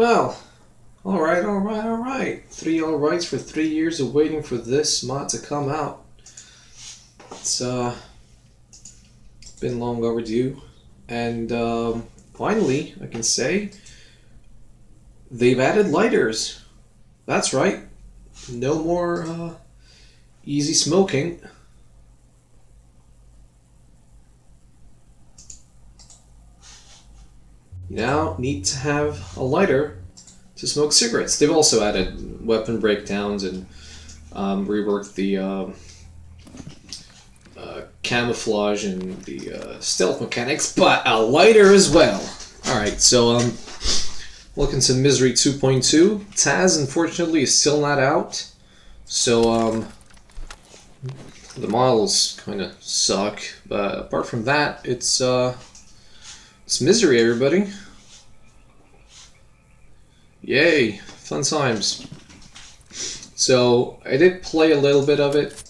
Well, alright, alright, alright. 3 alrights for 3 years of waiting for this mod to come out. It's been long overdue. And finally, I can say, they've added lighters. That's right. No more easy smoking. You now need to have a lighter to smoke cigarettes. They've also added weapon breakdowns and reworked the camouflage and the stealth mechanics, but a lighter as well. Alright, so looking to Misery 2.2. Taz, unfortunately, is still not out. So the models kind of suck, but apart from that, it's Misery, everybody. Yay, fun times. So I did play a little bit of it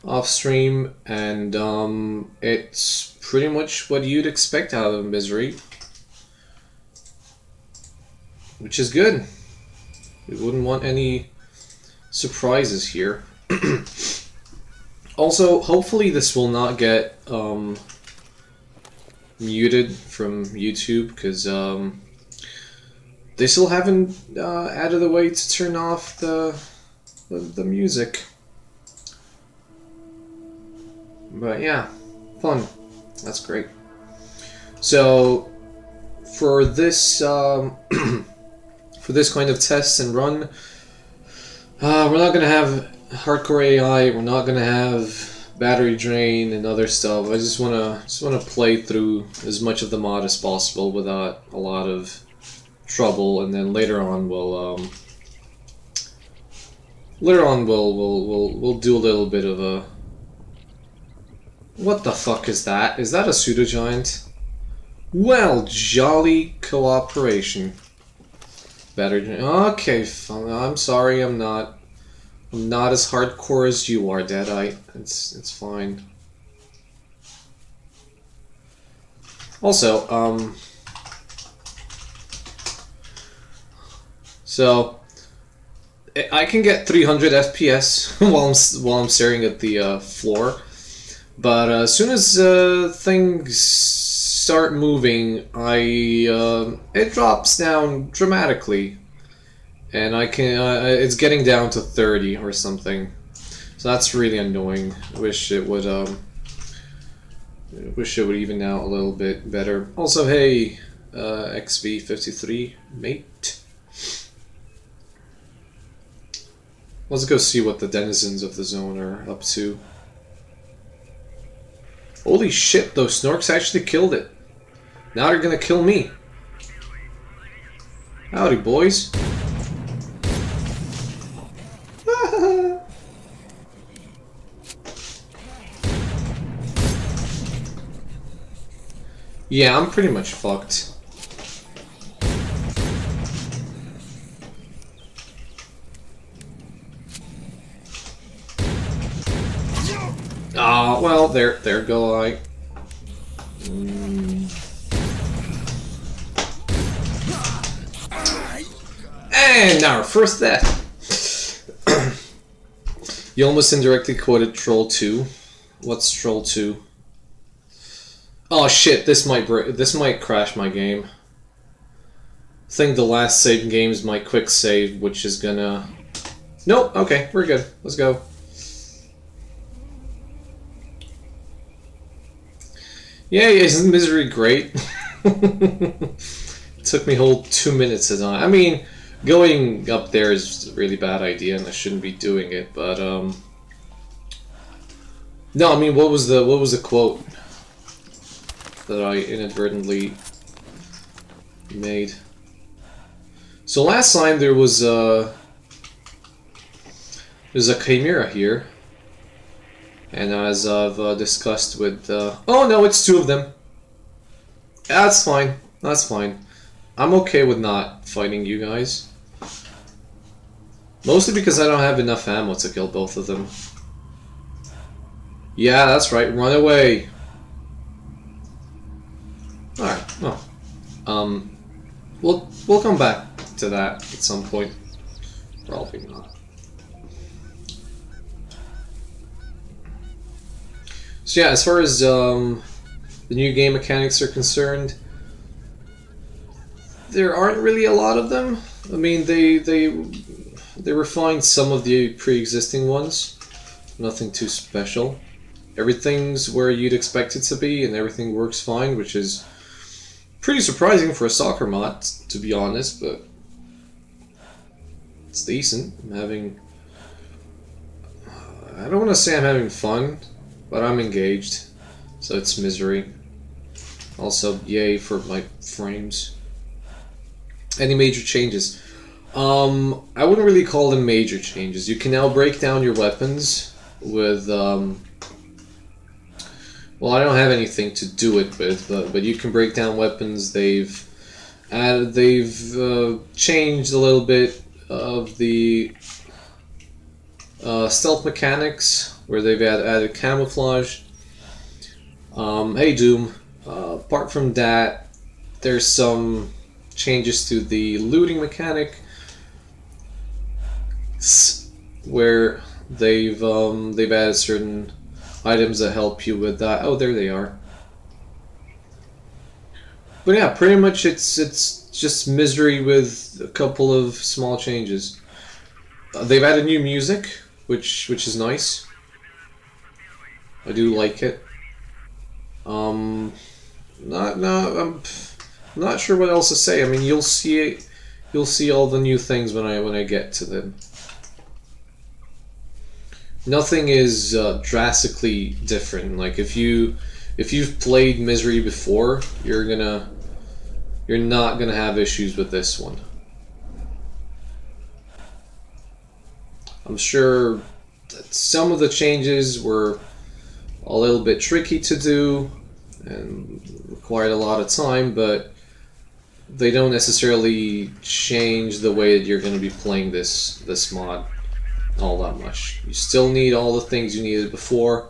off stream, and it's pretty much what you'd expect out of Misery, which is good. We wouldn't want any surprises here. Also, hopefully this will not get muted from YouTube, because they still haven't added a way to turn off the music. But yeah, fun. That's great. So for this for this kind of test and run, we're not gonna have hardcore AI. We're not gonna have battery drain and other stuff. I just wanna play through as much of the mod as possible without a lot of trouble, and then later on we'll do a little bit of a. What the fuck is that? Is that a pseudo-giant? Well, jolly cooperation. Battery. Okay, fine. I'm sorry. I'm not as hardcore as you are, Deadeye. It's fine. Also, so I can get 300 FPS while I'm staring at the floor, but as soon as things start moving, it drops down dramatically, and I can it's getting down to 30 or something. So that's really annoying. I wish it would even out a little bit better. Also, hey, XV53 mate. Let's go see what the denizens of the zone are up to. Holy shit, those snorks actually killed it. Now they're gonna kill me. Howdy, boys. Yeah, I'm pretty much fucked. Ah, well, there go I. And our first death. You almost indirectly quoted Troll 2. What's Troll 2? Oh shit! This might crash my game. I think the last saved game is my quick save, which is gonna. Nope. Okay, we're good. Let's go. Yay! Isn't Misery great? It took me a whole 2 minutes to die. I mean, going up there is a really bad idea, and I shouldn't be doing it. But no, I mean, what was the quote that I inadvertently made? So last time there's a chimera here, and as I've discussed with oh no, it's 2 of them. That's fine. That's fine. I'm okay with not fighting you guys. Mostly because I don't have enough ammo to kill both of them. Yeah, that's right. Run away. Alright, well. We'll come back to that at some point. Probably not. So yeah, as far as the new game mechanics are concerned, there aren't really a lot of them. I mean, they refined some of the pre-existing ones. Nothing too special. Everything's where you'd expect it to be, and everything works fine, which is pretty surprising for a soccer mod, to be honest, but it's decent. I'm having... I don't want to say I'm having fun, but I'm engaged, so it's misery. Also, yay for my frames. Any major changes? I wouldn't really call them major changes. You can now break down your weapons with... well, I don't have anything to do it with, but you can break down weapons. They've changed a little bit of the stealth mechanics, where they've added camouflage. Hey Doom, apart from that, there's some changes to the looting mechanic, where they've added certain items that help you with that. Oh, there they are. But yeah, pretty much it's just misery with a couple of small changes. They've added new music, which is nice. I do like it. I'm not sure what else to say. I mean, you'll see all the new things when I get to them. Nothing is drastically different. Like if you've played Misery before, you're not gonna have issues with this one. I'm sure that some of the changes were a little bit tricky to do and required a lot of time, but they don't necessarily change the way that you're going to be playing this mod all that much. You still need all the things you needed before,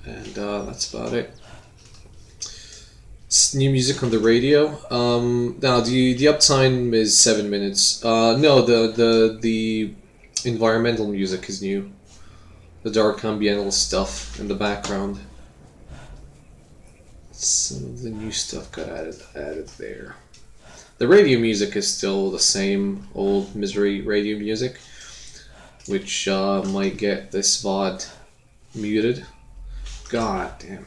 and that's about it. It's new music on the radio. Now the uptime is 7 minutes. No, the environmental music is new. The dark ambiental stuff in the background. Some of the new stuff got added there. The radio music is still the same old Misery radio music, which might get this VOD muted. God damn.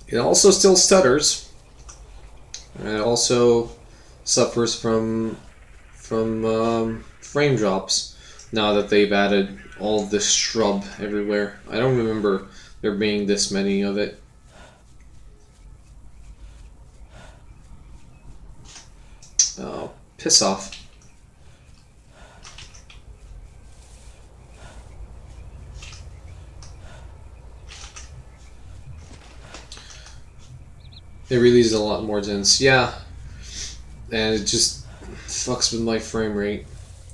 It also still stutters, and it also suffers from frame drops now that they've added all this shrub everywhere. I don't remember there being this many of it. Oh, piss off. It really is a lot more dense, yeah, and it just fucks with my frame rate.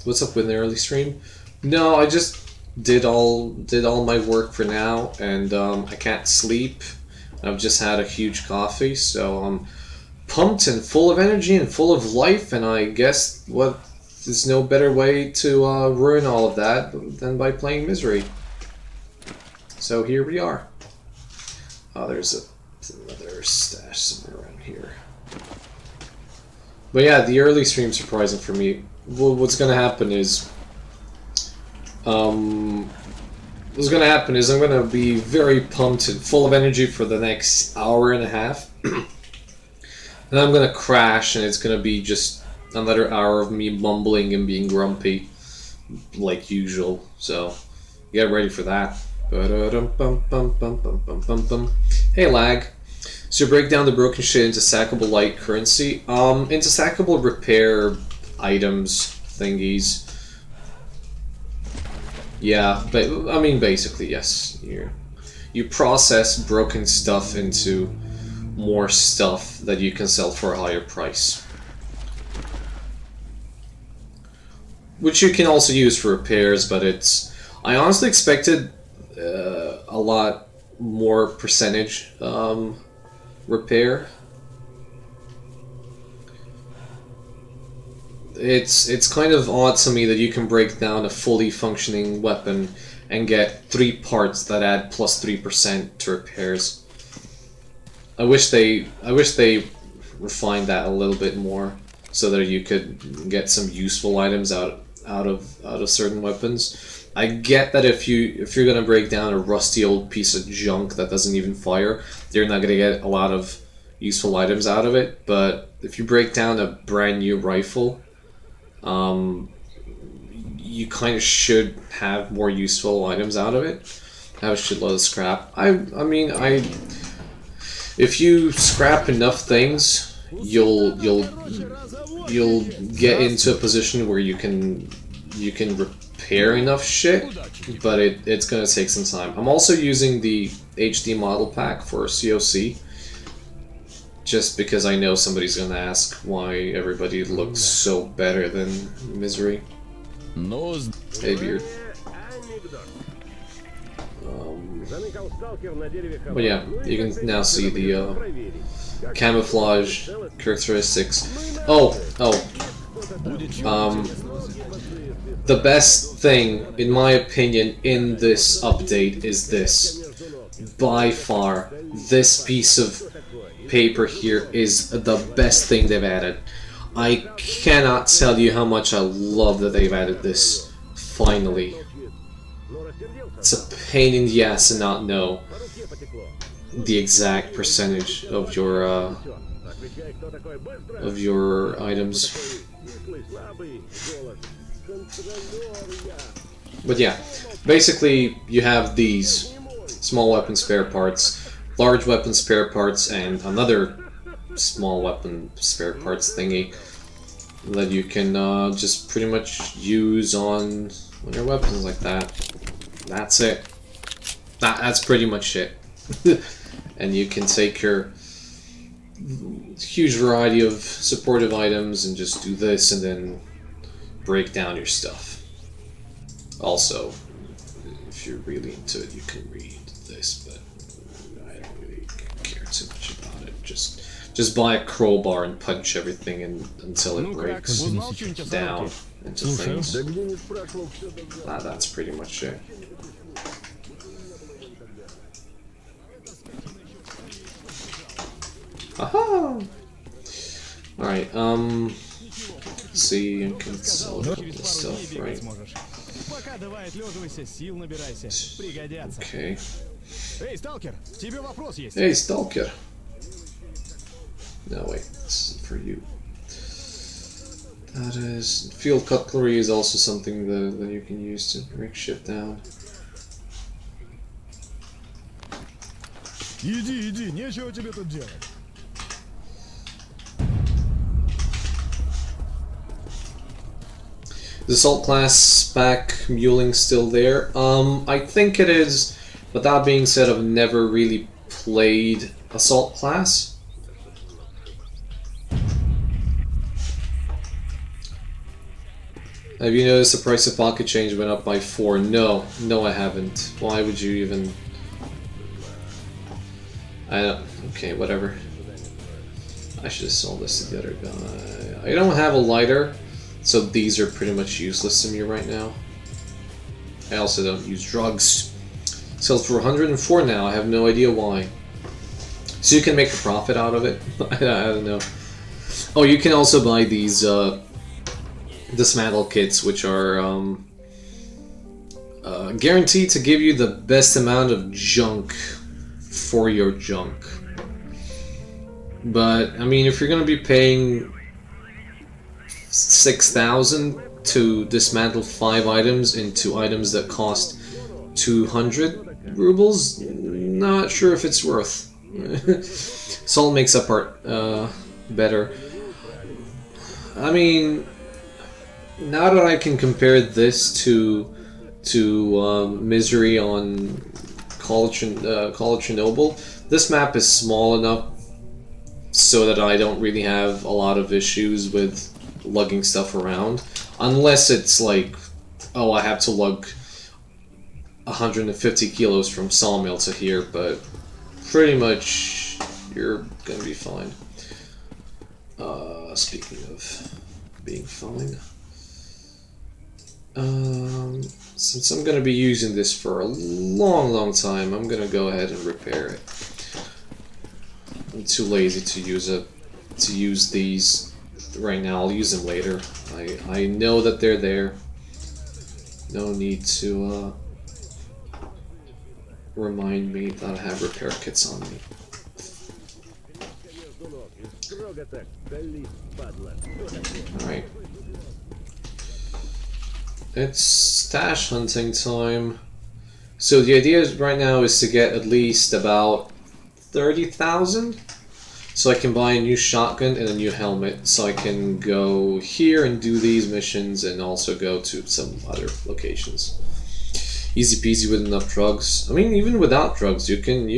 What's up with the early stream? No, I just did all my work for now, and I can't sleep. I've just had a huge coffee, so I'm pumped and full of energy and full of life, and I guess there's no better way to ruin all of that than by playing Misery. So here we are. Oh, there's another stash somewhere around here. But yeah, the early stream's surprising for me. What's gonna happen is I'm gonna be very pumped and full of energy for the next hour and a half. And I'm gonna crash, and it's gonna be just another hour of me mumbling and being grumpy like usual. So get ready for that. Hey lag. So break down the broken shit into sackable light currency. Into sackable repair items thingies. Yeah, but I mean basically yes. You process broken stuff into more stuff that you can sell for a higher price. Which you can also use for repairs, but I honestly expected a lot more percentage repair. It's kind of odd to me that you can break down a fully functioning weapon and get 3 parts that add plus 3% to repairs. I wish they refined that a little bit more so that you could get some useful items out of certain weapons. I get that if you're gonna break down a rusty old piece of junk that doesn't even fire, you're not gonna get a lot of useful items out of it. But if you break down a brand new rifle, you kind of should have more useful items out of it. Have a shitload of scrap. I mean, if you scrap enough things, you'll get into a position where you can repair enough shit, but it's gonna take some time. I'm also using the HD model pack for COC, just because I know somebody's gonna ask why everybody looks so better than Misery. Hey, Beard. But yeah, you can now see the camouflage characteristics. The best thing, in my opinion, in this update is this. By far, this piece of paper here is the best thing they've added. I cannot tell you how much I love that they've added this, finally. It's a pain in the ass to not know the exact percentage of your items. But yeah, basically you have these small weapon spare parts, large weapon spare parts, and another small weapon spare parts thingy that you can just pretty much use on your weapons like that. That's it. That's pretty much it. And you can take your huge variety of supportive items and just do this and then break down your stuff. Also, if you're really into it, you can read this, but I don't really care too much about it. Just buy a crowbar and punch everything until it breaks down into things. That's pretty much it. Aha! Alright, let's see, I can sell a couple of stuff, right? Okay. Hey, Stalker! No, wait, this is for you. That is... Field cutlery is also something that you can use to break shit down. Иди, нечего тебе тут делать. The assault class spec muling still there? I think it is, but that being said, I've never really played assault class. Have you noticed the price of pocket change went up by 4? No, I haven't. Why would you even... I don't... Okay, whatever. I should have sold this to the other guy. I don't have a lighter, so these are pretty much useless to me right now. I also don't use drugs. Sells for 104 now, I have no idea why. So you can make a profit out of it? I don't know. Oh, you can also buy these Dismantle Kits, which are guaranteed to give you the best amount of junk for your junk. But, I mean, if you're gonna be paying 6,000 to dismantle 5 items into items that cost 200 rubles, not sure if it's worth. Salt makes that part better. I mean, now that I can compare this to Misery on Call of Chernobyl, this map is small enough so that I don't really have a lot of issues with lugging stuff around, unless it's like, oh, I have to lug 150 kilos from Sawmill to here, but pretty much You're gonna be fine. Speaking of being fine, since I'm gonna be using this for a long time, I'm gonna go ahead and repair it. I'm too lazy to use these right now. I'll use them later. I know that they're there. No need to remind me that I have repair kits on me. Alright. It's stash hunting time. So the idea right now is to get at least about 30,000. So I can buy a new shotgun and a new helmet. So I can go here and do these missions and also go to some other locations. Easy peasy with enough drugs. I mean, even without drugs, you can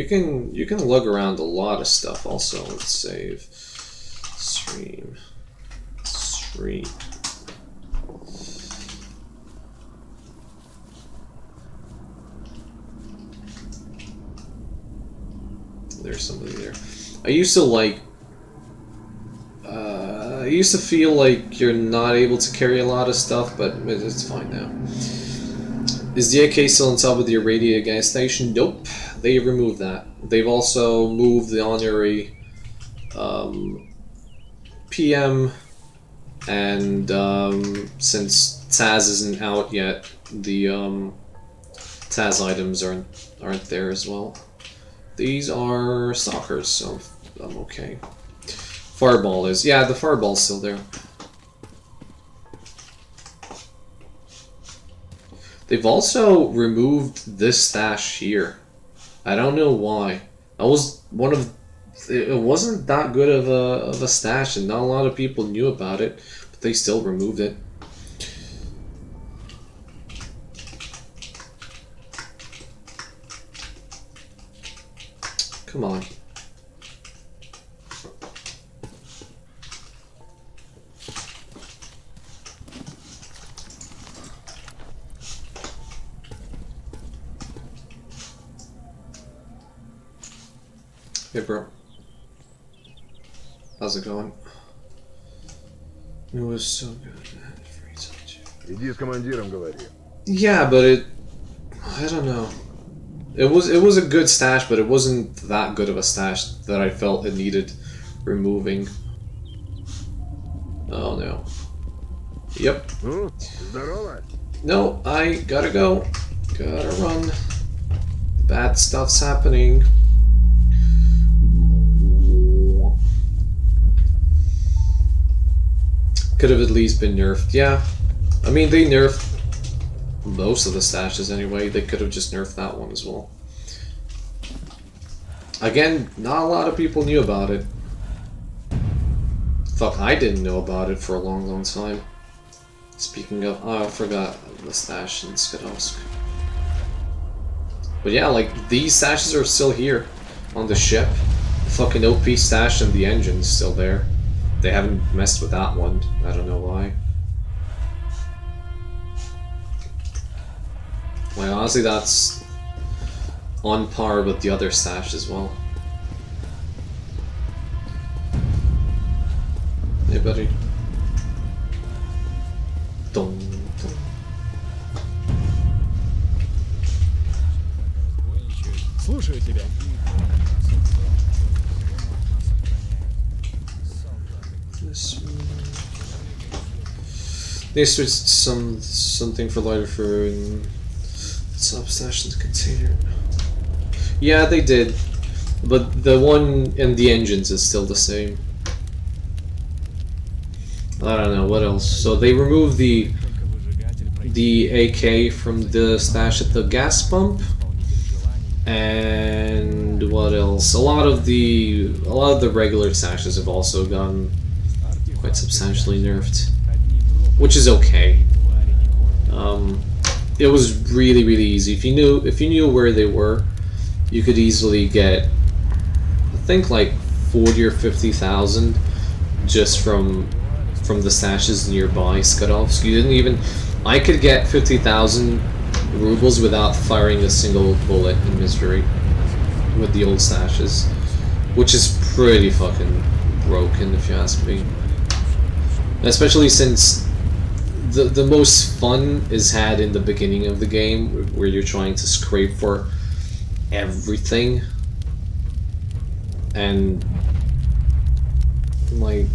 lug around a lot of stuff. Also, let's save. Stream. There's somebody there. I used to feel like you're not able to carry a lot of stuff, but it's fine now. Is the AK still on top of the irradiated gas station? Nope, they removed that. They've also moved the honorary PM, and since Taz isn't out yet, the Taz items aren't there as well. These are stalkers, so I'm okay. Fireball is, yeah, the fireball's still there. They've also removed this stash here. I don't know why. That was one of, it wasn't that good of a stash, and not a lot of people knew about it, but they still removed it. Come on. Hey bro, how's it going? It was so good. Иди с командиром говори. Yeah, but I don't know. It was a good stash, but it wasn't that good of a stash that I felt it needed removing. Oh no. Yep. No, I gotta go. Gotta run. Bad stuff's happening. Could have at least been nerfed. Yeah. I mean, they nerfed most of the stashes anyway. They could have just nerfed that one as well. Again, not a lot of people knew about it. Fuck, I didn't know about it for a long time. Speaking of, oh, I forgot the stash in Skadovsk. But yeah, like, these stashes are still here on the ship. The fucking OP stash and the engine's still there. They haven't messed with that one. I don't know why. Like, honestly, that's on par with the other stash as well. Hey, buddy. Dun, dun. Слушаю тебя. They switched something for lighter for substation container. Yeah, they did, but the one in the engines is still the same. I don't know what else. So they removed the AK from the stash at the gas pump, and what else? A lot of the regular stashes have also gotten quite substantially nerfed, which is okay. It was really easy. If you knew where they were, you could easily get, I think, like 40 or 50,000 just from the stashes nearby Skadovsk. You didn't even. I could get 50,000 rubles without firing a single bullet in Misery with the old stashes. which is pretty fucking broken if you ask me. Especially since the most fun is had in the beginning of the game, where you're trying to scrape for everything, and like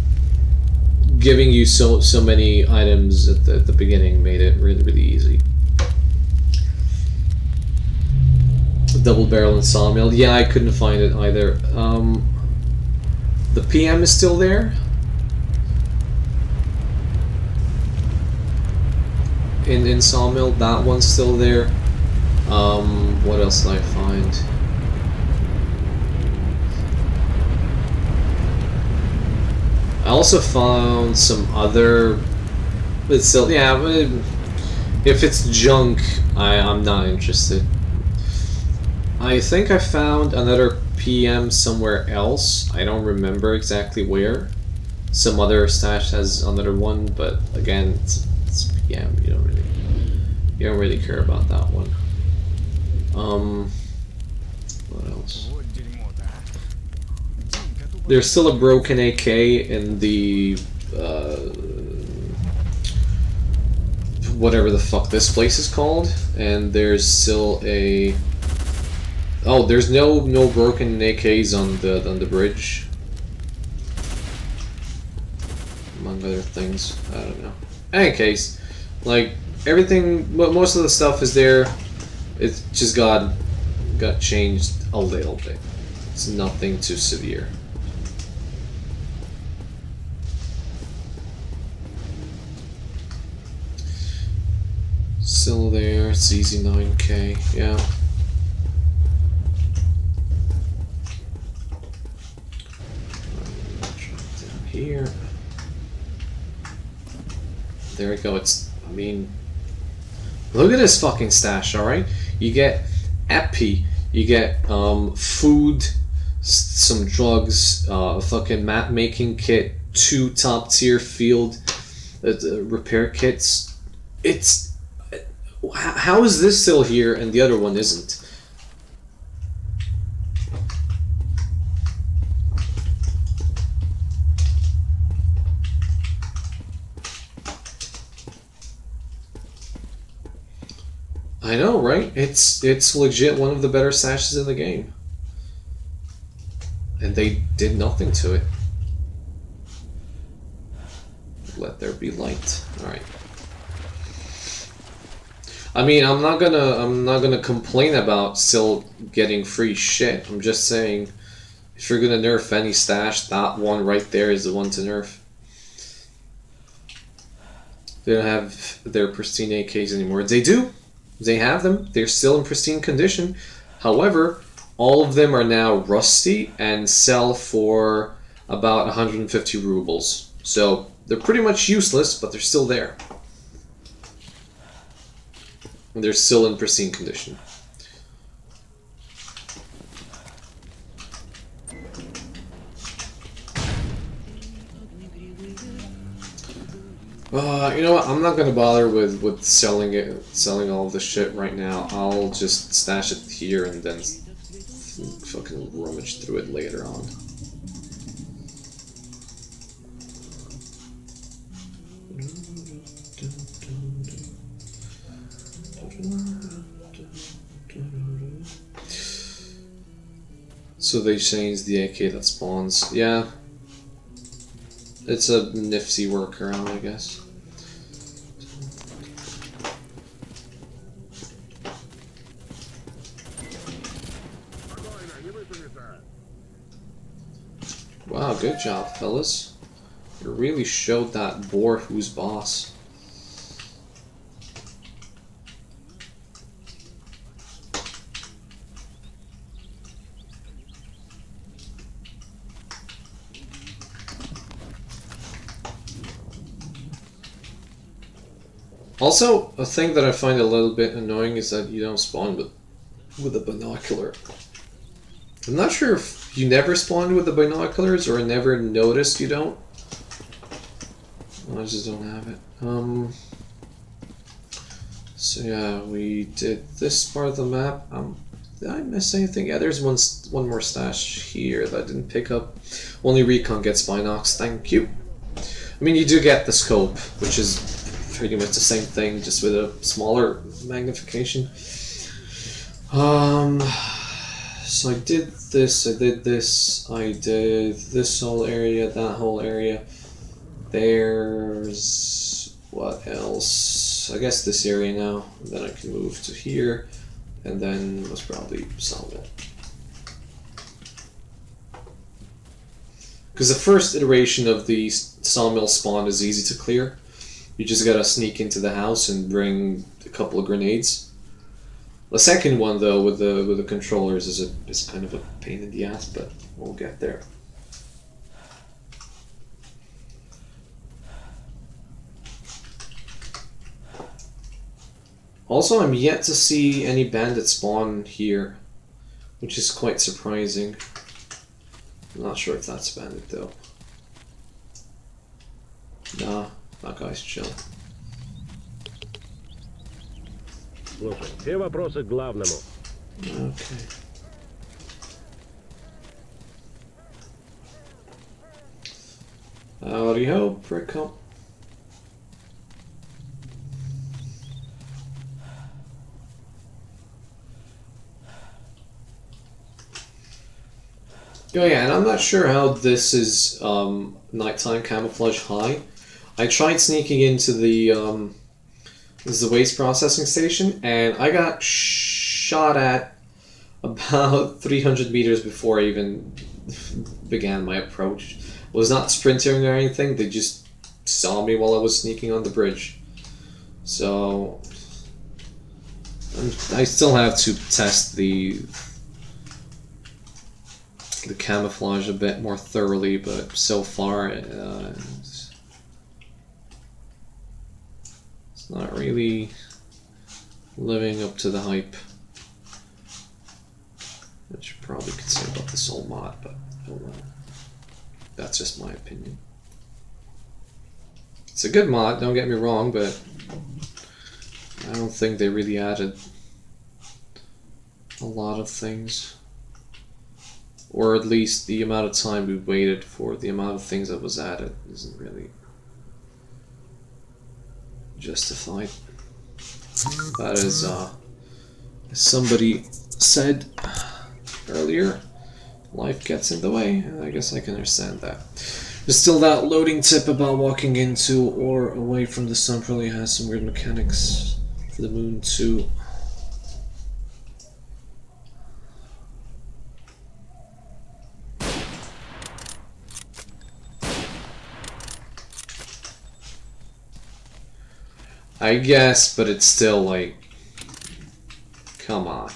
giving you so many items at the beginning made it really easy. Double barrel and sawmill. Yeah, I couldn't find it either. The PM is still there. In sawmill, that one's still there. What else did I find? I also found some other. But still, yeah. But if it's junk, I'm not interested. I think I found another PM somewhere else. I don't remember exactly where. Some other stash has another one, but again, it's PM. You don't really care about that one. What else? There's still a broken AK in the whatever the fuck this place is called, and there's still a. Oh, there's no broken AKs on the bridge. Among other things, I don't know. In any case, like everything, most of the stuff is there. It just got changed a little bit. It's nothing too severe. Still there. It's easy 9K. Yeah. Here. There we go. It's, I mean, look at this fucking stash, alright? You get epi, you get food, some drugs, a fucking map making kit, 2 top tier field repair kits. It's, how is this still here and the other one isn't? I know, right? It's legit one of the better stashes in the game. And they did nothing to it. Let there be light. Alright. I mean, I'm not gonna complain about still getting free shit. I'm just saying, if you're gonna nerf any stash, that one right there is the one to nerf. They don't have their pristine AKs anymore. They do. They have them. They're still in pristine condition. However, all of them are now rusty and sell for about 150 rubles. So they're pretty much useless, but they're still there. And they're still in pristine condition. You know what? I'm not gonna bother with selling all of the shit right now. I'll just stash it here and then fucking rummage through it later on. So they changed the AK that spawns. Yeah. It's a nifty workaround, I guess. Wow, good job, fellas. You really showed that boar who's boss. Also, a thing that I find a little bit annoying is that you don't spawn with a binocular. I'm not sure if you never spawned with the binoculars or never noticed you don't. I just don't have it. So yeah, we did this part of the map. I'm Did I miss anything? Yeah, there's one more stash here that I didn't pick up. Only Recon gets Binox, thank you. I mean, you do get the scope, which is pretty much the same thing, just with a smaller magnification. So I did this, I did this, I did this whole area, that whole area. There's... what else? I guess this area now. And then I can move to here, and then most probably Sawmill. Because the first iteration of the Sawmill spawn is easy to clear. You just gotta sneak into the house and bring a couple of grenades. The second one, though, with the controllers is kind of a pain in the ass, but we'll get there. Also, I'm yet to see any bandits spawn here, which is quite surprising. I'm not sure if that's a bandit, though. Nah, that guy's chill. Слушай, все вопросы к главному. Okay. Howdy ho, prick hump. Oh yeah, and I'm not sure how this is nighttime camouflage high. I tried sneaking into the this is the waste processing station, and I got shot at about 300 meters before I even began my approach. Was not sprinting or anything, they just saw me while I was sneaking on the bridge. So I still have to test the camouflage a bit more thoroughly, but so far it's not really living up to the hype, which you probably could say about this whole mod, but oh well. That's just my opinion. It's a good mod, don't get me wrong, but I don't think they really added a lot of things. Or at least the amount of time we waited for the amount of things that was added isn't really justified. That is, as somebody said earlier, life gets in the way, and I guess I can understand that. There's still that loading tip about walking into or away from the sun probably has some weird mechanics for the moon too. I guess, but it's still like, come on.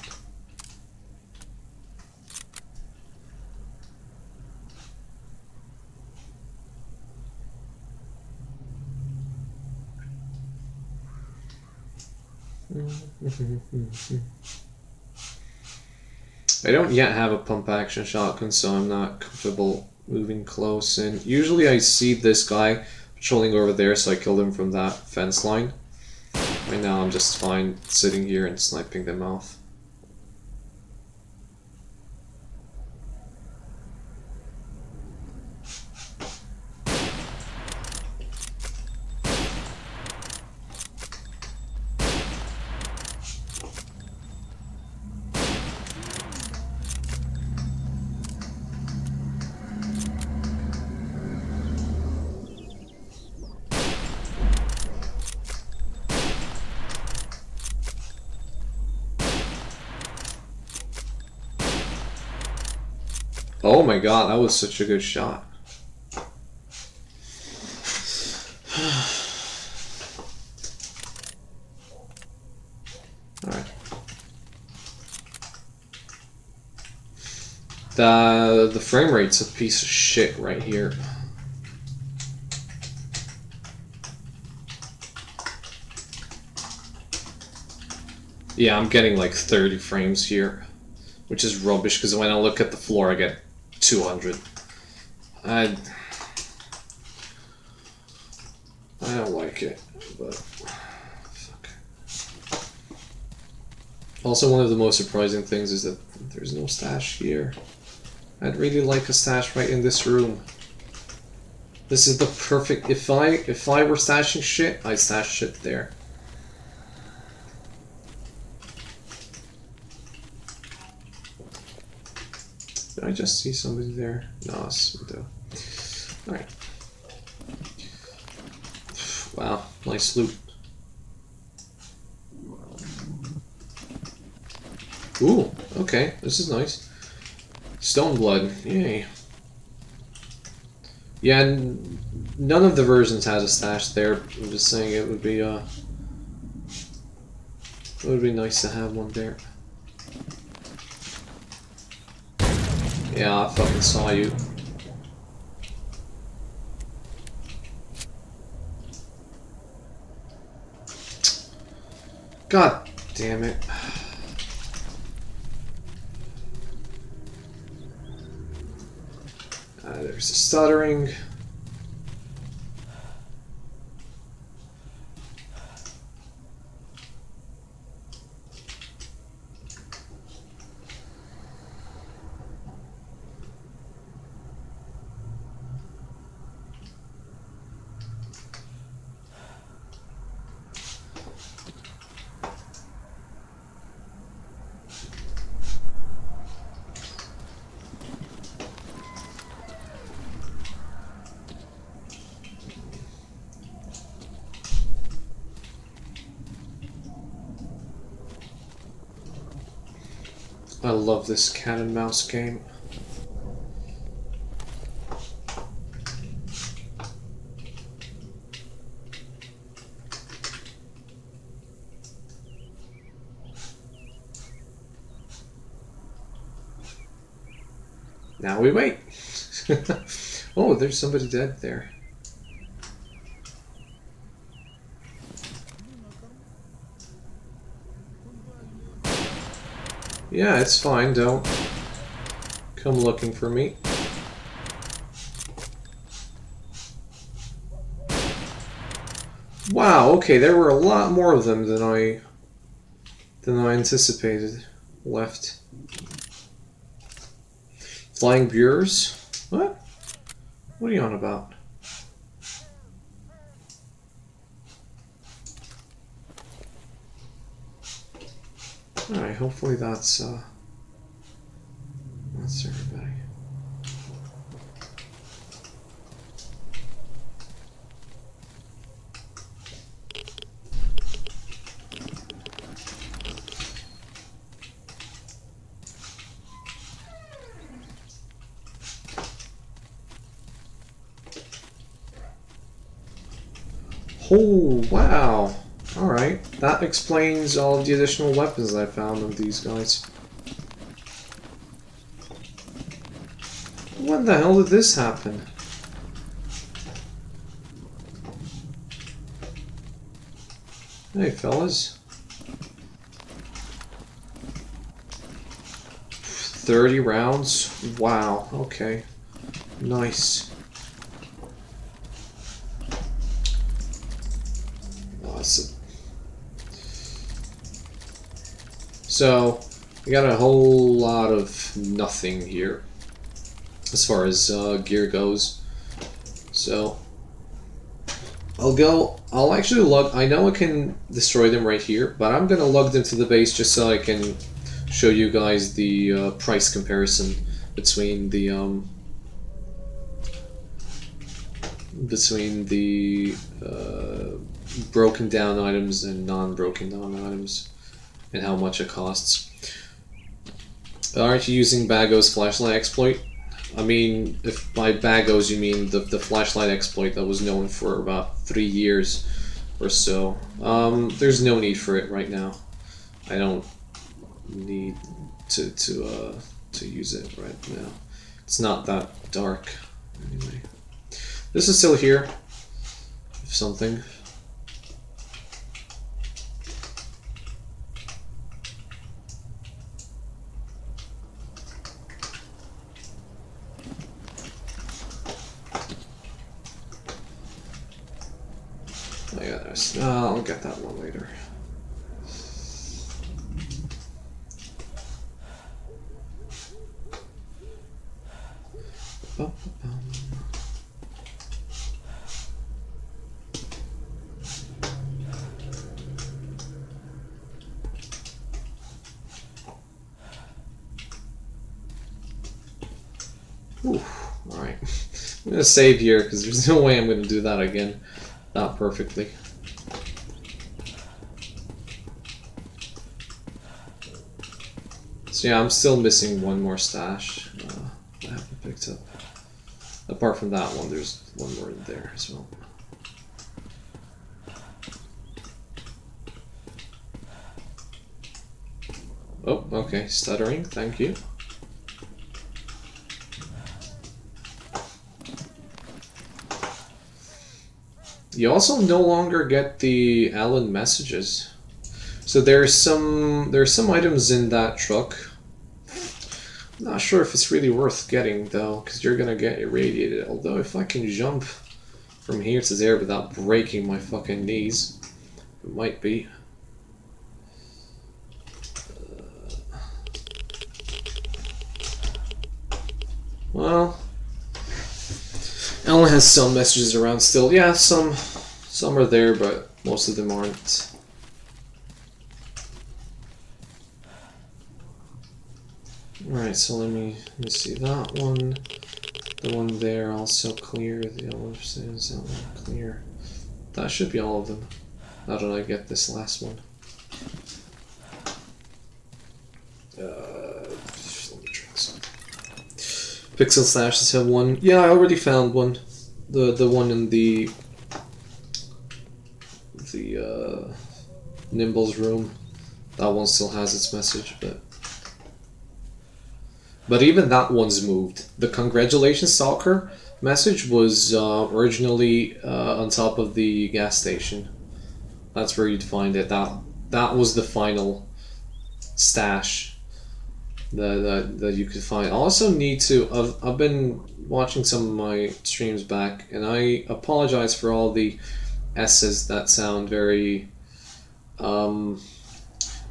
I don't yet have a pump action shotgun, so I'm not comfortable moving close, and usually I see this guy patrolling over there, so I killed him from that fence line. Right now I'm just fine sitting here and sniping them off. Oh my god, that was such a good shot. Alright. The frame rate's a piece of shit right here. Yeah, I'm getting like 30 frames here, which is rubbish because when I look at the floor I get 200. I don't like it, but fuck. Also, one of the most surprising things is that there's no stash here. I'd really like a stash right in this room. This is the perfect... If I were stashing shit, I'd stash shit there. Did I just see somebody there? No, it's Widow. Alright. Wow, nice loot. Ooh, okay, this is nice. Stone blood, yay. Yeah, none of the versions has a stash there. I'm just saying it would be nice to have one there. Yeah, I fucking saw you. God damn it. There's the stuttering. I love this cat and mouse game. Now we wait. Oh, there's somebody dead there. Yeah, it's fine, don't come looking for me. Wow, okay, there were a lot more of them than I anticipated left. Flying Bures? What? What are you on about? Alright, hopefully that's everybody. Oh, wow. Alright, that explains all of the additional weapons I found of these guys. When the hell did this happen? Hey, fellas. 30 rounds? Wow, okay. Nice. Awesome. So, we got a whole lot of nothing here as far as gear goes. So, I'll actually lug, I know I can destroy them right here, but I'm gonna lug them to the base just so I can show you guys the price comparison between the broken down items and non-broken down items and how much it costs. Aren't you using Bago's flashlight exploit? I mean, if by Bagos you mean the flashlight exploit that was known for about 3 years or so. There's no need for it right now. I don't need to use it right now. It's not that dark anyway. This is still here. If something. I'll get that one later. Alright. I'm gonna save here because there's no way I'm gonna do that again. Not perfectly. So yeah, I'm still missing one more stash I haven't picked up. Apart from that one, there's one more in there as well. Oh, okay, stuttering, thank you. You also no longer get the Allen messages. So there's some items in that truck. I'm not sure if it's really worth getting though, because you're gonna get irradiated. Although if I can jump from here to there without breaking my fucking knees, it might be. Well, Allen has some messages around still. Yeah, some are there, but most of them aren't. Alright, so let me see that one. The one there also clear. The other is that one clear. That should be all of them. How did I get this last one? Let me try some. Pixel slashes have one. Yeah, I already found one. The one in the Nimble's room. That one still has its message, but even that one's moved. The congratulations stalker message was originally on top of the gas station. That's where you'd find it. That was the final stash that you could find. I also need to. I've been watching some of my streams back, and I apologize for all the S's that sound very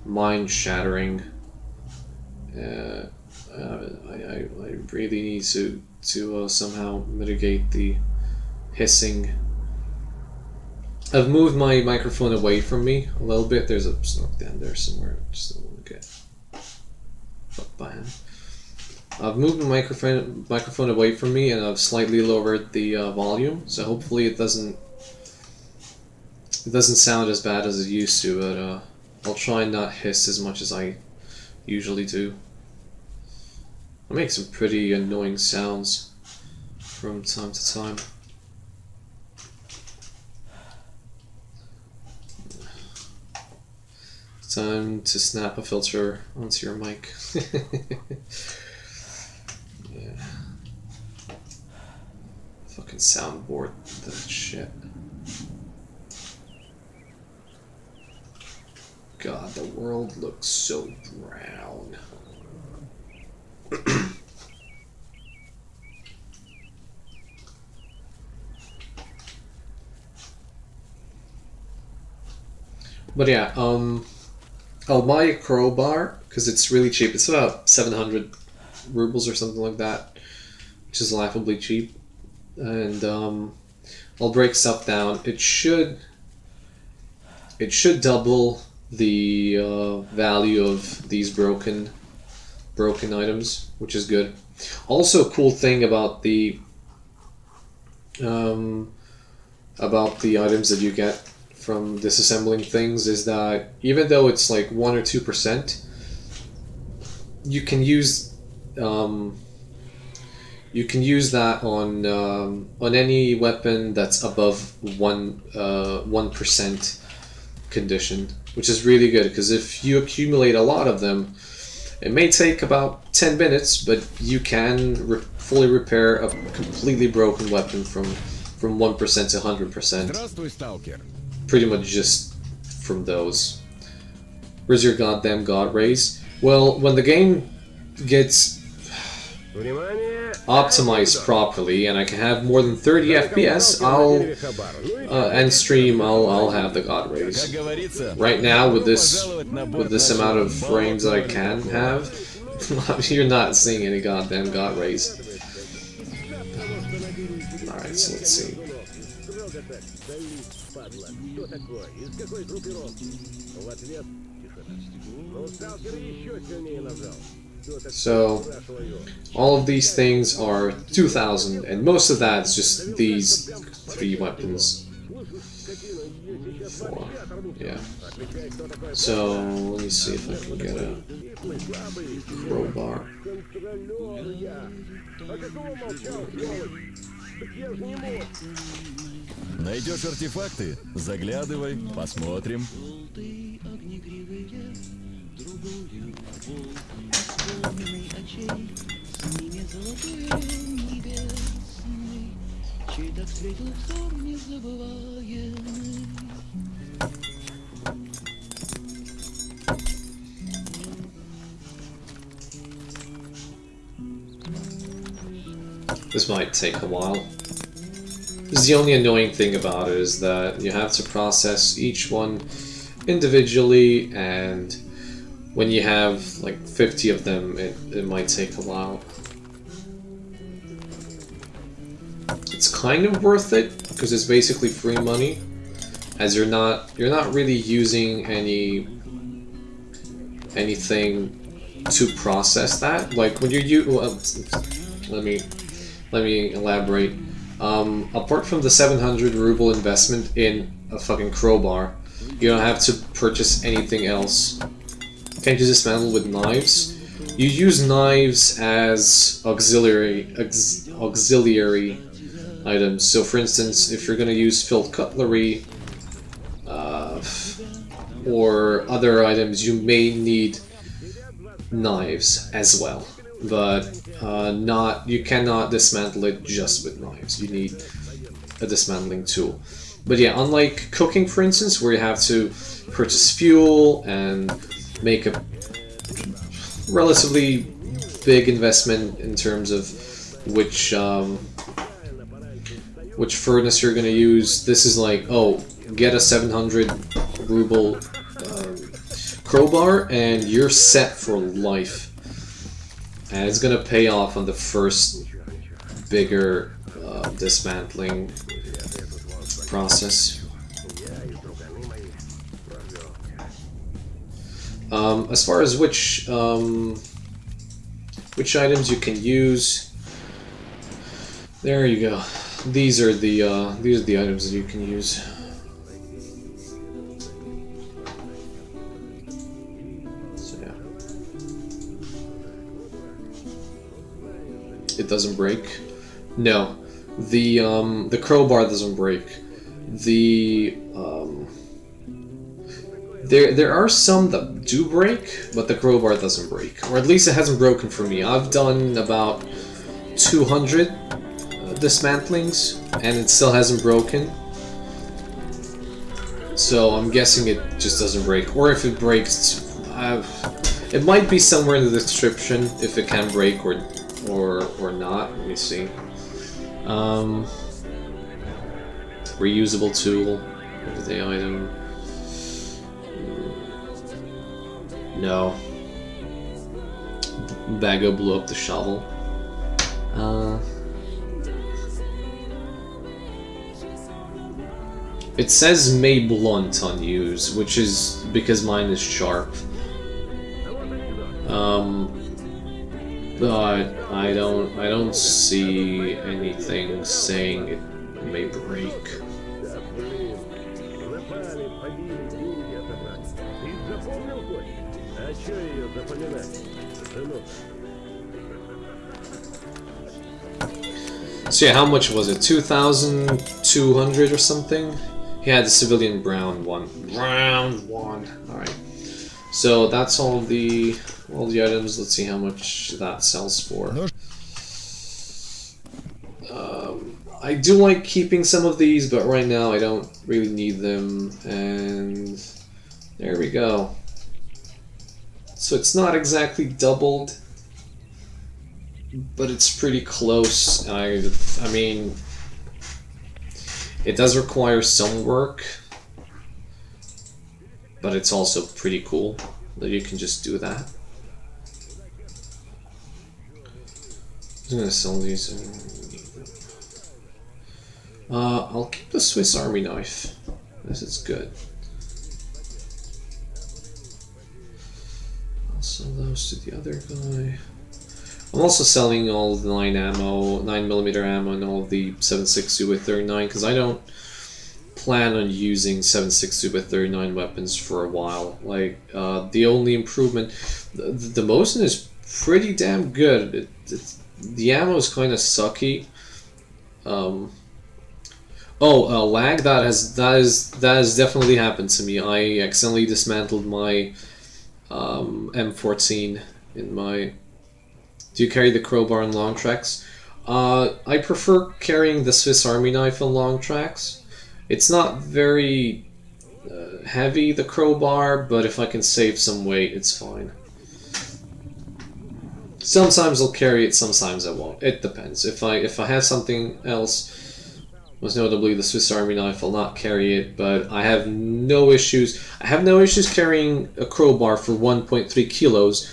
mind-shattering. I really need to somehow mitigate the hissing. I've moved my microphone away from me a little bit. There's a snork down there somewhere. I just don't want to get fucked by him. I've moved my microphone away from me, and I've slightly lowered the volume, so hopefully it doesn't sound as bad as it used to. But I'll try and not hiss as much as I usually do. I make some pretty annoying sounds from time to time. It's time to snap a filter onto your mic. Yeah. Fucking soundboard that shit. God, the world looks so brown. But yeah, I'll buy a crowbar because it's really cheap. It's about 700 rubles or something like that, which is laughably cheap. And I'll break stuff down. It should double the value of these broken items, which is good. Also, cool thing about the items that you get from disassembling things is that even though it's like 1 or 2%, you can use that on any weapon that's above 1% condition, which is really good because if you accumulate a lot of them, it may take about 10 minutes, but you can fully repair a completely broken weapon from 1% to 100%. Pretty much just from those. Where's your goddamn god rays? Well, when the game gets optimized properly and I can have more than 30 FPS, and stream, I'll have the god rays. Right now, with this amount of frames that I can have, you're not seeing any goddamn god rays. Alright, so let's see. So, all of these things are 2,000, and most of that's just these 3 weapons. 4, yeah. So, let me see if I can get a crowbar. Найдешь артефакты? Заглядывай, посмотрим. This might take a while. This is the only annoying thing about it, is that you have to process each one individually, and when you have like 50 of them, it might take a while. It's kind of worth it because it's basically free money, as you're not really using anything to process that. Like when you let me elaborate. Apart from the 700 ruble investment in a fucking crowbar, you don't have to purchase anything else. Can't you dismantle with knives? You use knives as auxiliary items. So for instance, if you're gonna use filled cutlery or other items, you may need knives as well. But you cannot dismantle it just with knives. You need a dismantling tool. But yeah, unlike cooking, for instance, where you have to purchase fuel and make a relatively big investment in terms of which furnace you're going to use, this is like, oh, get a 700 ruble crowbar and you're set for life. And it's gonna pay off on the first bigger dismantling process. As far as which items you can use, there you go. These are the items that you can use. It doesn't break. No, the crowbar doesn't break. There are some that do break, but the crowbar doesn't break, or at least it hasn't broken for me. I've done about 200 dismantlings, and it still hasn't broken. So I'm guessing it just doesn't break, or if it breaks, it might be somewhere in the description if it can break or not. Let me see. Reusable tool, everyday item. No. Bago blew up the shovel. It says may blunt on use, which is because mine is sharp. But I don't see anything saying it may break. So yeah, how much was it? 2,200 or something? He had the civilian brown one. Round one. Alright. So that's all the items. Let's see how much that sells for. I do like keeping some of these, but right now I don't really need them. And there we go. So it's not exactly doubled, but it's pretty close. I mean, it does require some work, but it's also pretty cool that you can just do that. I'm gonna sell these. I'll keep the Swiss Army knife. This is good. I'll sell those to the other guy. I'm also selling all the 9mm ammo, and all the 7.62 with 39 because I don't plan on using 7.62 with 39 weapons for a while. Like the only improvement, the Mosin is pretty damn good. The ammo is kind of sucky. Lag. That has definitely happened to me. I accidentally dismantled my M14 in my. Do you carry the crowbar on long tracks? I prefer carrying the Swiss Army knife on long tracks. It's not very heavy, the crowbar, but if I can save some weight, it's fine. Sometimes I'll carry it, sometimes I won't. It depends. If I have something else, most notably the Swiss Army knife, I'll not carry it, but I have no issues. I have no issues carrying a crowbar for 1.3 kilos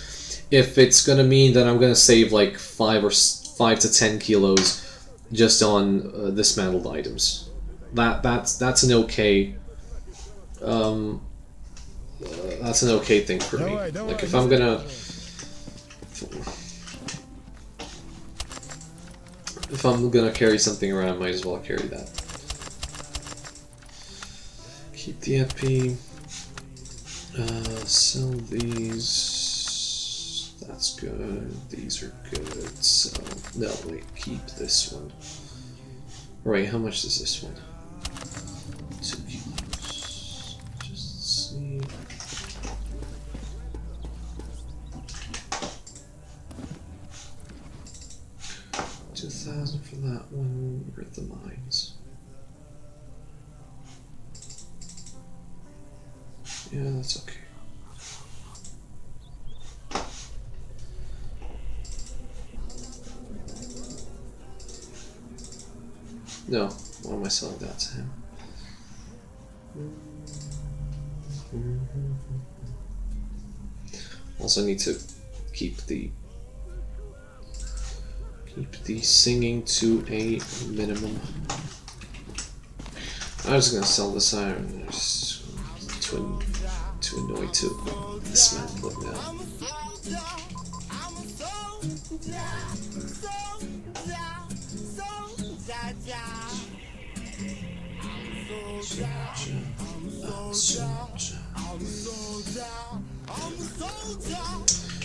if it's gonna mean that I'm gonna save like 5 to 10 kilos just on dismantled items. That's an okay that's an okay thing for me. Like if I'm gonna carry something around, I might as well carry that. Keep the epi. Sell these. That's good. These are good. So no, wait. Keep this one. Right. How much is this one? 2 kilos. Just see. $2,000 for that one. Where are the mines? Yeah, that's okay. No, why am I selling that to him? Also need to keep the singing to a minimum. I was gonna sell this iron just to annoy to dismantle it now.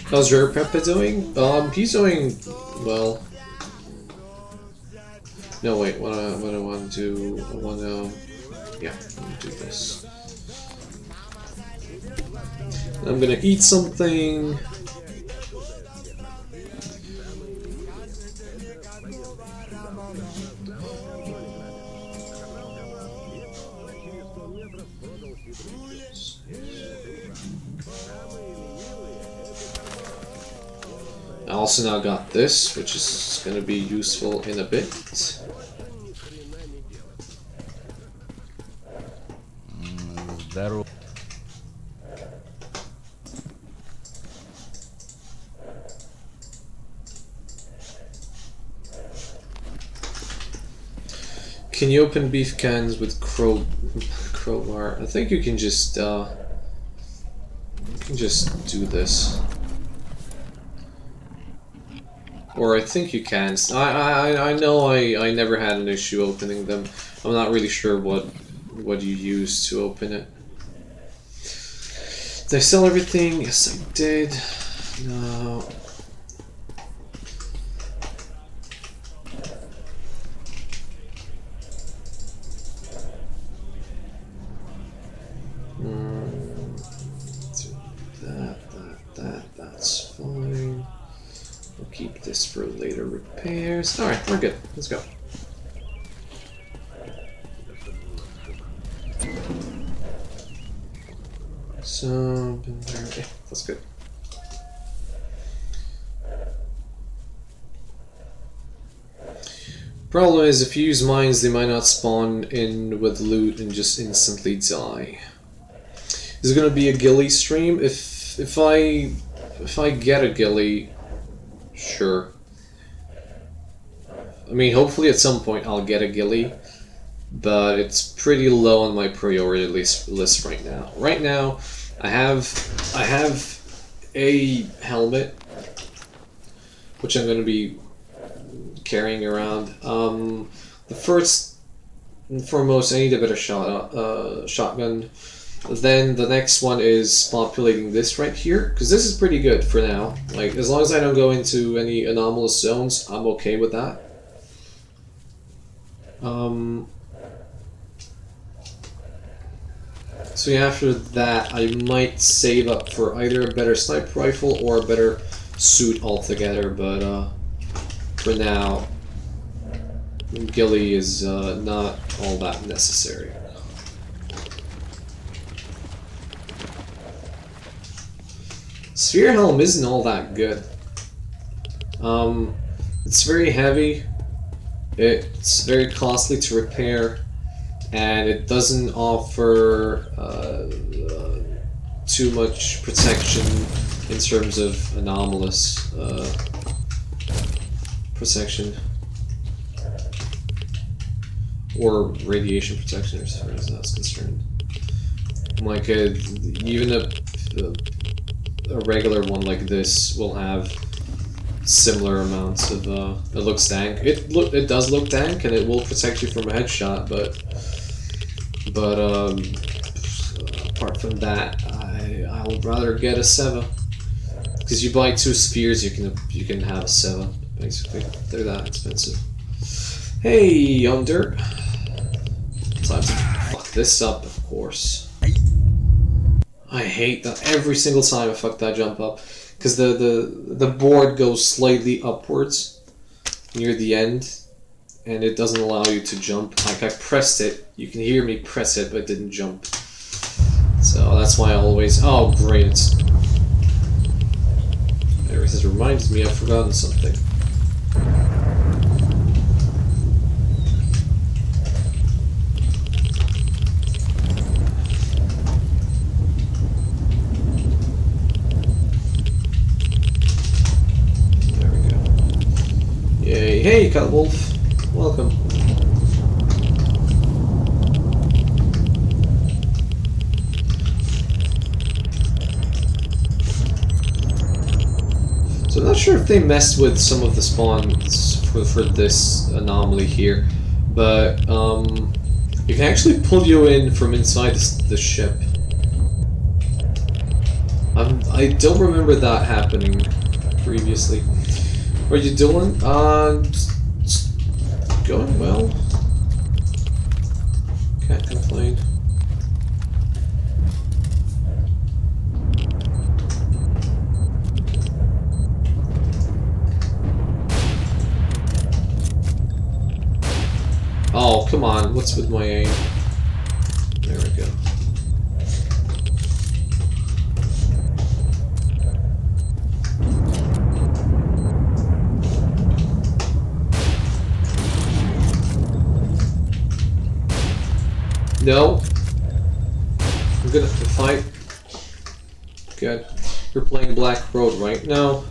How's your Peppa doing? He's doing well. No, wait. What I want to do? I want to. Yeah, I'm gonna do this. I'm gonna eat something. I also now got this, which is going to be useful in a bit. Can you open beef cans with crowbar? I think you can just do this. Or I think you can. I know I never had an issue opening them. I'm not really sure what you use to open it. Did I sell everything? Yes, I did. No. That's fine. We'll keep this for later repairs. Alright, we're good. Let's go. So, yeah, that's good. Problem is, if you use mines, they might not spawn in with loot and just instantly die. Is it gonna be a ghillie stream? If I get a ghillie, sure. I mean, hopefully at some point I'll get a ghillie. but it's pretty low on my priority list right now. Right now, I have a helmet, which I'm going to be carrying around. The first and foremost, I need a better shotgun. Then the next one is populating this right here, because this is pretty good for now. Like, as long as I don't go into any anomalous zones, I'm okay with that. So yeah, after that, I might save up for either a better sniper rifle or a better suit altogether, but for now, ghillie is not all that necessary. Sphere helm isn't all that good. It's very heavy, it's very costly to repair, and it doesn't offer too much protection in terms of anomalous protection or radiation protection as far as that's concerned. Like even a regular one like this will have similar amounts of it looks dank. It does look dank, and it will protect you from a headshot, but apart from that, I would rather get a Seva, because you buy 2 spheres, you can have a Seva basically. They're that expensive. Hey, Under. Time to fuck this up, of course. I hate that every single time I fuck that jump up, because the board goes slightly upwards near the end, and it doesn't allow you to jump. Like, I pressed it, you can hear me press it, but it didn't jump. So that's why I always... Oh, great. This reminds me I've forgotten something. Yay. Hey, Catwolf. Welcome. So I'm not sure if they messed with some of the spawns for this anomaly here, but you can actually pull you in from inside the ship. I don't remember that happening previously. What are you doing? Going well. Can't complain. Oh, come on. What's with my aim? There we go. No. I'm gonna have to fight. Good. You're playing Black Road, right? No.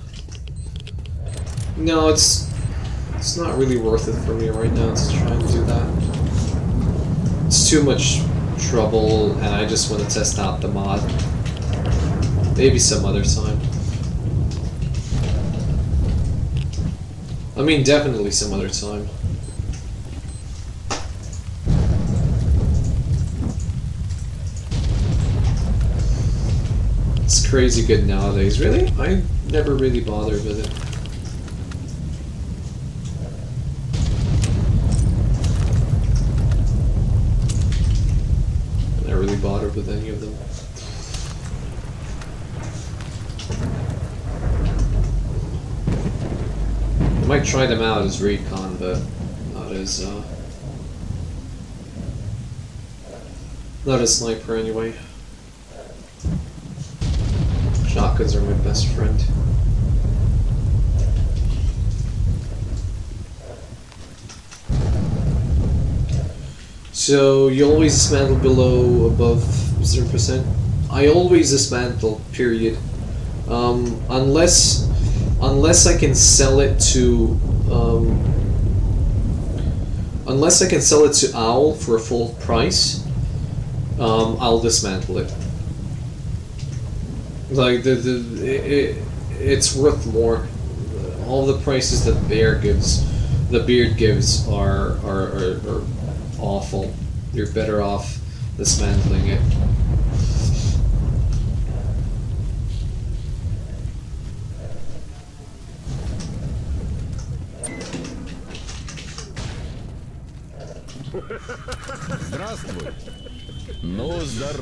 No, it's not really worth it for me right now to try and do that. It's too much trouble, and I just want to test out the mod. Maybe some other time. I mean, definitely some other time. It's crazy good nowadays. Really? I never really bothered with it. I never really bothered with any of them. I might try them out as recon, but not as sniper anyway. Shotguns are my best friend. So you always dismantle below above 0%? I always dismantle, period. Unless I can sell it to unless I can sell it to Owl for a full price, I'll dismantle it. Like it's worth more. All the prices that the beard gives are awful. You're better off dismantling it.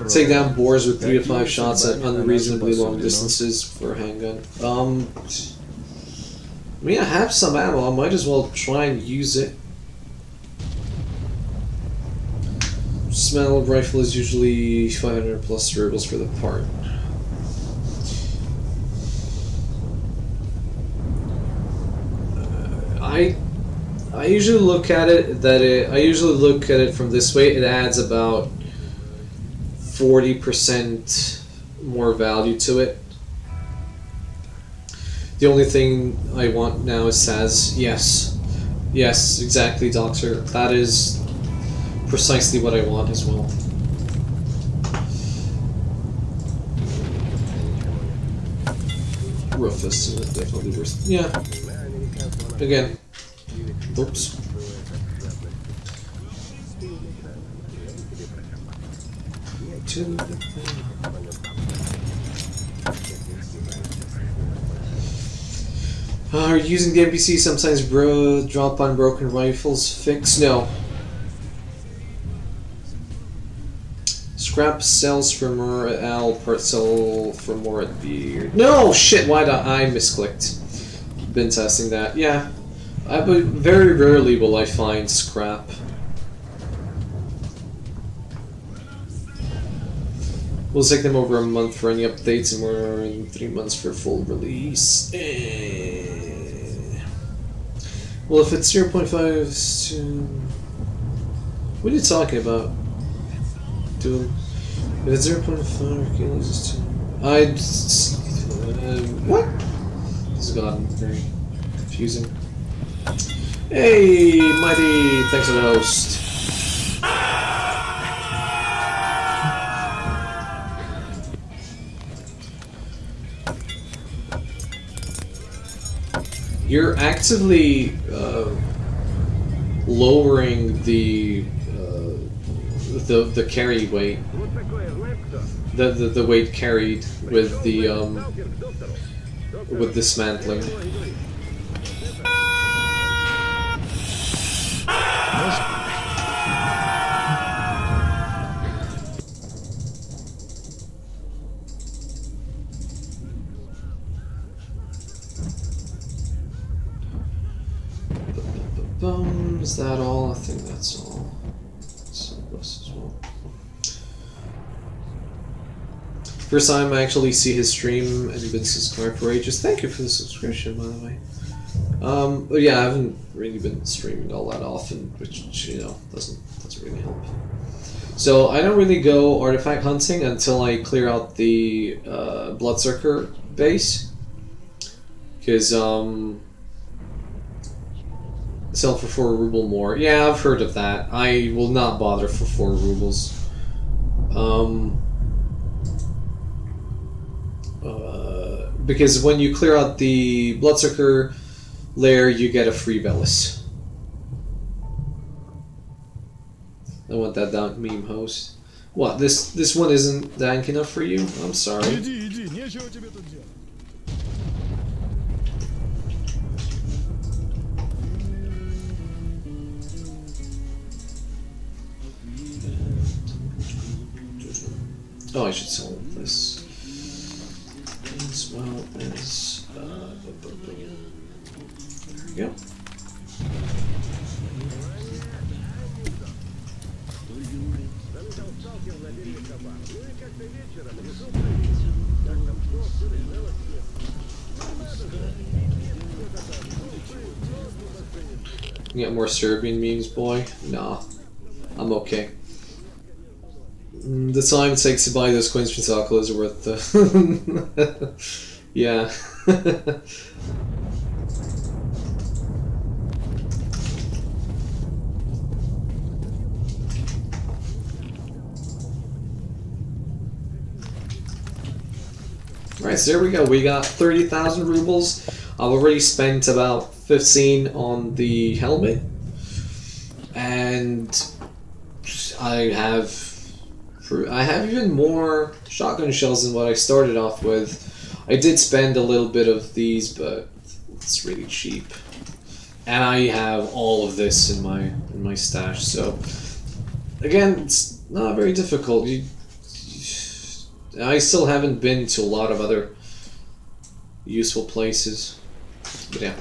Take down boars with 3 to 5 shots at unreasonably long distances for a handgun. I mean, I have some ammo. I might as well try and use it. Dismantle rifle is usually 500 plus rubles for the part. I usually look at it I usually look at it from this way. It adds about 40% more value to it. The only thing I want now is Saz. Yes. Yes, exactly, Doctor. That is precisely what I want as well. Rufus, definitely worth. Yeah. Again. Oops. Are you using the NPC sometimes drop on broken rifles fix? No. Scrap sells for more at Owl, part sell for more at Beard. No! Shit, why did I misclicked? Been testing that. Yeah. But very rarely will I find scrap. We'll take them over a month for any updates and we're in 3 months for full release. Well, if it's 0.5... What are you talking about? Dude, if it's 0.5 kilos, it's 2... what? This has gotten very confusing. Hey, Mighty! Thanks for the host. You're actively lowering the carry weight, the weight carried with the with dismantling. Is that all? I think that's all. Some plus as well. First time I actually see his stream and been subscribed for ages. Thank you for the subscription, by the way. But yeah, I haven't really been streaming all that often, which, you know, doesn't really help. So I don't really go artifact hunting until I clear out the Bloodsucker base, because sell for 4 ruble more. Yeah, I've heard of that. I will not bother for 4 rubles. Because when you clear out the Bloodsucker lair, you get a free Velis. I want that dank meme host. What, this one isn't dank enough for you? I'm sorry. Oh, I should sell this as well as there we go. You get more Serbian memes, boy? Nah, I'm okay. The time it takes to buy those coins from Sokol is worth the... yeah. Right, so there we go. We got 30,000 rubles. I've already spent about 15 on the helmet. And I have even more shotgun shells than what I started off with. I did spend a little bit of these, but it's really cheap. And I have all of this in my stash, so again, it's not very difficult. I still haven't been to a lot of other useful places, but yeah.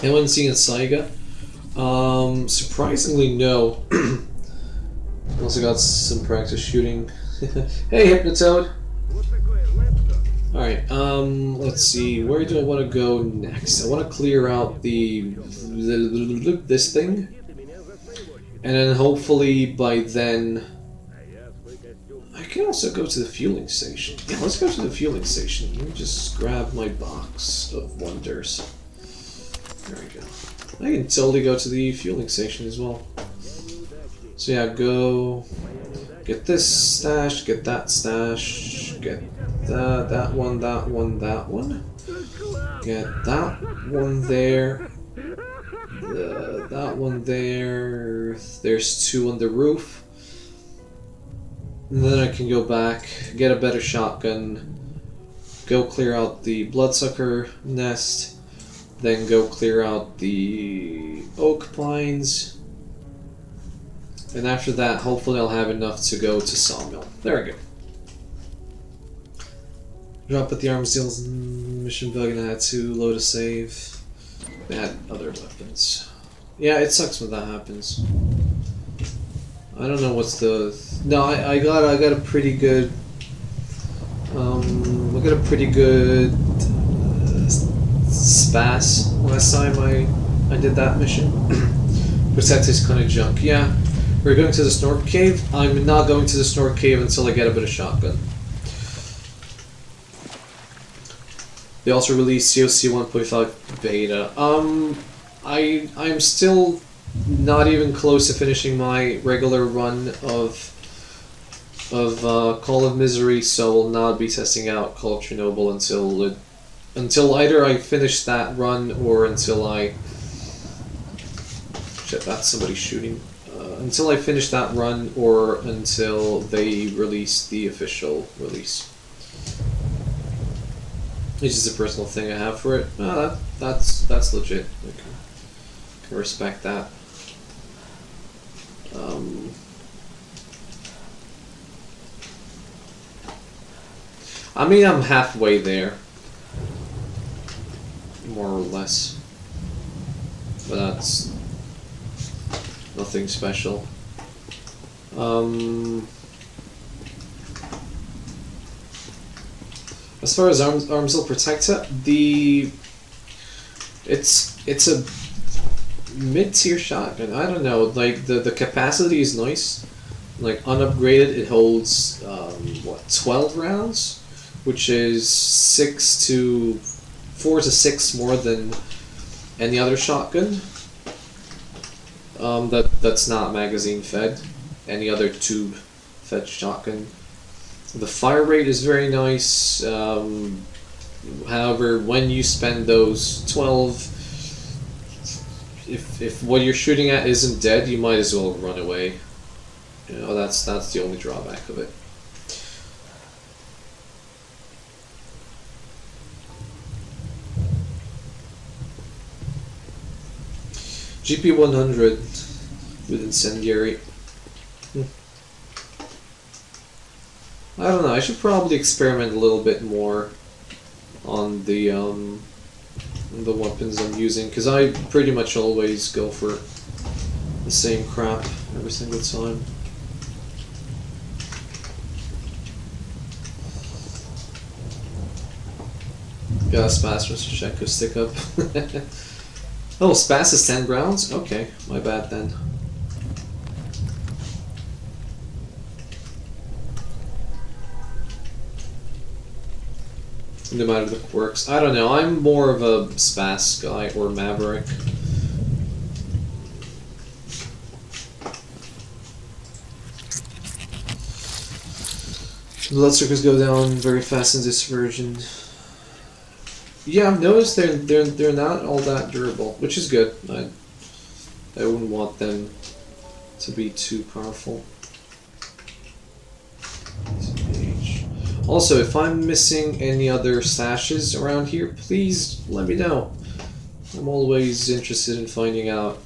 Anyone seen a Saiga? Surprisingly, no. Also got some practice shooting. Hey, Hypnotoad. Alright, let's see, where do I want to go next? I want to clear out this thing, and then hopefully by then, I can also go to the fueling station. Yeah, let's go to the fueling station. Let me just grab my box of wonders. There we go. I can totally go to the fueling station as well. So yeah, go get this stash, get that stash, get that one, that one, that one. Get that one there. That one there. There's 2 on the roof. And then I can go back, get a better shotgun, go clear out the bloodsucker nest, then go clear out the oak pines. And after that, hopefully I'll have enough to go to Sawmill. There we go. Drop at the arms deals mission bug and I had to load a save. They had other weapons. Yeah, it sucks when that happens. I don't know what's the... No, I got a pretty good... I got a pretty good... Spas last time I did that mission. Protect is kind of junk. Yeah, we're going to the Snork Cave. I'm not going to the Snork Cave until I get a bit of shotgun. They also released COC 1.5 beta. I'm still not even close to finishing my regular run of Call of Misery, so I will not be testing out Call of Chernobyl until either I finish that run or until I... Shit, that's somebody shooting. Until I finish that run or until they release the official release. It's just a personal thing I have for it. That's legit. I can respect that. I mean, I'm halfway there, more or less, but that's nothing special. As far as arms will protect it, it's a mid-tier shotgun. I don't know, like the capacity is nice. Like unupgraded, it holds what, 12 rounds, which is 4 to 6 more than any other shotgun. That's not magazine fed. Any other tube fed shotgun. The fire rate is very nice. However, when you spend those 12, if what you're shooting at isn't dead, you might as well run away. You know, that's the only drawback of it. GP 100 with incendiary. I don't know, I should probably experiment a little bit more on the weapons I'm using, because I pretty much always go for the same crap every single time. Got a Spas Mr. Shenko stick up. Oh, Spas is 10 rounds? Okay, my bad then. No matter the quirks. I don't know, I'm more of a Spas guy or Maverick. Blood circles go down very fast in this version. Yeah, I've noticed they're not all that durable, which is good. I wouldn't want them to be too powerful. Also, if I'm missing any other stashes around here, please let me know. I'm always interested in finding out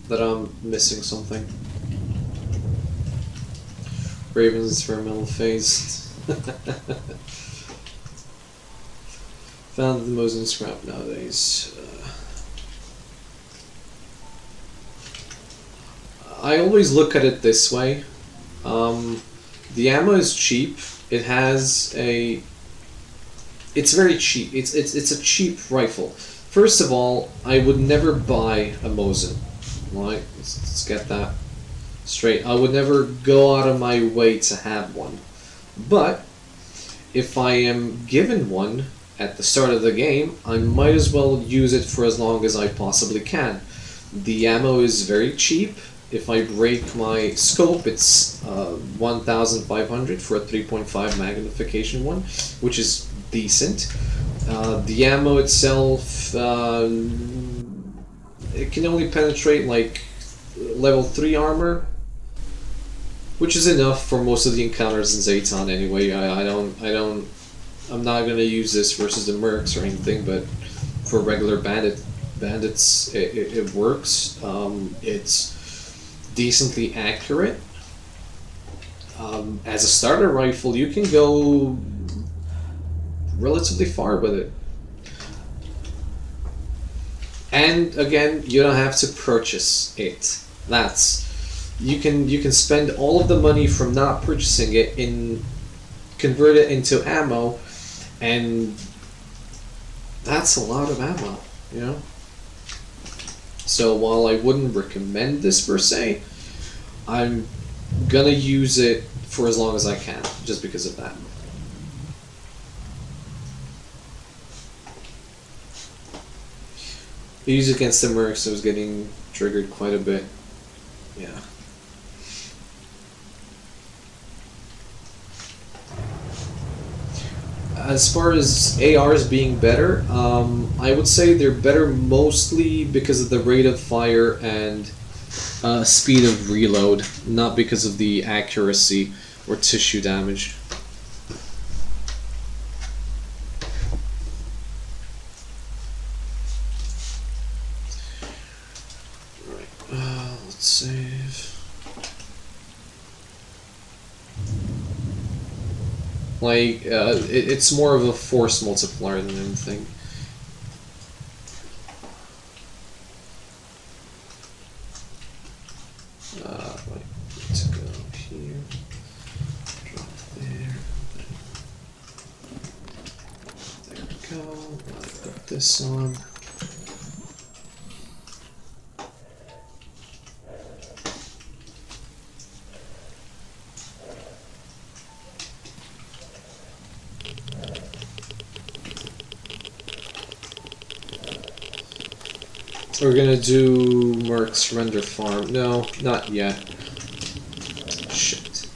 that I'm missing something. Raven's experimental phase. Found the most in scrap nowadays. I always look at it this way. The ammo is cheap. It has a. It's very cheap. It's a cheap rifle. First of all, I would never buy a Mosin. Right? Let's get that straight. I would never go out of my way to have one. But if I am given one at the start of the game, I might as well use it for as long as I possibly can. The ammo is very cheap. If I break my scope, it's 1,500 for a 3.5 magnification one, which is decent. The ammo itself, it can only penetrate like level 3 armor, which is enough for most of the encounters in Zayton anyway. I'm not gonna use this versus the mercs or anything, but for regular bandits, it works. It's decently accurate. As a starter rifle, you can go relatively far with it. And again, you don't have to purchase it. You can spend all of the money from not purchasing it and convert it into ammo, and that's a lot of ammo, you know? So while I wouldn't recommend this per se, I'm gonna use it for as long as I can, just because of that. I use it against the mercs, so I was getting triggered quite a bit. Yeah. As far as ARs being better, I would say they're better mostly because of the rate of fire and speed of reload, not because of the accuracy or tissue damage. Alright, let's save. Like, it's more of a force multiplier than anything. Right, let's go here, drop there, there we go, put this on. We're gonna do Merc's render farm. No, not yet. Shit.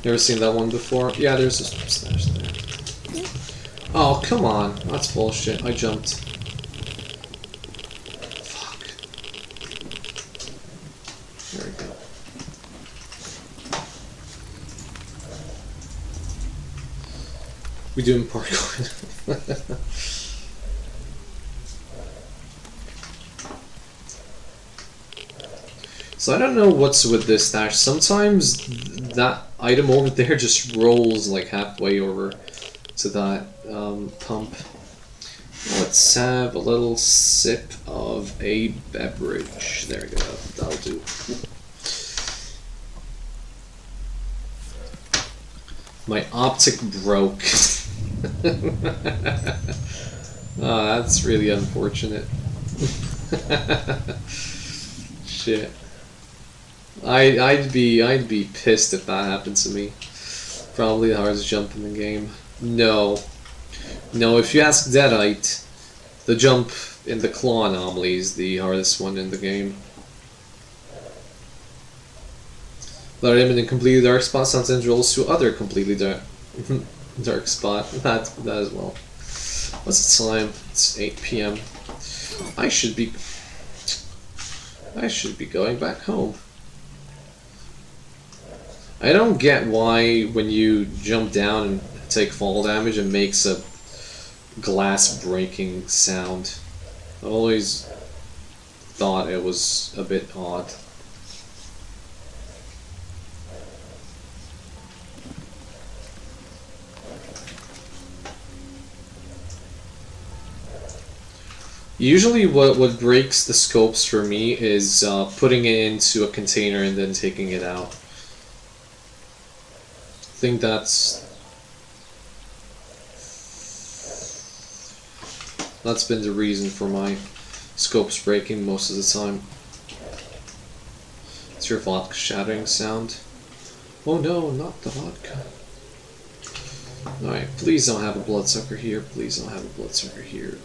Never seen that one before? Yeah, there's a stash there. Oh, come on. That's bullshit. I jumped. Fuck. There we go. We doing parkour. So I don't know what's with this stash. Sometimes that item over there just rolls like halfway over to that pump. Let's have a little sip of a beverage. There we go. That'll do. My optic broke. Oh, that's really unfortunate. Shit. I'd be pissed if that happened to me. Probably the hardest jump in the game. No. No, if you ask Deadite, the jump in the claw anomaly is the hardest one in the game. Let him in a completely dark spot sometimes rolls to other completely dark dark spot. That as well. What's the time? It's 8 p.m. I should be going back home. I don't get why when you jump down and take fall damage it makes a glass breaking sound. I always thought it was a bit odd. Usually what breaks the scopes for me is putting it into a container and then taking it out. I think that's been the reason for my scopes breaking most of the time. It's your vodka shattering sound. Oh no, not the vodka. Alright, please don't have a bloodsucker here. Please don't have a bloodsucker here.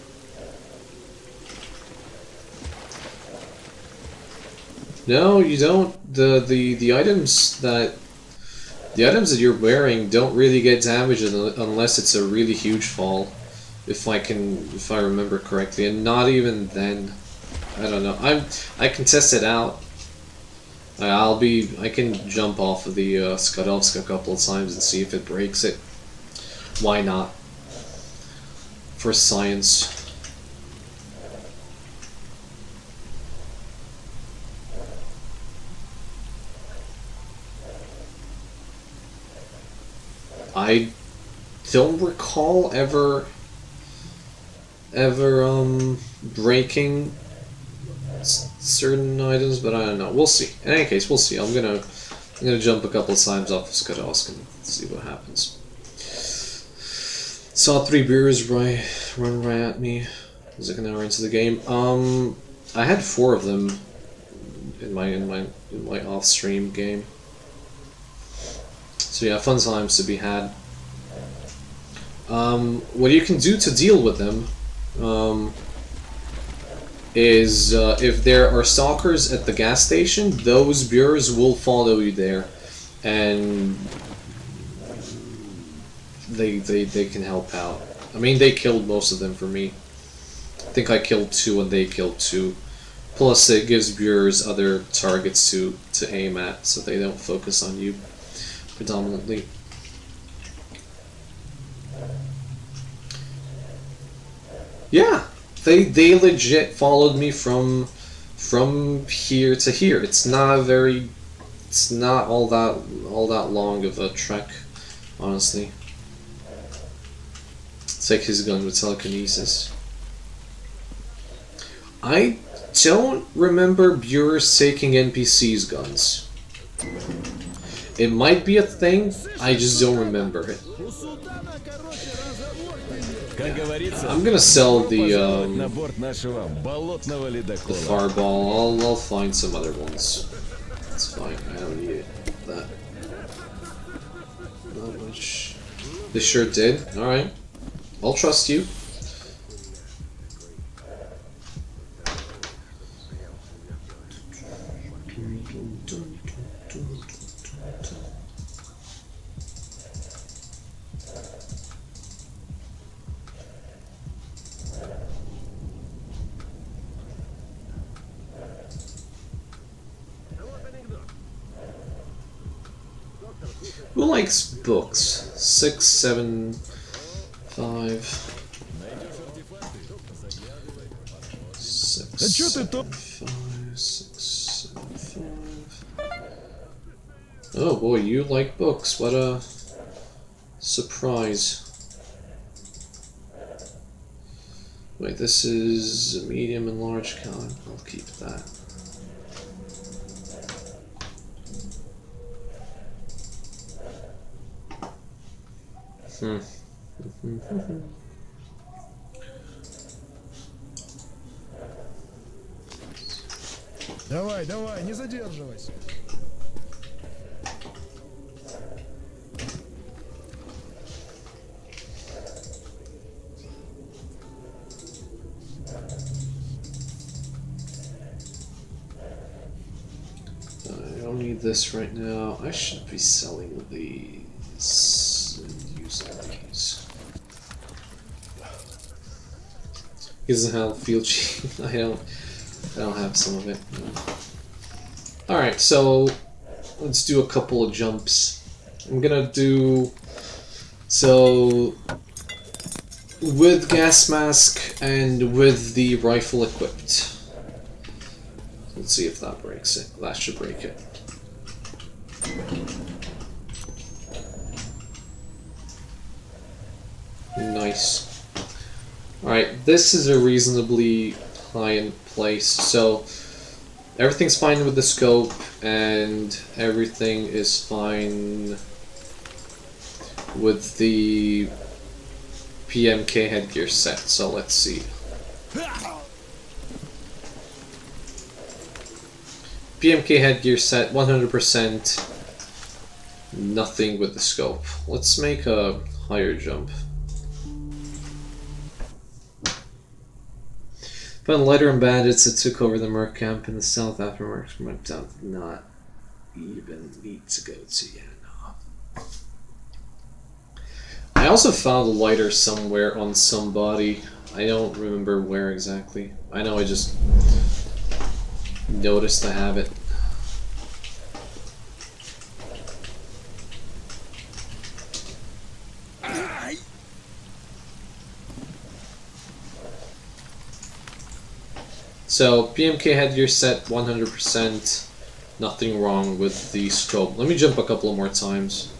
No, you don't. The items that you're wearing don't really get damaged unless it's a really huge fall. If I remember correctly, and not even then. I don't know. I can test it out. I can jump off of the Skadovsk a couple of times and see if it breaks it. Why not? For science. I don't recall ever breaking certain items, but I don't know. We'll see. In any case, we'll see. I'm gonna jump a couple of times off of Skadovsk and see what happens. Saw 3 beers run right at me. Was like an hour into the game. I had 4 of them in my off-stream game. So yeah, fun times to be had. What you can do to deal with them is if there are stalkers at the gas station, those beers will follow you there, and they can help out. I mean, they killed most of them for me. I think I killed 2 and they killed 2. Plus, it gives viewers other targets to aim at, so they don't focus on you predominantly. Yeah, they legit followed me from here to here. It's not all that long of a trek, honestly. Take his gun with telekinesis. I don't remember viewers taking NPCs' guns. It might be a thing, I just don't remember it. I'm gonna sell the fireball. I'll find some other ones. It's fine, I don't need it. That. Not much. They sure did. Alright. I'll trust you. Who likes books? 6, 7, 5. 6, 7, 5, 6, 7, 5. Oh boy, you like books. What a surprise. Wait, this is a medium and large count. I'll keep that. Давай, давай, не задерживайся. I don't need need this right now. I should be selling these and using these. Gives how field cheap. I don't have some of it. No. Alright, so let's do a couple of jumps. I'm gonna do so with gas mask and with the rifle equipped. Let's see if that breaks it. That should break it. Nice. Alright, this is a reasonably high-end place, so everything's fine with the scope, and everything is fine with the PMK headgear set, so let's see. PMK headgear set, 100%, nothing with the scope. Let's make a higher jump. Found lighter and bandits that took over the Merc camp in the south after Merc went down. Not even need to go to, yeah, no. I also found a lighter somewhere on somebody. I don't remember where exactly. I know I just noticed I have it. So, PMK headgear set, 100%, nothing wrong with the scope. Let me jump a couple more times.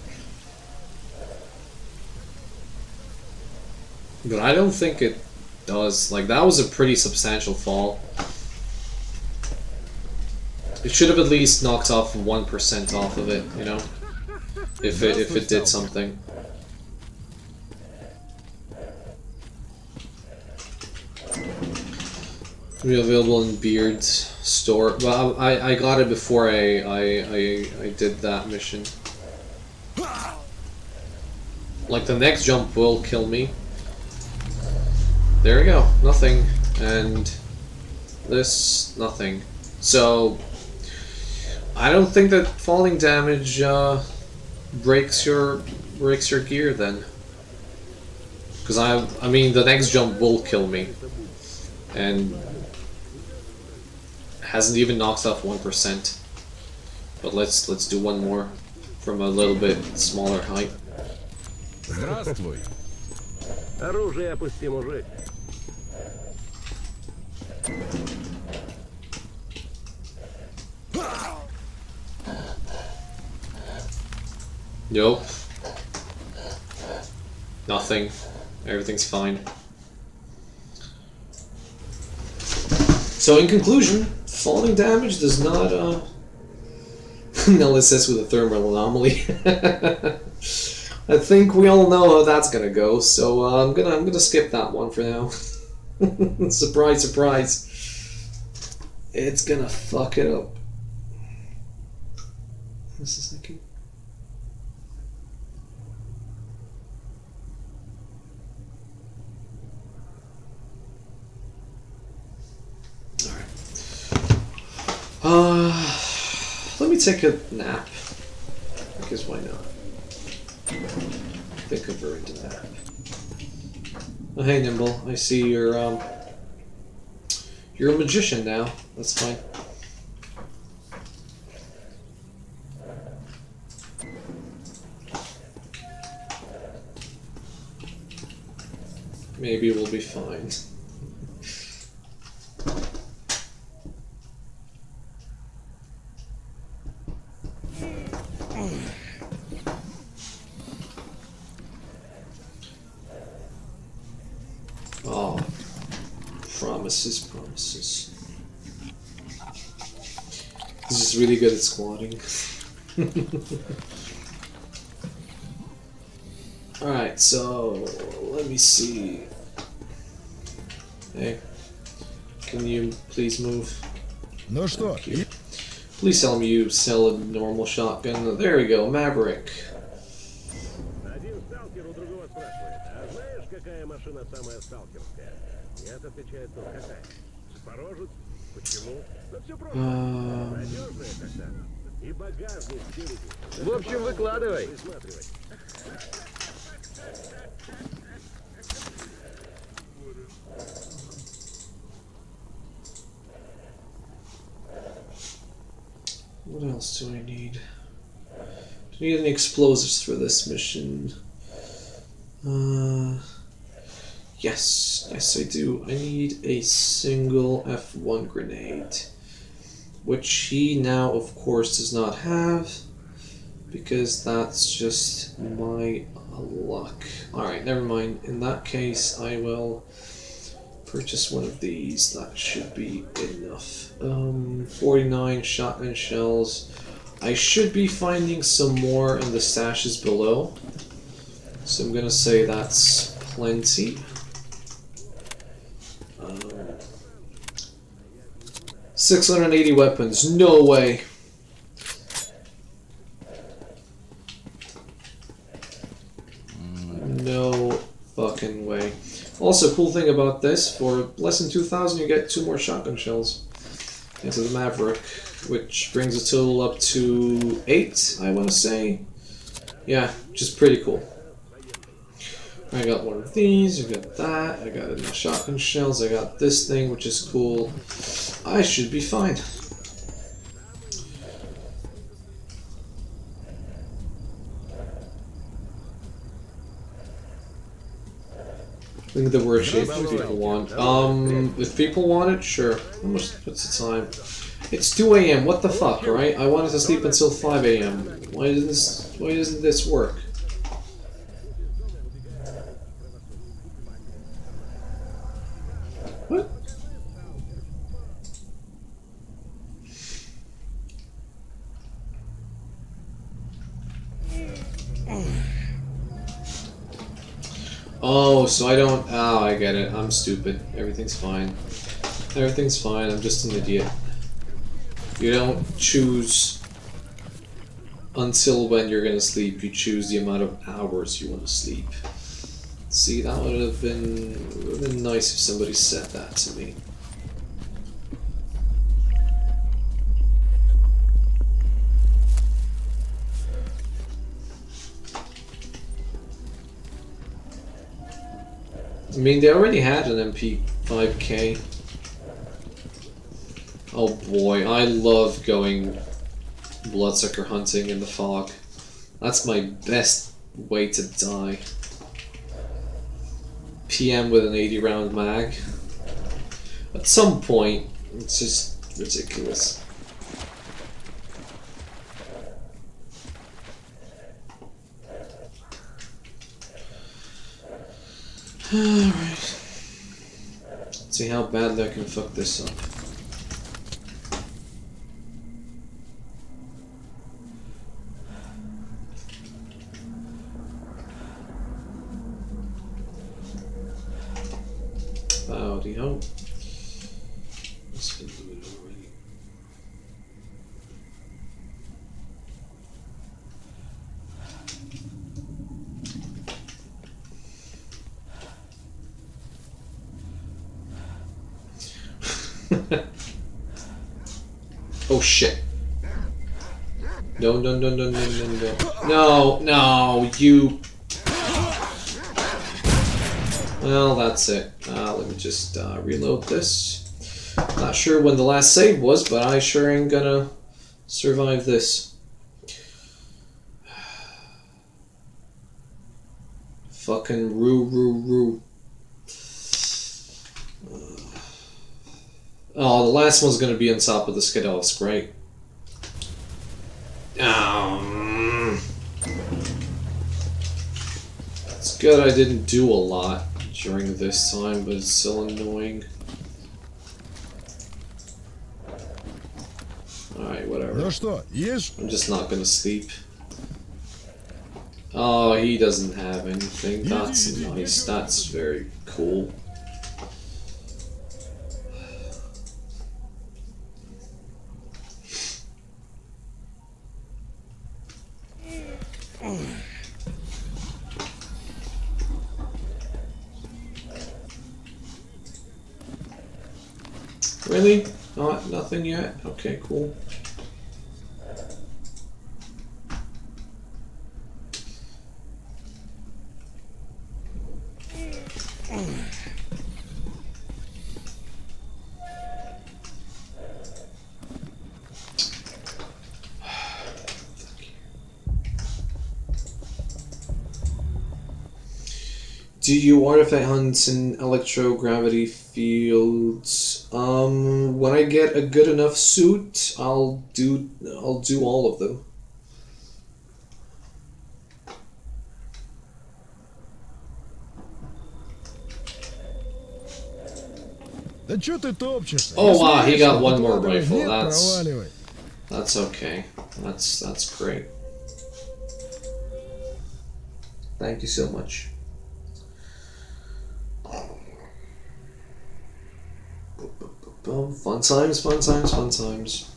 But I don't think it does. Like, that was a pretty substantial fall. It should have at least knocked off 1% off of it, you know? If it did something. Be available in Beard's store. Well, I got it before I did that mission. Like, the next jump will kill me. There we go. Nothing. And this, nothing. So, I don't think that falling damage breaks your gear then. Because I mean, the next jump will kill me. And hasn't even knocked off 1%. But let's do one more from a little bit smaller height. Здравствуй. Оружие опусти, мужик. Nope. Nothing. Everything's fine. So in conclusion, falling damage does not null assist with a thermal anomaly. I think we all know how that's gonna go, so I'm gonna skip that one for now. Surprise, surprise. It's gonna fuck it up. This is thinking. Let me take a nap. Because why not? Think of her into that. Oh, hey Nimble, I see you're a magician now. That's fine. Maybe we'll be fine. Oh, promises, promises. He's just really good at squatting. Alright, so let me see. Hey, can you please move? Ну что? Please tell me you sell a normal shotgun. There we go, Maverick. Один сталкер у другого спрашивает, а знаешь, какая машина самая сталкерская? Нет, отвечает тот, какая? Запорожец? Почему? Да все просто. Надежная как-то. И багажник спереди. В общем, выкладывай. Присматривай. What else do I need? Do I need any explosives for this mission? Yes, I do. I need a single F1 grenade, which he now, of course, does not have, because that's just my luck. Alright, never mind. In that case, I will purchase one of these. That should be enough. 49 shotgun shells. I should be finding some more in the stashes below, so I'm gonna say that's plenty. 680 weapons. No way. No fucking way. Also, cool thing about this, for less than 2,000 you get 2 more shotgun shells into the Maverick, which brings the total up to 8, I want to say. Yeah, which is pretty cool. I got one of these, I got that, I got enough shotgun shells, I got this thing, which is cool. I should be fine. I think the worksheet if people want. If people want it, sure. What's the time? It's 2 AM, what the fuck, alright? I wanted to sleep until 5 AM. Why doesn't this work? What? Oh, so I don't... Oh, I get it. I'm stupid. Everything's fine. Everything's fine. I'm just an idiot. You don't choose until when you're gonna sleep. You choose the amount of hours you want to sleep. See, that would have been nice if somebody said that to me. I mean, they already had an MP5K. Oh boy, I love going bloodsucker hunting in the fog. That's my best way to die. PM with an 80 round mag. At some point, it's just ridiculous. Alright. Let's see how badly I can fuck this up. Howdy ho. Let's do it already. Oh shit. No, no, no, no, no, no, no. No, no, you... Well, that's it. Let me just reload this. Not sure when the last save was, but I sure ain't gonna survive this. Fucking roo. Oh, the last one's gonna be on top of the Skidos, right? It's good I didn't do a lot during this time, but it's still annoying. Alright, whatever. Ну что, ешь? I'm just not gonna sleep. Oh, he doesn't have anything. That's nice. That's very cool. Really? Nothing yet? Okay, cool. Do you artifact hunts in electrogravity fields? When I get a good enough suit, I'll do all of them. Да чё ты топчешься? Oh Если wow, he got весело, one more выкладывай. rifle. Нет, проваливай. That's okay. That's great. Thank you so much. Fun times, fun times, fun times.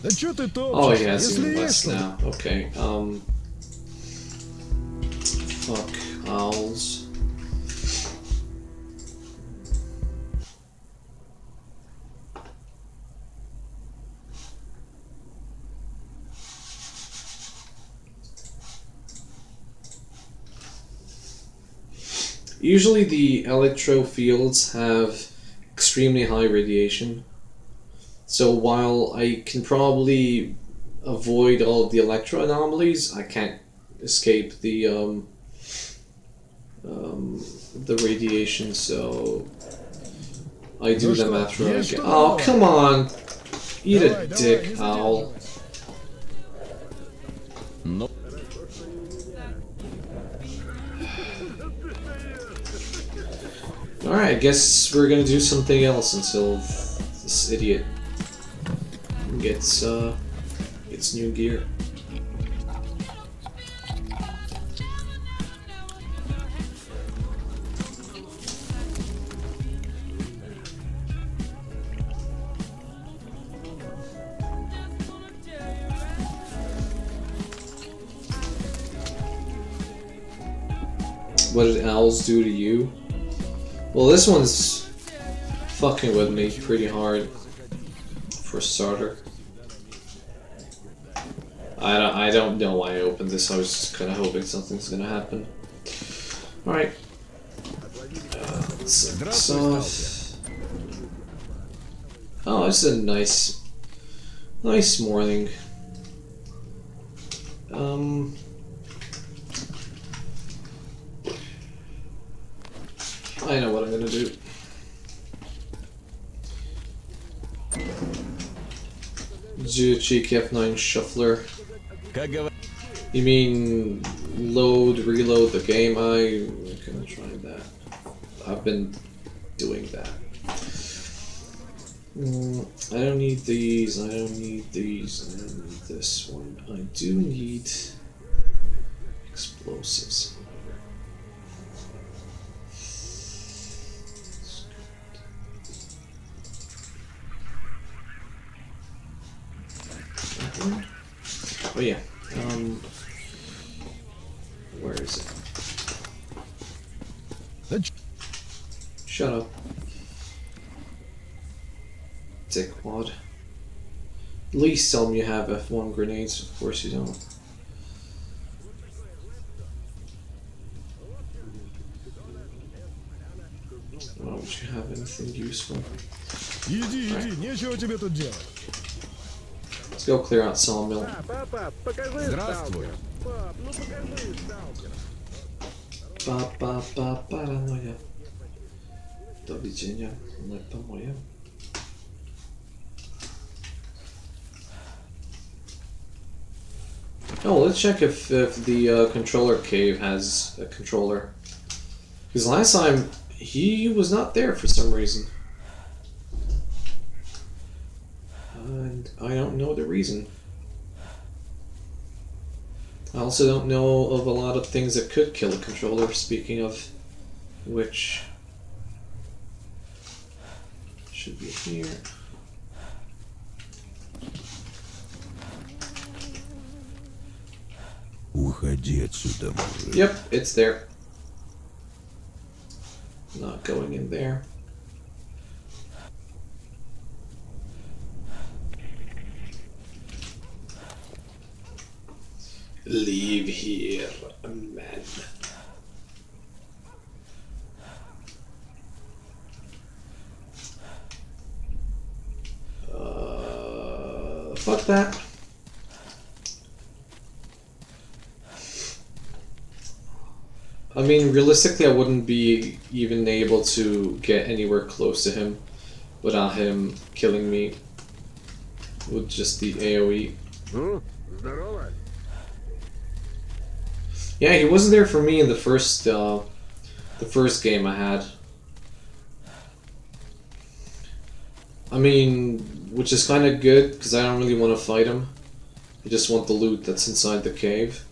Да чё ты Oh топчешься? yeah, it's Если in west весело. now. Okay. Fuck owls. Usually the electro fields have extremely high radiation. So while I can probably avoid all of the electro anomalies, I can't escape the radiation, so I do them after I get. Oh, come on! Eat a dick, owl. Но Alright, I guess we're gonna do something else until this idiot gets new gear. What did owls do to you? Well, this one's fucking with me pretty hard for a starter. I don't know why I opened this. I was just kind of hoping something's gonna happen. All right. Let's set this off. Oh, this is a nice morning. I know what I'm gonna do. Do a cheeky F9 shuffler. как говорят, You mean reload the game? I'm gonna try that. I've been doing that. I don't need these, I don't need these, I don't need this one. I do need explosives. Oh yeah. Where is it? Да чё? Shut up. Dickwad. At least tell them you have F1 grenades. Of course you don't. Why don't you have anything useful? Иди, иди, нечего тебе тут делать. Let's go clear out Sawmill. Папа, покажи Здравствуй. сталкера. Пап, ну покажи сталкера. Paranoja. Do widzenia, lepo moje. Oh, let's check if the controller cave has a controller. Because last time, he was not there for some reason. And I don't know the reason. I also don't know of a lot of things that could kill a controller, speaking of which should be here. Уходи отсюда, мужик. Yep, it's there. Not going in there. Leave here, man. I mean, realistically, I wouldn't be even able to get anywhere close to him without him killing me with just the AoE. Ну, здорово. Yeah, he wasn't there for me in the first game I had. I mean, which is kind of good because I don't really want to fight him. I just want the loot that's inside the cave.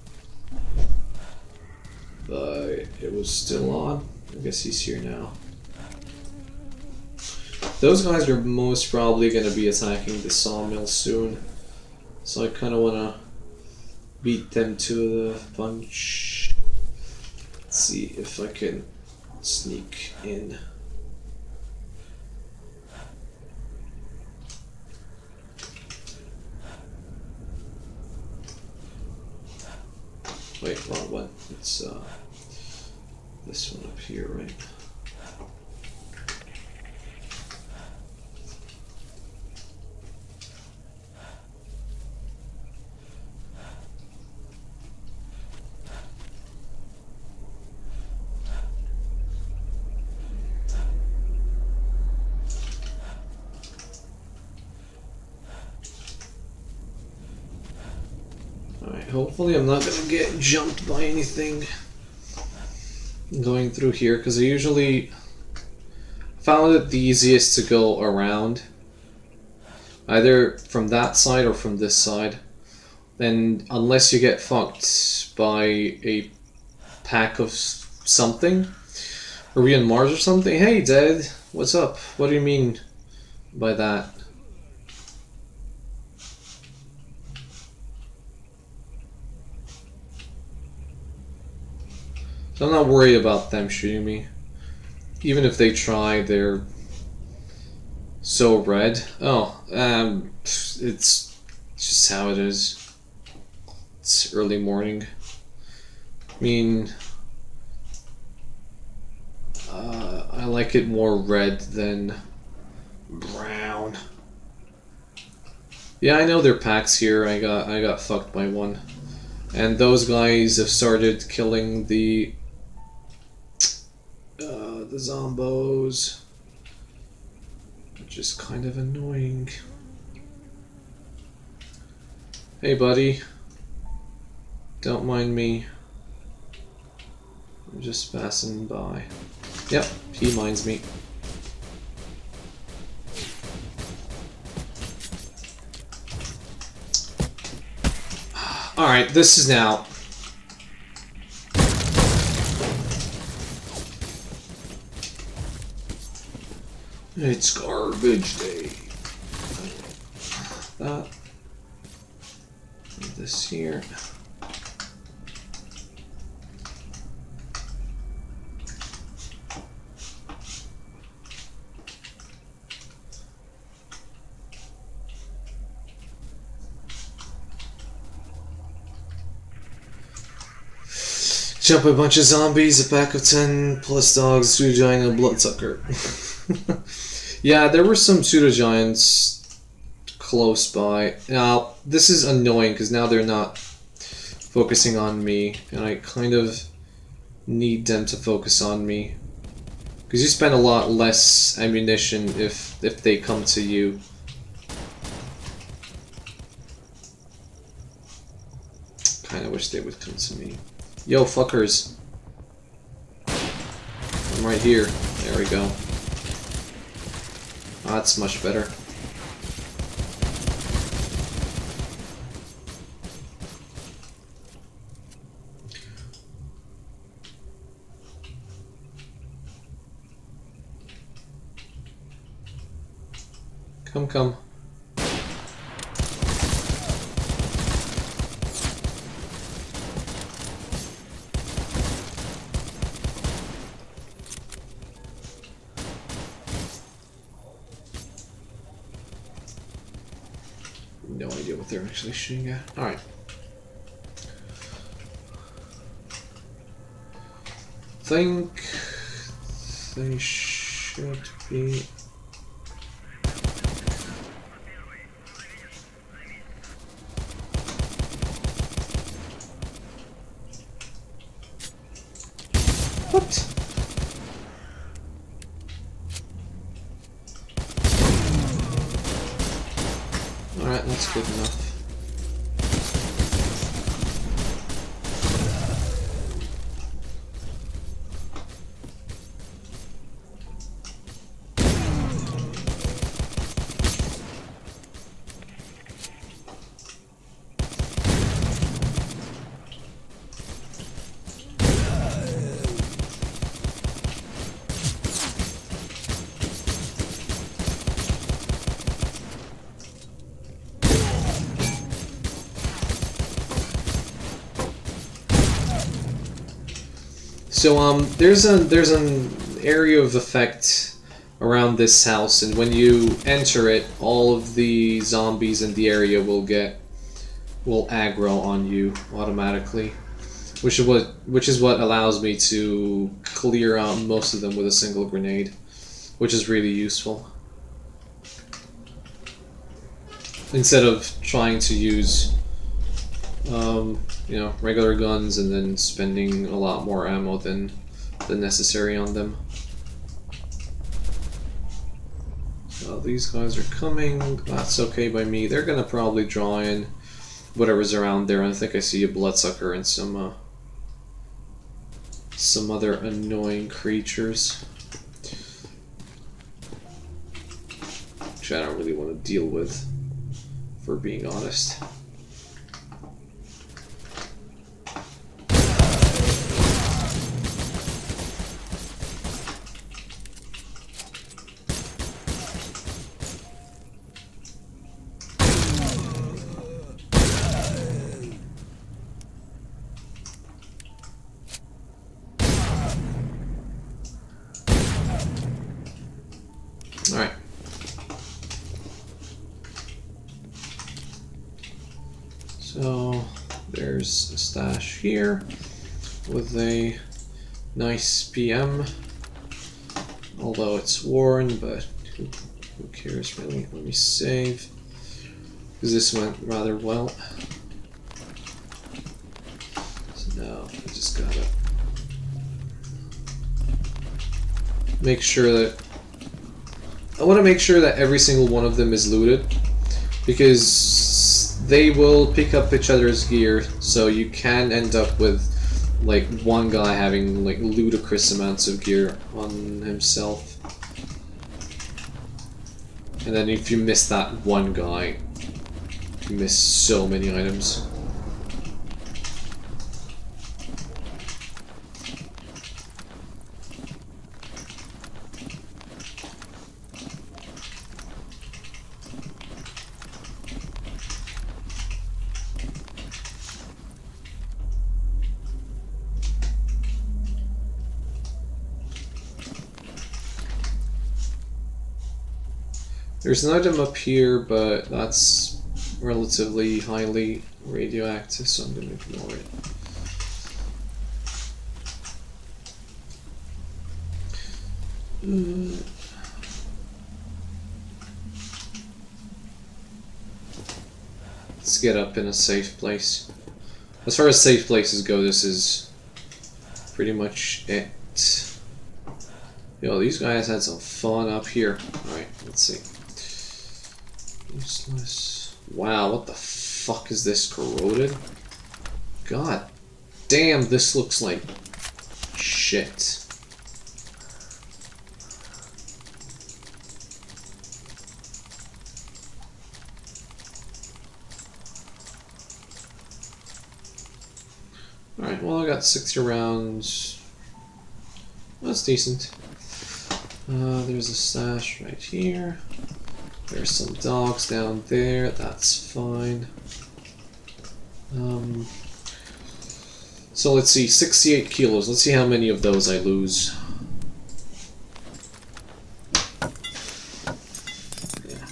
But it was still on. I guess he's here now. Those guys are most probably going to be attacking the sawmill soon. So I kind of want to beat them to the punch. Let's see if I can sneak in. Wait, wrong one. It's this one up here, right? Alright, hopefully I'm not gonna get jumped by anything going through here, because I usually found it the easiest to go around, either from that side or from this side. And unless you get fucked by a pack of something, are we on Mars or something? Hey Dad, what's up? What do you mean by that? So I'm not worried about them shooting me. Even if they try, they're so red. Oh, it's just how it is. It's early morning. I mean, I like it more red than brown. Yeah, I know there are packs here. I got fucked by one. And those guys have started killing the zombos, which is kind of annoying. Hey buddy, don't mind me. I'm just passing by. Yep, he minds me. Alright, this is now. It's garbage day. That. This here. Jump a bunch of zombies, a pack of 10 plus dogs, pseudo giant, and a bloodsucker. Yeah, there were some pseudo giants close by. Now, this is annoying because now they're not focusing on me, and I kind of need them to focus on me. Because you spend a lot less ammunition if they come to you. Kinda wish they would come to me. Yo, fuckers. I'm right here. There we go. Oh, that's much better. Come, come. No idea what they're actually shooting at. Alright. Think they should be. good enough. So there's an area of effect around this house, and when you enter it, all of the zombies in the area will aggro on you automatically, which is what allows me to clear out most of them with a single grenade, which is really useful. Instead of trying to use you know, regular guns and then spending a lot more ammo than necessary on them. So these guys are coming. That's okay by me. They're gonna probably draw in whatever's around there. I think I see a bloodsucker and some other annoying creatures, which I don't really want to deal with, for being honest. Alright. So there's a stash here with a nice PM, although it's worn, but who cares really? Let me save, because this went rather well. So now I just gotta make sure that I want to make sure that every single one of them is looted, because they will pick up each other's gear, so you can end up with like one guy having like ludicrous amounts of gear on himself, and then if you miss that one guy, you miss so many items. There's an item up here, but that's relatively highly radioactive, so I'm going to ignore it. Let's get up in a safe place. As far as safe places go, this is pretty much it. Yo, these guys had some fun up here. Alright, let's see. Useless. Wow, what the fuck is this? Corroded? God damn, this looks like shit. Alright, well I got 60 rounds. That's decent. There's a stash right here. There's some dogs down there, that's fine. So let's see, 68 kilos. Let's see how many of those I lose. Yeah.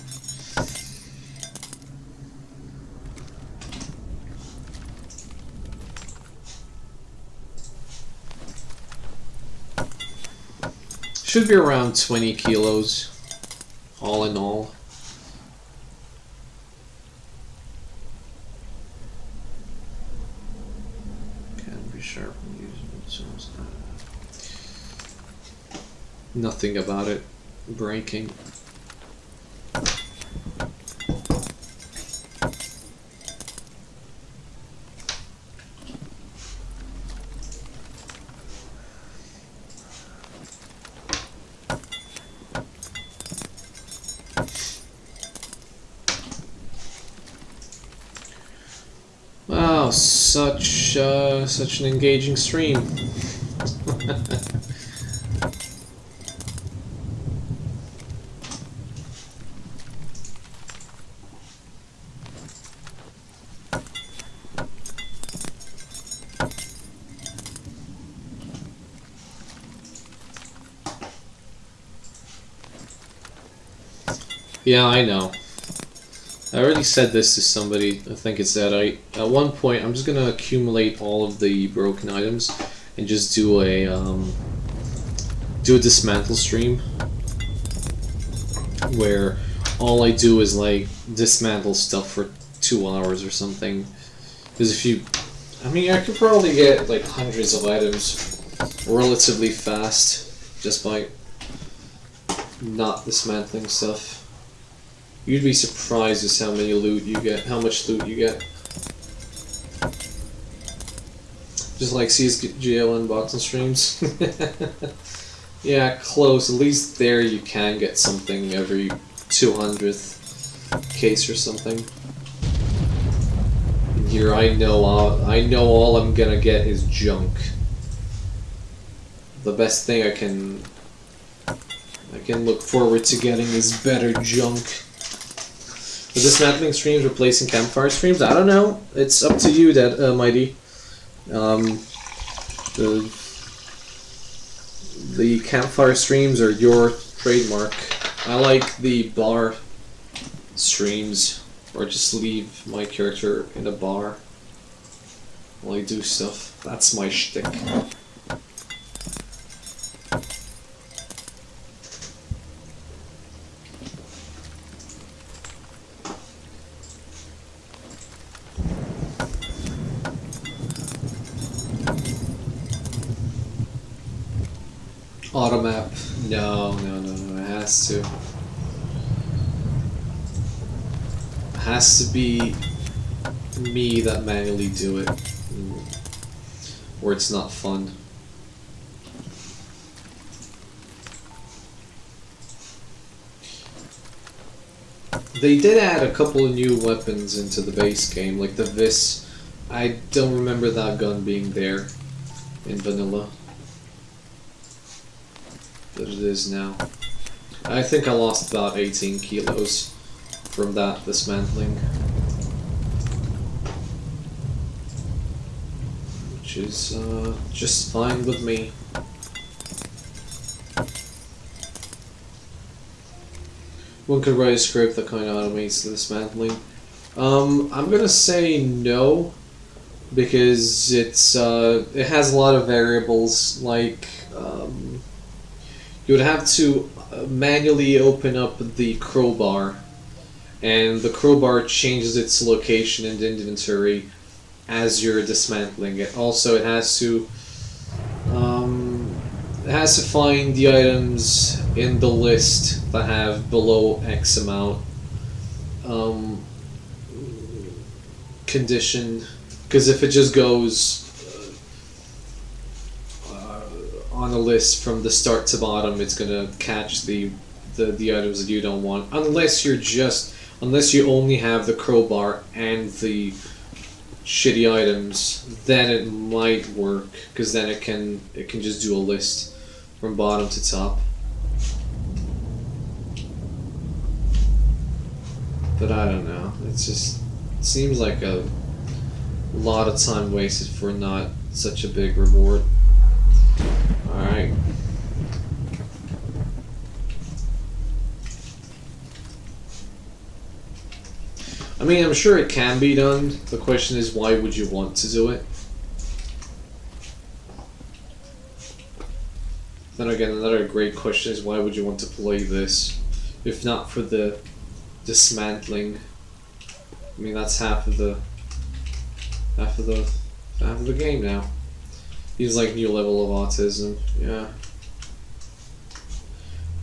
Should be around 20 kilos, all in all. Nothing about it breaking. such an engaging stream. Yeah, I know. I already said this to somebody. I think it's that at one point I'm just gonna accumulate all of the broken items and just do a dismantle stream where all I do is like dismantle stuff for 2 hours or something. Because if you, I mean, I could probably get like hundreds of items relatively fast just by not dismantling stuff. You'd be surprised as how much loot you get. Just like CSGO unboxing streams. Yeah, close. At least there you can get something every 200th case or something. Here I know all I'm gonna get is junk. The best thing I can look forward to getting is better junk. The dismantling streams replacing campfire streams? I don't know. It's up to you, that Mighty. The campfire streams are your trademark. I like the bar streams, or just leave my character in a bar while I do stuff. That's my shtick. Automap. No, it has to. It has to be me that manually do it. Or it's not fun. They did add a couple of new weapons into the base game, like the Vis. I don't remember that gun being there in vanilla. But it is now. I think I lost about 18 kilos from that dismantling. Which is just fine with me. One could write a script that kind of automates the dismantling. I'm gonna say no, because it's it has a lot of variables. Like you would have to manually open up the crowbar, and the crowbar changes its location in the inventory as you're dismantling it. Also, it has to find the items in the list that have below X amount condition, because if it just goes on a list from the start to bottom, it's gonna catch the items that you don't want, unless you only have the crowbar and the shitty items. Then it might work, because then it can just do a list from bottom to top. But I don't know, it seems like a lot of time wasted for not such a big reward. Alright. I mean, I'm sure it can be done. The question is, why would you want to do it? Then again, another great question is, why would you want to play this? If not for the dismantling. I mean, that's half of the game now. He's like new level of autism. Yeah.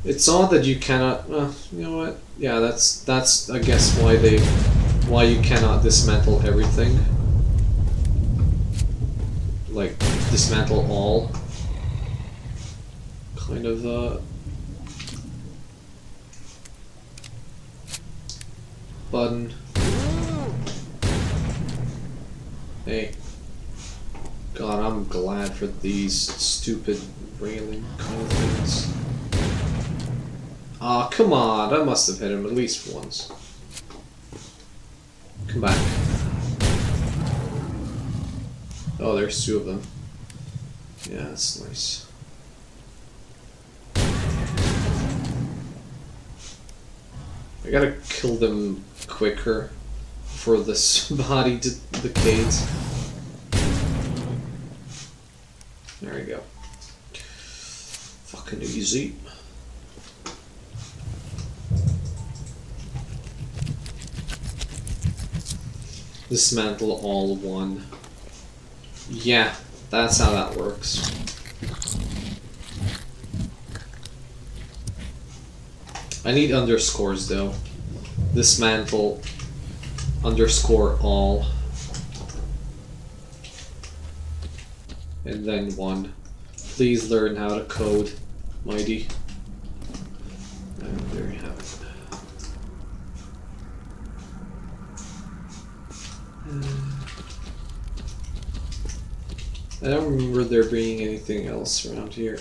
It's odd that you cannot. Well, you know what? Yeah, that's I guess why you cannot dismantle everything. Like dismantle all. Kind of button. Hey. God, I'm glad for these stupid railing kind of things. Aw, come on. I must have hit him at least once. Come back. Oh, there's two of them. Yeah, that's nice. I gotta kill them quicker for this body to decay. There we go. Fucking easy. Dismantle all one. Yeah, that's how that works. I need underscores though. Dismantle underscore all. And then one. Please learn how to code, Mighty. And there you have it. I don't remember there being anything else around here.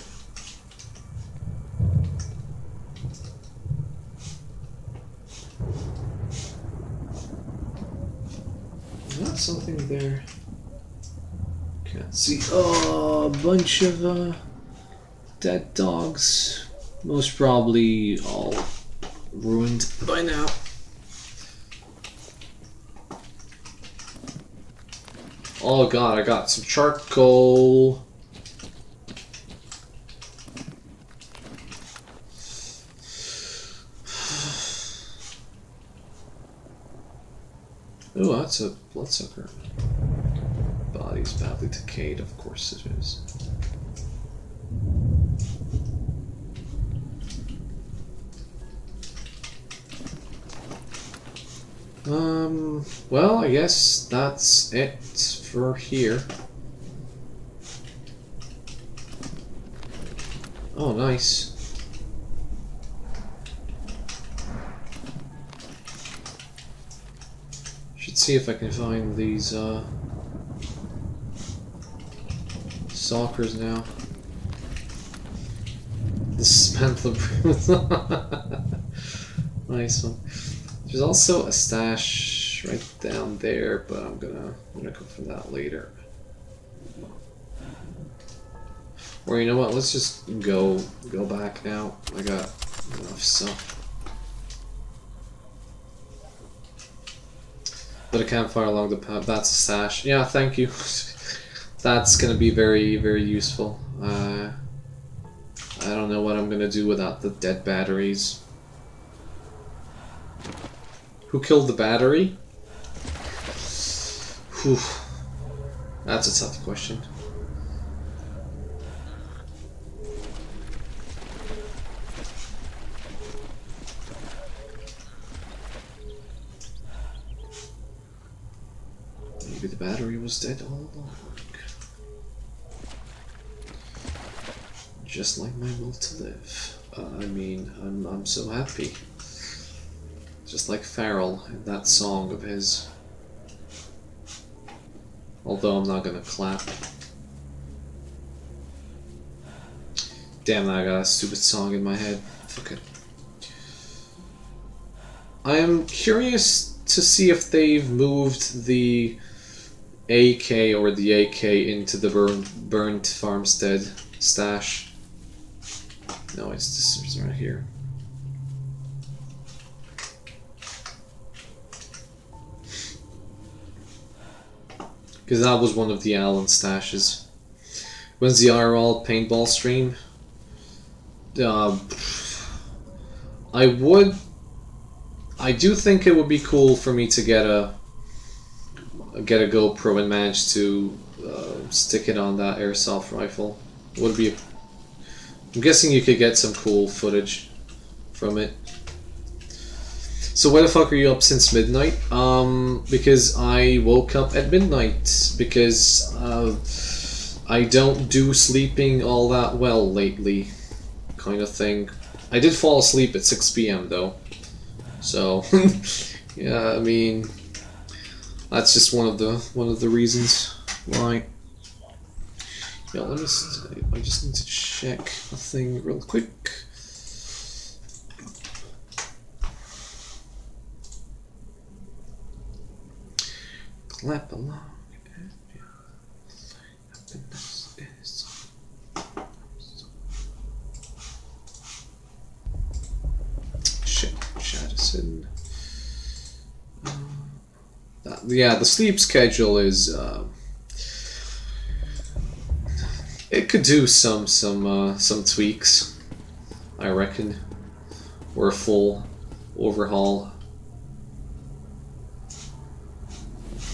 Not something there. Can't see. Oh, a bunch of dead dogs. Most probably all ruined by now. Oh god, I got some charcoal. Oh, that's a bloodsucker. Body's badly decayed, of course it is. Well, I guess that's it for here. Oh, nice. Should see if I can find these, stalkers now. Dismantle. Nice one. There's also a stash right down there, but I'm gonna go for that later. Or you know what? Let's just go back now. I got enough stuff. But a campfire along the path. That's a stash. Yeah, thank you. That's gonna be very, very useful. I don't know what I'm gonna do without the dead batteries. Who killed the battery? Whew. That's a tough question. Maybe the battery was dead all along. Just like my will to live. I mean, I'm so happy. Just like Farrell in that song of his. Although I'm not gonna clap. Damn, I got a stupid song in my head. Fuck it. I am curious to see if they've moved the AK or the AK into the burnt farmstead stash. No, it's right here. Because that was one of the Allen stashes. When's the IRL paintball stream? I do think it would be cool for me to get a GoPro and manage to stick it on that airsoft rifle. Would be. I'm guessing you could get some cool footage from it. So why the fuck are you up since midnight? Because I woke up at midnight because I don't do sleeping all that well lately, kind of thing. I did fall asleep at 6 p.m. though, so yeah, I mean, That's just one of the reasons why. Yeah, let me. I just need to check a thing real quick. Clap along. Shit, Shaddison. Yeah, the sleep schedule is. It could do some tweaks, I reckon, or a full overhaul.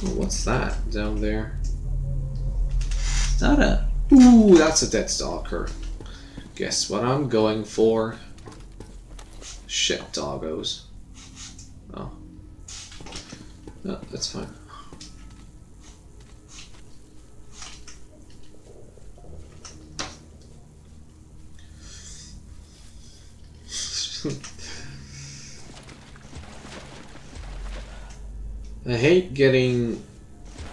Oh, what's that down there? Is that a? Ooh, that's a Dead Stalker. Guess what I'm going for? Shit, doggos. Oh. No, that's fine. I hate getting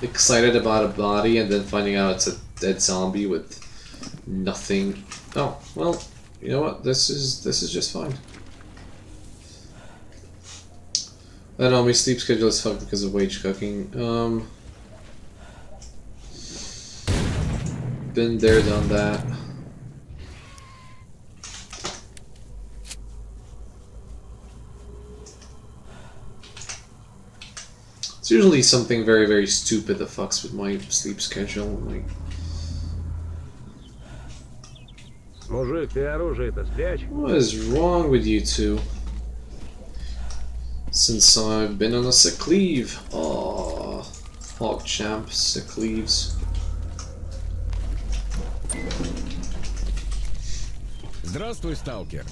excited about a body and then finding out it's a dead zombie with nothing. Oh, well, you know what? This is just fine. I don't know, my sleep schedule is fucked because of wage cooking. Been there, done that. It's usually something very, very stupid that fucks with my sleep schedule. Like, Мужик, ты оружие-то спрячь. what is wrong with you two? Since I've been on a sick leave. Aww. Hog champ, sick leaves. Здравствуй, сталкер.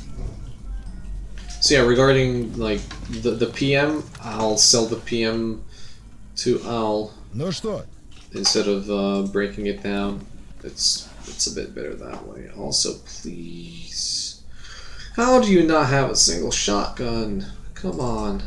So yeah, regarding like the PM, I'll sell the PM to Al Ну что, instead of breaking it down. It's a bit better that way. Also, please, how do you not have a single shotgun? Come on.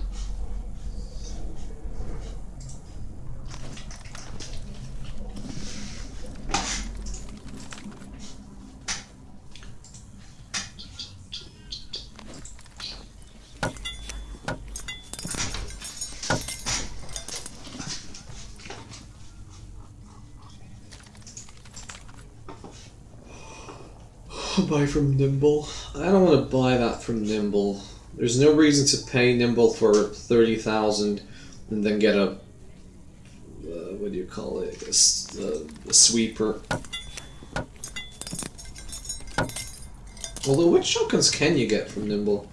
Buy from Nimble. I don't want to buy that from Nimble. There's no reason to pay Nimble for 30,000 and then get a what do you call it? A sweeper. Although, which shotguns can you get from Nimble?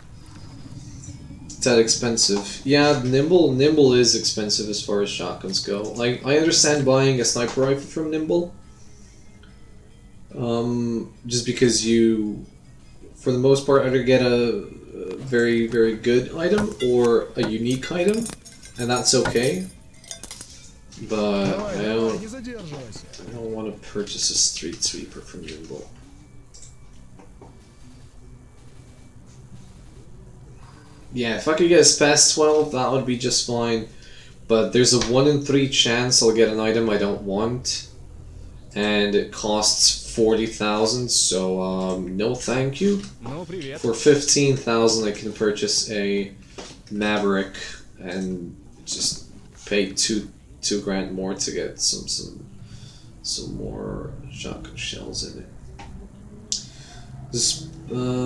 It's that expensive. Yeah, Nimble is expensive as far as shotguns go. Like, I understand buying a sniper rifle from Nimble. Just because you, for the most part, either get a very, very good item or a unique item, and that's okay. But давай, I давай, не don't задерживайся. want to purchase a street sweeper from Nimble. Yeah, if I could get a SPAS 12, that would be just fine. But there's a 1 in 3 chance I'll get an item I don't want, and it costs 40,000, so no thank you. Ну, привет. For 15,000 I can purchase a Maverick and just pay two grand more to get some more shotgun shells in it. This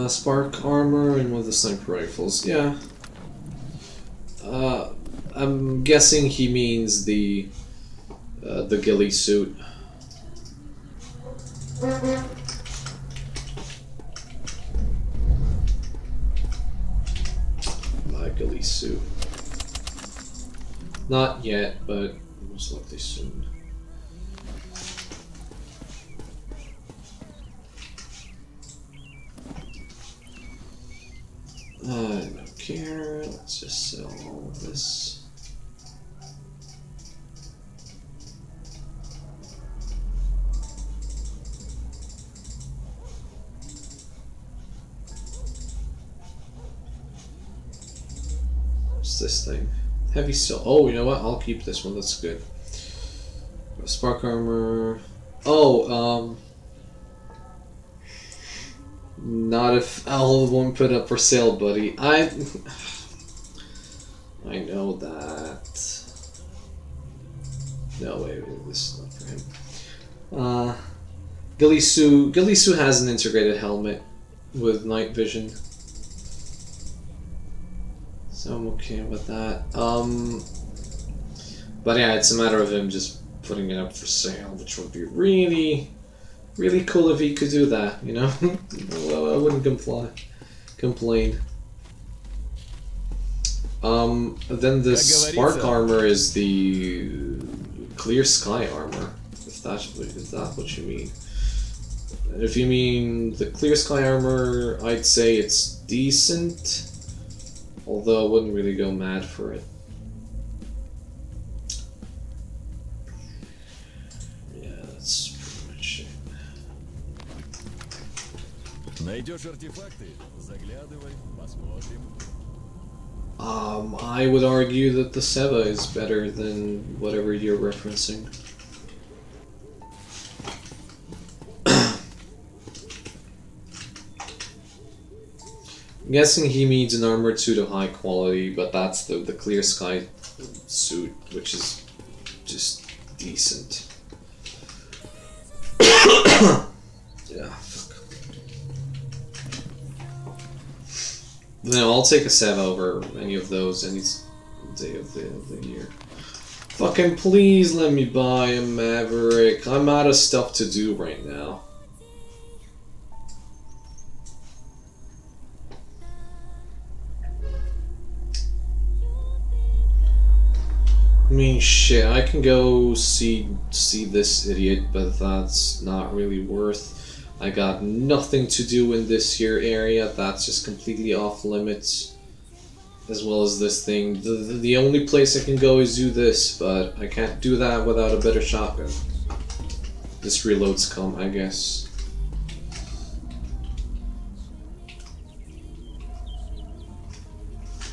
spark armor and one of the sniper rifles, yeah. I'm guessing he means the ghillie suit. My ghillie suit. Not yet, but most likely soon. I don't care. Let's just sell all of this. What's this thing? Heavy steel. Oh, you know what? I'll keep this one. That's good. Spark armor. Oh, not if all of one put up for sale, buddy. I know that. No, wait, this is not for him. Gillisu has an integrated helmet with night vision. So I'm okay with that. But yeah, it's a matter of him just putting it up for sale, which would be really, really cool if he could do that, you know? Well, I wouldn't complain. Then the spark armor is the clear sky armor, if that's what you mean. If you mean the clear sky armor, I'd say it's decent, although I wouldn't really go mad for it. Yeah, that's pretty much it. Найдешь артефакты? Заглядывай, посмотрим. I would argue that the Seva is better than whatever you're referencing. I'm guessing he means an armored suit of high quality, but that's the clear sky suit, which is just decent. Yeah, fuck. No, I'll take a Seva over any of those any day of the year. Fucking please let me buy a Maverick. I'm out of stuff to do right now. I mean, shit, I can go see this idiot, but that's not really worth. I got nothing to do in this here area. That's just completely off limits, as well as this thing. The only place I can go is do this, but I can't do that without a better shotgun. This reloads come, I guess.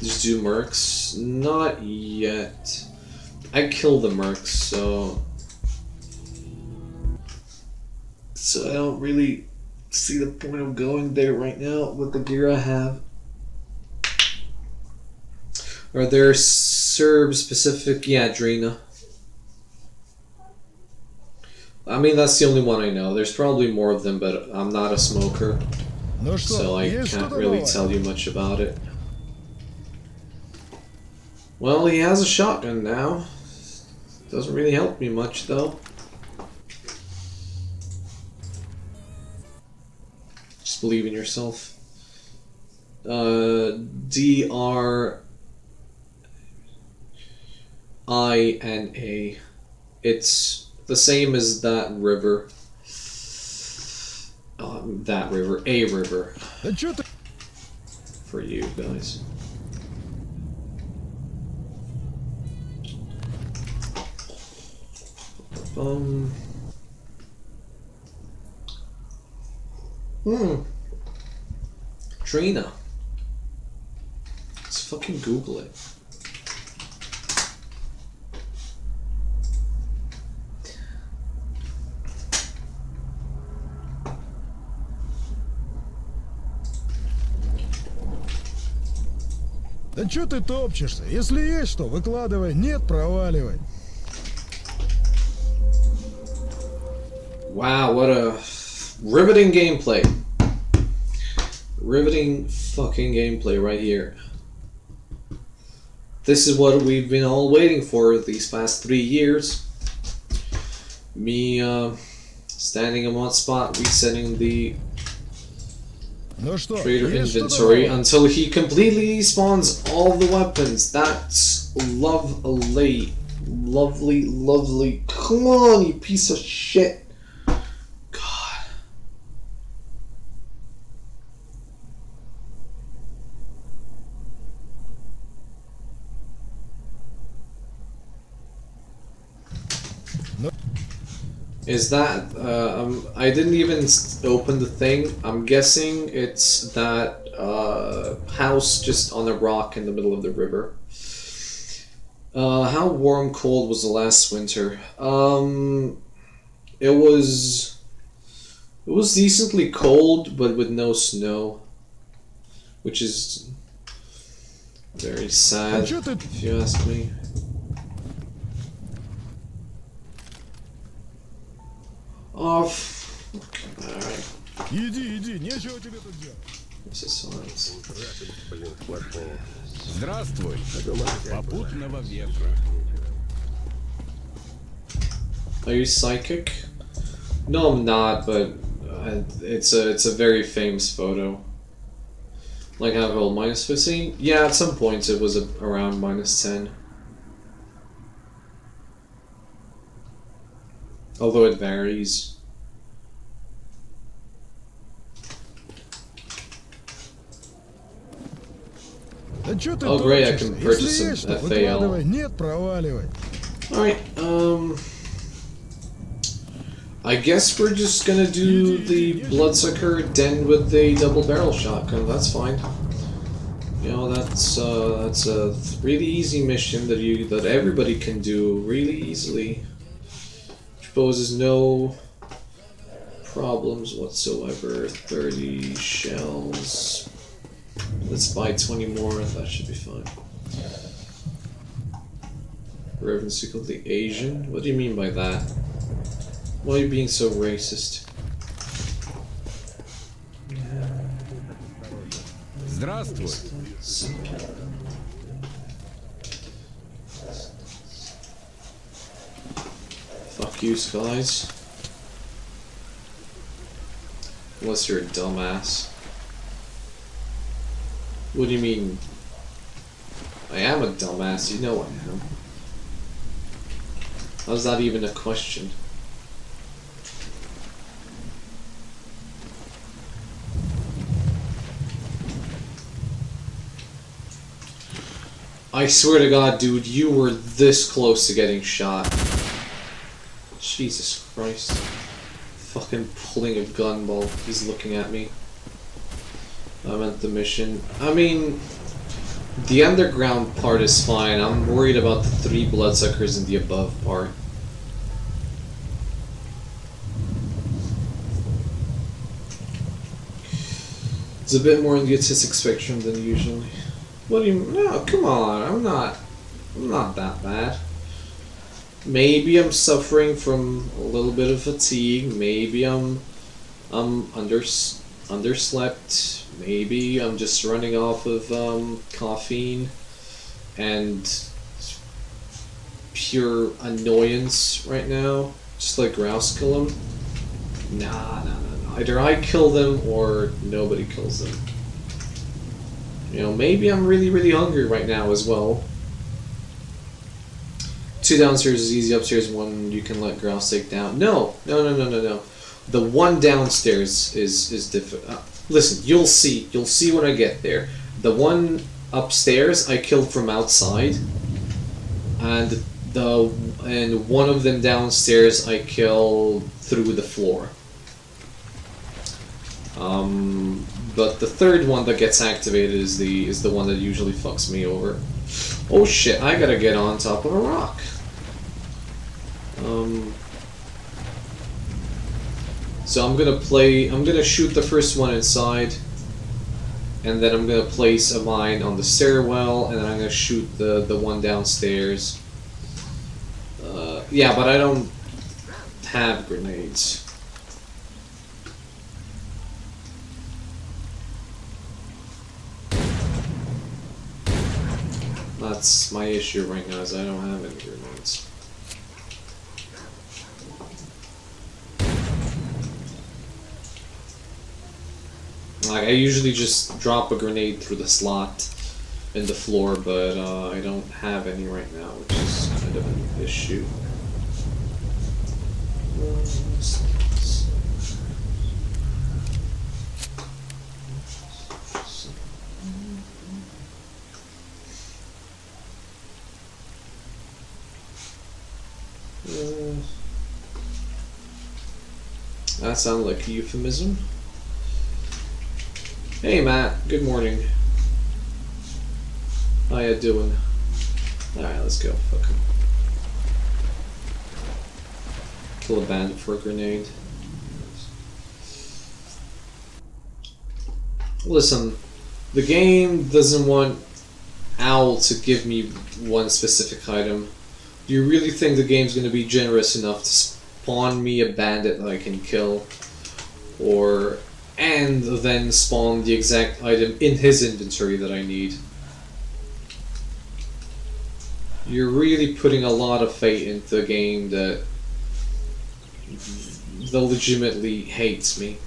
Just do mercs? Not yet. I killed the mercs, so I don't really see the point of going there right now with the gear I have. Are there Serb specific? Yeah, Drina. I mean, that's the only one I know. There's probably more of them, but I'm not a smoker, so I can't really tell you much about it. Well, he has a shotgun now. Doesn't really help me much, though. Just believe in yourself. D-R-I-N-A. It's the same as that river. That river. A river. For you guys. Trina. Let's fucking Google it. Да чё ты топчешься? Если есть что, выкладывай. Нет, проваливай. Wow, what a riveting gameplay. Riveting fucking gameplay right here. This is what we've been all waiting for these past 3 years. Me standing in one spot, resetting the trader inventory until he completely spawns all the weapons. That's lovely. Lovely, lovely. Come on, you piece of shit. Is that, I didn't even open the thing. I'm guessing it's that house just on a rock in the middle of the river. How warm, cold was the last winter? It was decently cold, but with no snow, which is very sad, if you ask me. Oh, alright. Иди, нечего тебе тут делать. This is science. Блин, сплошные. Здравствуй. Попутного ветра. Are you psychic? No, I'm not, but it's a very famous photo. Like how old, -15? Yeah, at some points it was around -10. Although it varies. Да чё ты Oh great, I топчешься? can purchase Если some есть что, FAL. выкладывай. Нет, проваливай. Alright, I guess we're just gonna do the Bloodsucker Den with the double barrel shotgun. That's fine. You know, that's a really easy mission that everybody can do really easily, which poses no problems whatsoever. 30 shells. Let's buy 20 more. That should be fine. Reverend secretly Asian? What do you mean by that? Why are you being so racist? Здравствуй. Fuck you, guys. Unless you're a dumbass. What do you mean? I am a dumbass, you know I am. How's that even a question? I swear to God, dude, you were this close to getting shot. Jesus Christ. Fucking pulling a gun while he's looking at me. I meant the mission. I mean, the underground part is fine. I'm worried about the 3 bloodsuckers in the above part. It's a bit more on the autistic spectrum than usually. What do you... No, come on. I'm not that bad. Maybe I'm suffering from a little bit of fatigue. Maybe I'm underslept. Maybe I'm just running off of caffeine and pure annoyance right now. Just like grouse kill them. Nah. Either I kill them or nobody kills them. You know, maybe I'm really hungry right now as well. 2 downstairs is easy, upstairs 1 you can let grouse take down. No. The 1 downstairs is difficult. Listen, you'll see when I get there. The 1 upstairs I killed from outside, and 1 of them downstairs I killed through the floor. But the 3rd one that gets activated is the one that usually fucks me over. Oh shit, I gotta get on top of a rock. So I'm gonna shoot the first one inside, and then I'm gonna place a mine on the stairwell, and then I'm gonna shoot the one downstairs. Yeah, but I don't have grenades. That's my issue right now, is I don't have any grenades. Like, I usually just drop a grenade through the slot in the floor, but I don't have any right now, which is kind of an issue. That sounded like a euphemism. Hey Matt, good morning. How ya doing? Alright, let's go. Fuck him. Kill a bandit for a grenade. Listen, the game doesn't want Owl to give me one specific item. Do you really think the game's going to be generous enough to spawn me a bandit that I can kill? And then spawn the exact item in his inventory that I need? You're really putting a lot of fate into a game that legitimately hates me.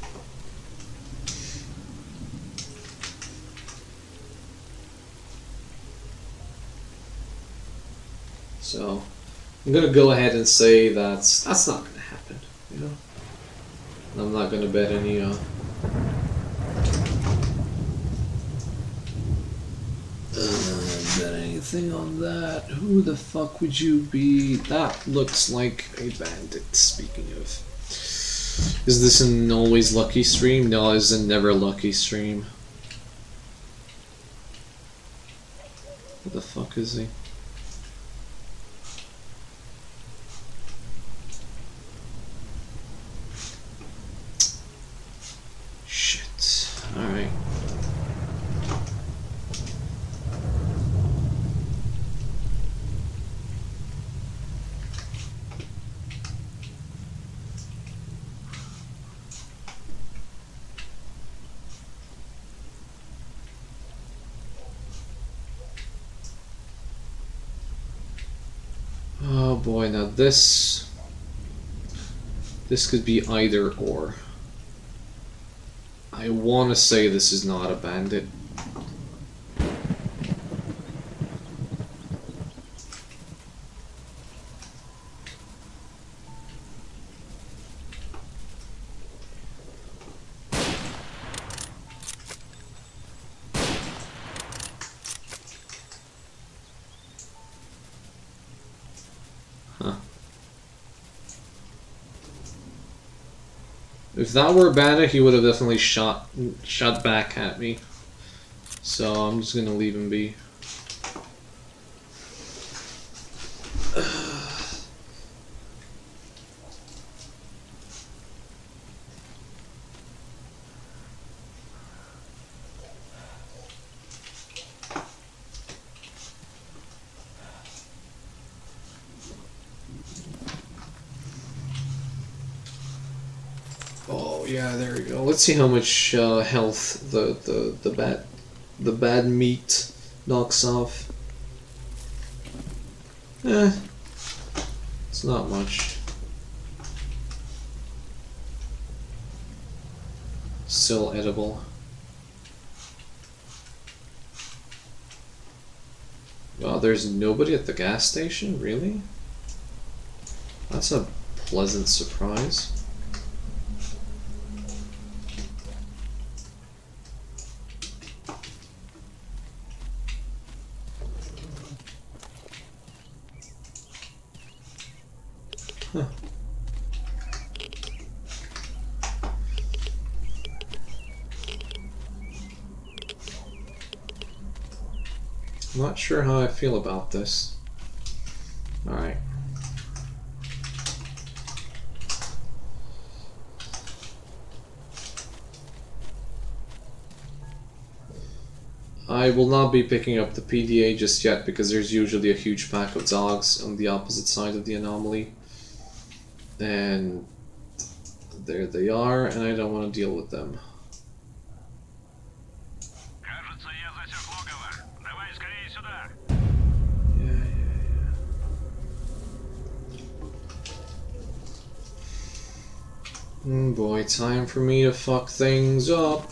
So, I'm gonna go ahead and say that's not gonna happen, you know? I'm not gonna bet any, bet anything on that. Who the fuck would you be? That looks like a bandit, speaking of. Is this an always lucky stream? No, it's a never lucky stream. What the fuck is he? Alright. Oh boy, now this could be either or. I want to say this is not a bandit. Huh. If that were a bandit, he would have definitely shot back at me. So I'm just gonna leave him be. Oh yeah, there we go. Let's see how much health the bad meat knocks off. It's not much. Still edible. Wow, there's nobody at the gas station? Really? That's a pleasant surprise. Huh. I'm not sure how I feel about this. Alright. I will not be picking up the PDA just yet because there's usually a huge pack of dogs on the opposite side of the anomaly. And there they are, and I don't want to deal with them. Boy, time for me to fuck things up.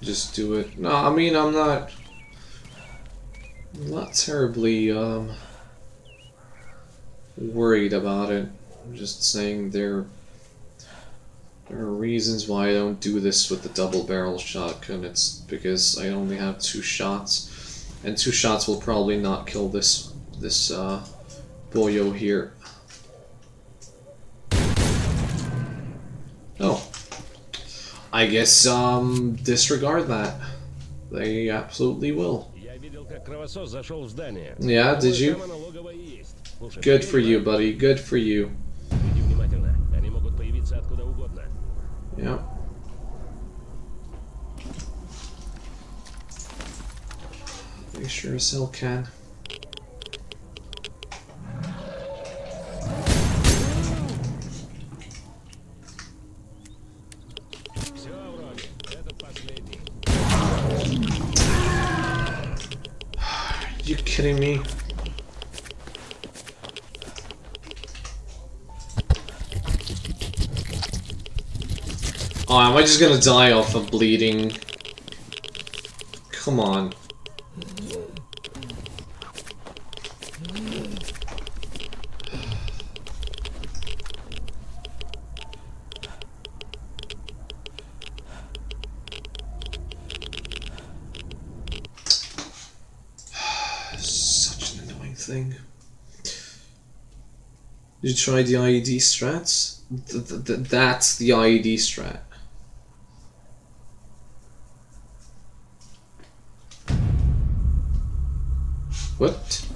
Just do it. No, I mean, I'm not terribly worried about it. I'm just saying there are reasons why I don't do this with the double barrel shotgun. It's because I only have 2 shots, and 2 shots will probably not kill this boyo here. Oh. I guess, disregard that. They absolutely will. Я видел, как кровосос зашел в здание. Yeah, did you? Прямо налоговая и есть. Слушай, Good for проверь, you, buddy. Good for you. Следи внимательно. Они могут появиться откуда угодно. Yeah. They sure as hell can. Все, вроде. Этот последний. You kidding me? Oh, am I just gonna die off of bleeding? Come on. Such an annoying thing. Did you try the IED strats? That's the IED strat. What?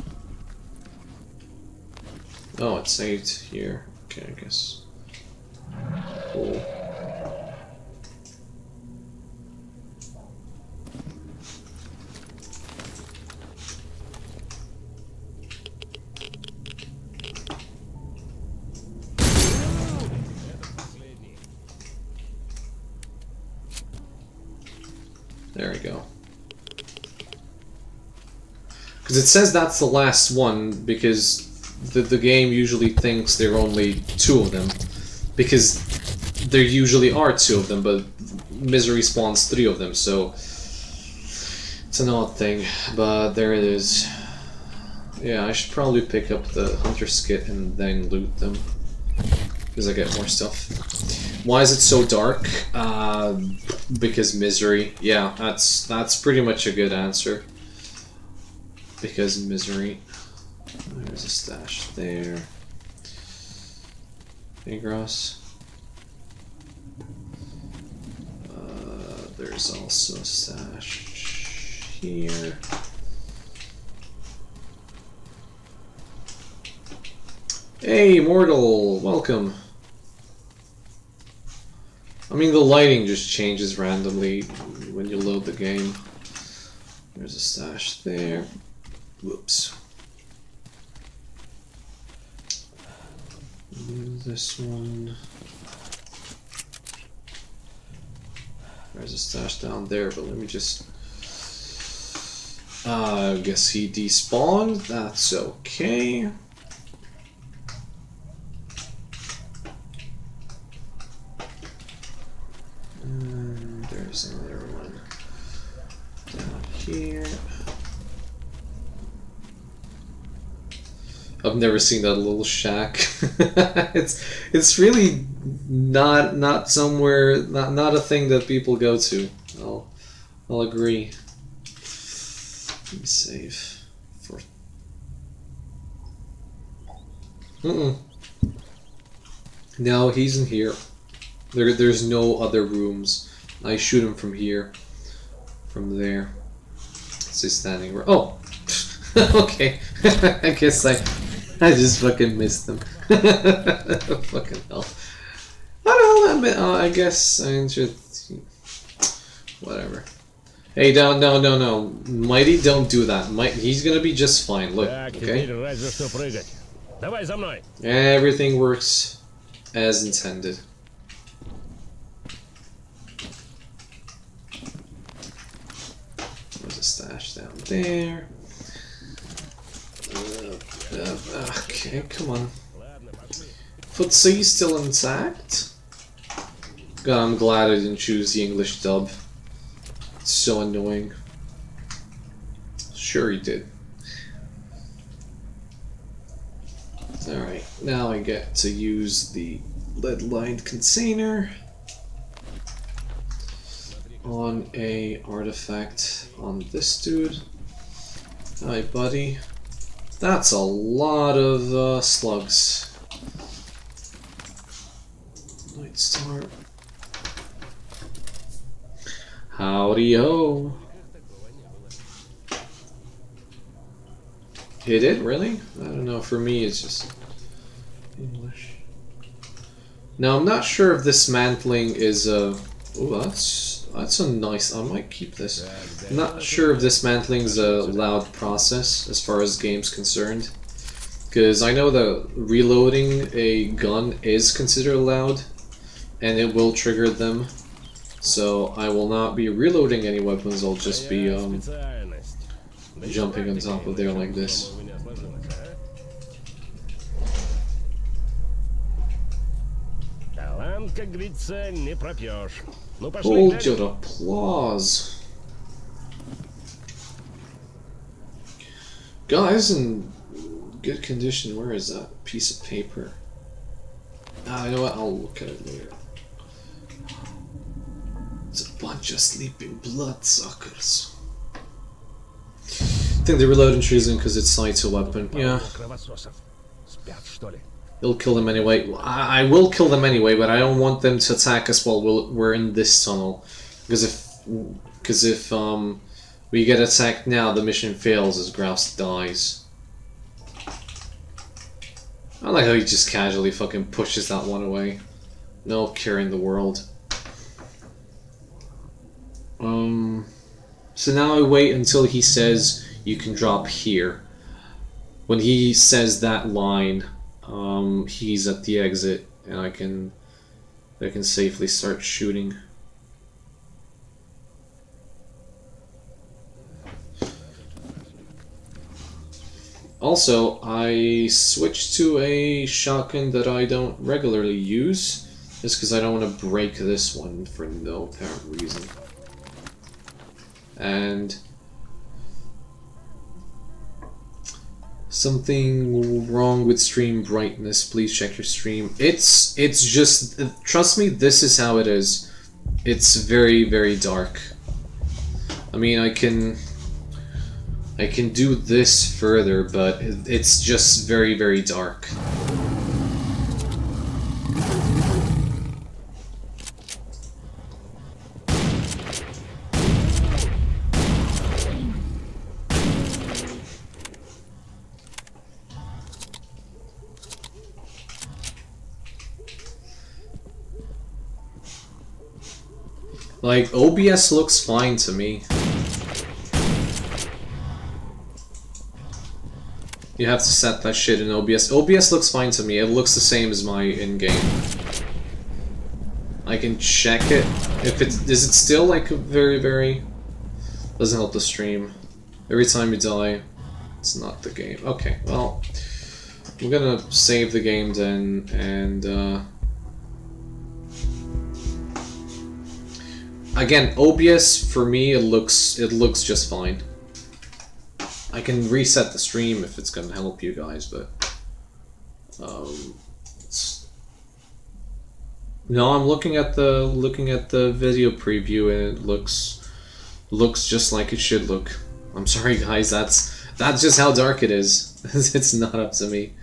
Oh, it's saved here. Okay, I guess. Cool. There we go. Because it says that's the last one, because the game usually thinks there are only 2 of them. Because there usually are 2 of them, but Misery spawns 3 of them, so it's an odd thing. But there it is. Yeah, I should probably pick up the Hunter's Kit and then loot them, because I get more stuff. Why is it so dark? Because Misery. Yeah, that's pretty much a good answer. Because Misery. There's a stash there. Agros. There's also a stash here. Hey, Mortal! Welcome! I mean, the lighting just changes randomly when you load the game. There's a stash there. Whoops. This one. There's a stash down there, but let me just... I guess he despawned. That's okay. And there's another one down here. I've never seen that little shack. it's really not somewhere, not a thing that people go to. I'll agree. Let me save for. No, he's in here. There's no other rooms. I shoot him from here, from there. It's just standing. Oh, okay. I guess I just fucking missed them. Fucking hell. I guess I should. Whatever. Hey, no. Mighty, don't do that. He's gonna be just fine. Look, okay? Давай за мной. Everything works as intended. There's a stash down there. Okay, come on. Footsie still intact? God, I'm glad I didn't choose the English dub. It's so annoying. Sure he did. Alright, now I get to use the lead-lined container on a artifact on this dude. Hi, buddy. That's a lot of slugs. Night Star. Howdy ho. It did? Really? I don't know. For me, it's just English. Now, I'm not sure if dismantling is a... Oh, that's a nice... I might keep this. I'm not sure if dismantling is a loud process as far as game's concerned. Because I know that reloading a gun is considered loud, and it will trigger them. So I will not be reloading any weapons, I'll just be jumping on top of there like this. Как говорится, не пропьешь. Ну, пошли Hold дальше. your applause. Guys, in good condition, where is that piece of paper? Ah, you know what, I'll look at it later. It's a bunch of sleeping bloodsuckers. I think they reload and choosing because it's sights a weapon. Yeah. Кровососов. Спят, что ли? They'll kill them anyway. I will kill them anyway, but I don't want them to attack us while we're in this tunnel. Because if we get attacked now, the mission fails as Grouse dies. I like how he just casually fucking pushes that one away. No care in the world. So now I wait until he says you can drop here. When he says that line, he's at the exit, and I can safely start shooting. Also, I switched to a shotgun that I don't regularly use, just because I don't want to break this one for no apparent reason. And something wrong with stream brightness. Please check your stream. It's just, trust me, this is how it is. It's very, very dark. I mean, I can do this further, but it's just very, very dark. Like, OBS looks fine to me. You have to set that shit in OBS. OBS looks fine to me. It looks the same as my in-game. I can check it. If it's... Is it still like very, very... Doesn't help the stream. Every time you die, it's not the game. Okay, well... I'm gonna save the game then, and again, OBS for me it looks just fine. I can reset the stream if it's gonna help you guys, but no, I'm looking at the video preview and it looks just like it should look. I'm sorry guys, that's just how dark it is. It's not up to me.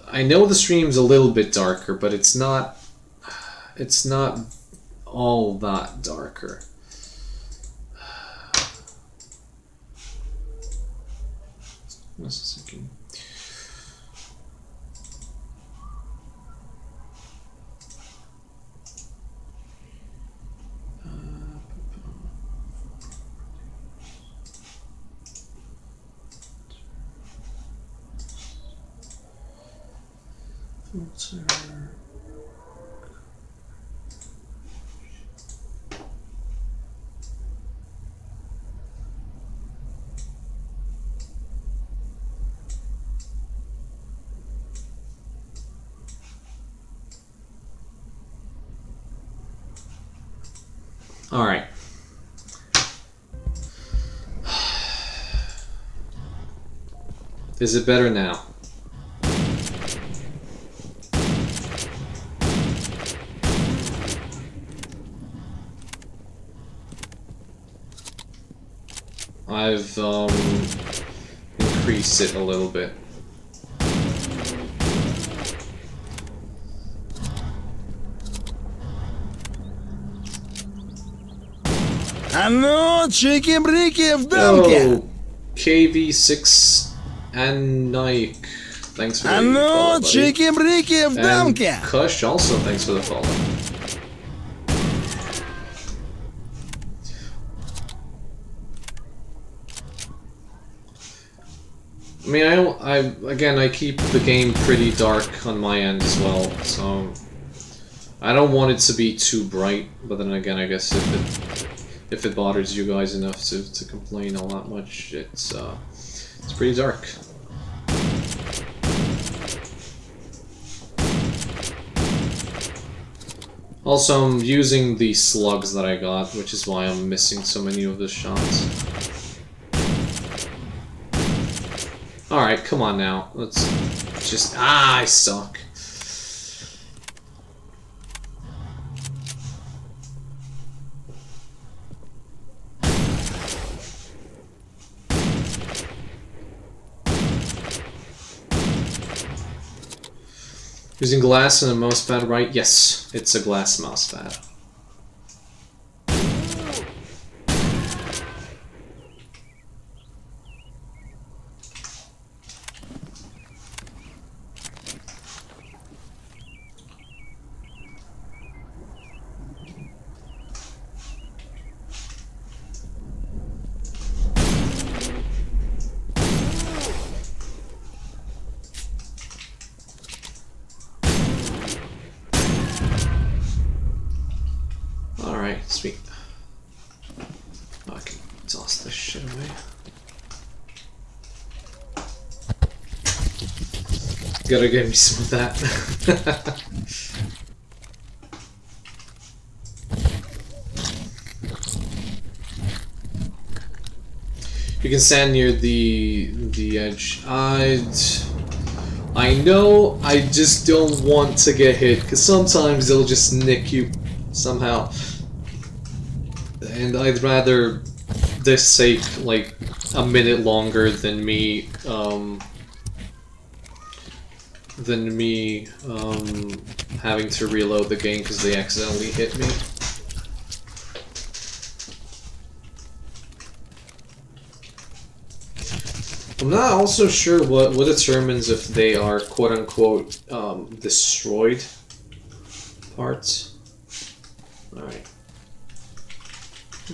I know the stream's a little bit darker, but it's not all that darker. What's a second? Filter. All right. Is it better now? I've increased it a little bit. А ну, чики-брики в дамке! Oh, KV6 and Nike. Thanks for the А follow, ну, buddy. чики-брики в And дамке! Kush also thanks for the follow. I mean, I keep the game pretty dark on my end as well, so I don't want it to be too bright. But then again, I guess if it bothers you guys enough to complain all that much, it's pretty dark. Also, I'm using the slugs that I got, which is why I'm missing so many of the shots. Alright, come on now. Let's just... Ah, I suck. Using glass and a mouse pad, right? Yes, it's a glass mouse pad. Alright, sweet. I can toss this shit away. Gotta get me some of that. You can stand near the edge. I know, I just don't want to get hit, because sometimes they'll just nick you somehow. And I'd rather this take like a minute longer than me having to reload the game because they accidentally hit me. I'm not also sure what determines if they are quote-unquote destroyed parts. Alright.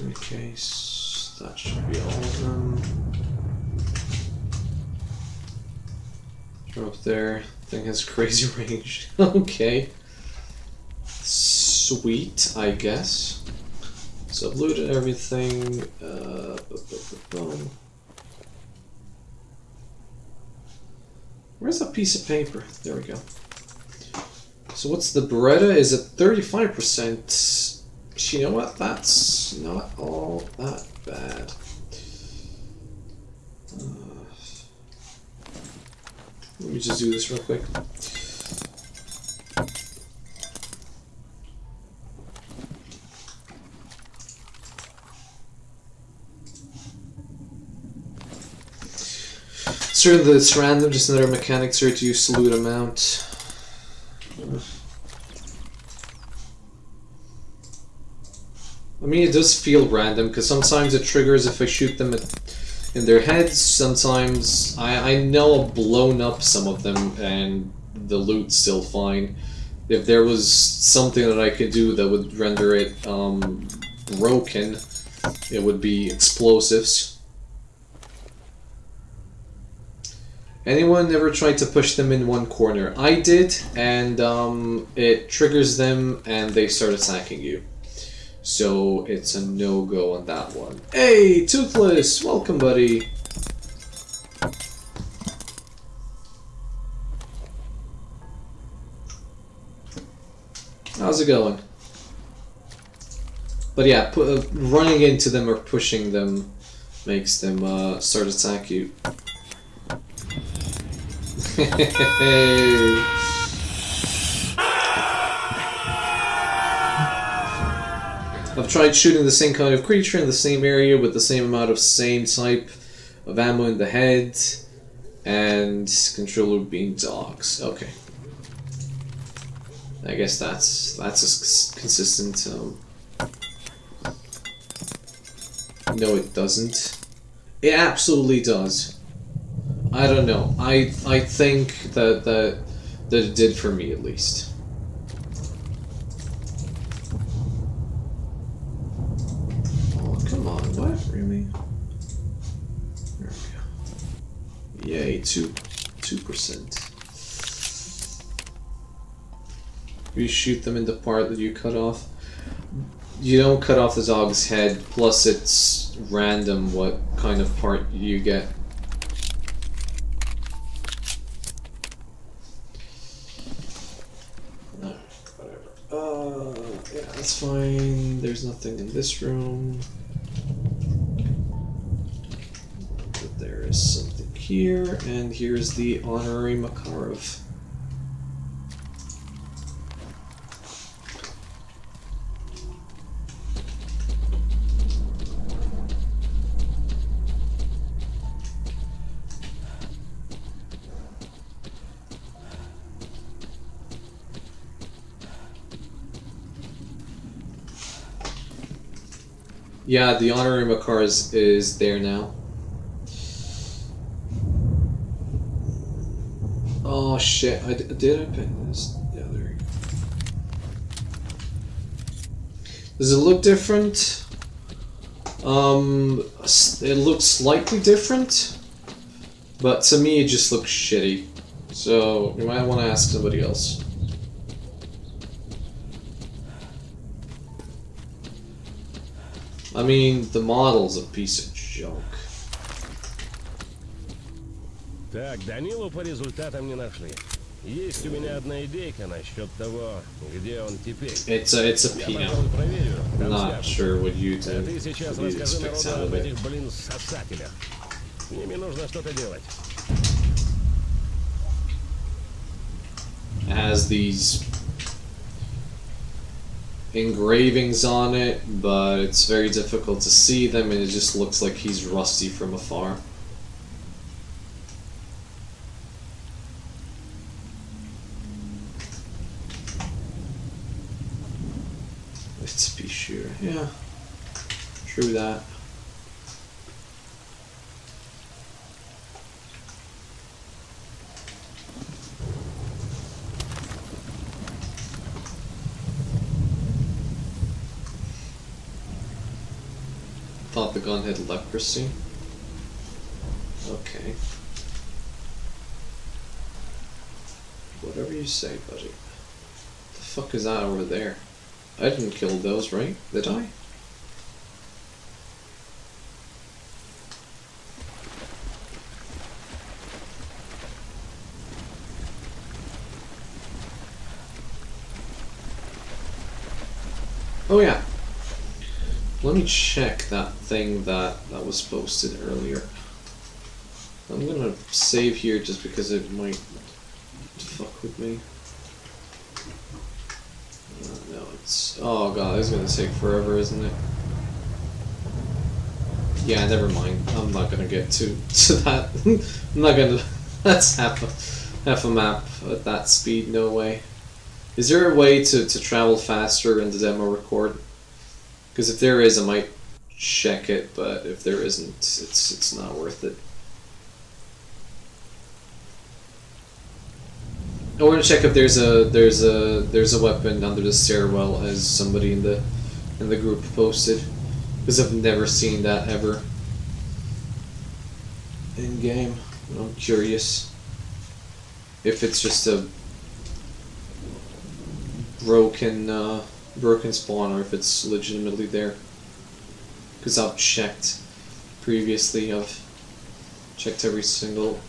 Okay, so that should be all of them. They're up there. Thing has crazy range. Okay. Sweet, I guess. So I've looted everything. Where's that piece of paper? There we go. So what's the Beretta? Is it 35%? You know what? That's not all that bad. Let me just do this real quick. Certain that it's random, just another mechanic to reduce loot amount. I mean, it does feel random, because sometimes it triggers if I shoot them in their heads, sometimes I know I've blown up some of them and the loot's still fine. If there was something that I could do that would render it broken, it would be explosives. Anyone ever tried to push them in one corner? I did, and it triggers them and they start attacking you. So it's a no-go on that one. Hey, Toothless! Welcome, buddy! How's it going? But yeah, running into them or pushing them makes them start attack you. I've tried shooting the same kind of creature in the same area with the same amount of same type of ammo in the head, and controller being dogs. Okay. I guess that's a consistent. No, it doesn't. It absolutely does. I don't know. I think that it did for me at least. Oh, come on! What? Really? There we go. Yay! 2%. You shoot them in the part that you cut off. You don't cut off the dog's head, plus it's random what kind of part you get. No, whatever. Yeah, that's fine. There's nothing in this room. But there is something here, and here's the honorary Makarov. Yeah, the honorary Makar is there now. Oh shit, did I pin this? Yeah, there you go. Does it look different? It looks slightly different, but to me it just looks shitty. So you might want to ask somebody else. I mean, the model's a piece of junk. Так, Данилу по результатам не нашли. Есть у меня одна идейка насчет того, где он теперь. It's a Я peanut. пошел проверю. I'm Там not скажут. sure what you А do. ты сейчас What you расскажи expect народу out об of it. этих, сосателях. С ними нужно что-то делать. It has these engravings on it, but it's very difficult to see them, and it just looks like he's rusty from afar. It's a pea shooter, yeah. True that. Thought the gun had leprosy. Okay. Whatever you say, buddy. The fuck is that over there? I didn't kill those, right? Did I? Oh yeah. Let me check that thing that was posted earlier. I'm gonna save here just because it might fuck with me. No, it's... Oh god, it's gonna take forever, isn't it? Yeah, never mind. I'm not gonna get to that. I'm not gonna... That's half a map at that speed, no way. Is there a way to travel faster in the demo record? Because if there is, I might check it, but if there isn't, it's not worth it. I want to check if there's a weapon under the stairwell, as somebody in the group posted, because I've never seen that ever in game. I'm curious if it's just a broken spawn, or if it's legitimately there. Because I've checked previously. I've checked every single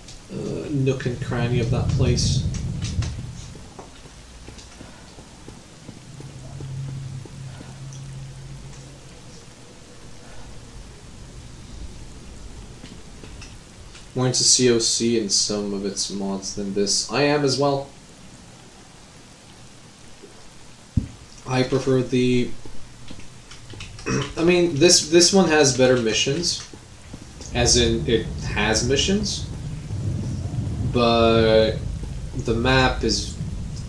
nook and cranny of that place. More into COC and some of its mods than this. I am as well. I prefer the I mean, this one has better missions, as in it has missions, but the map is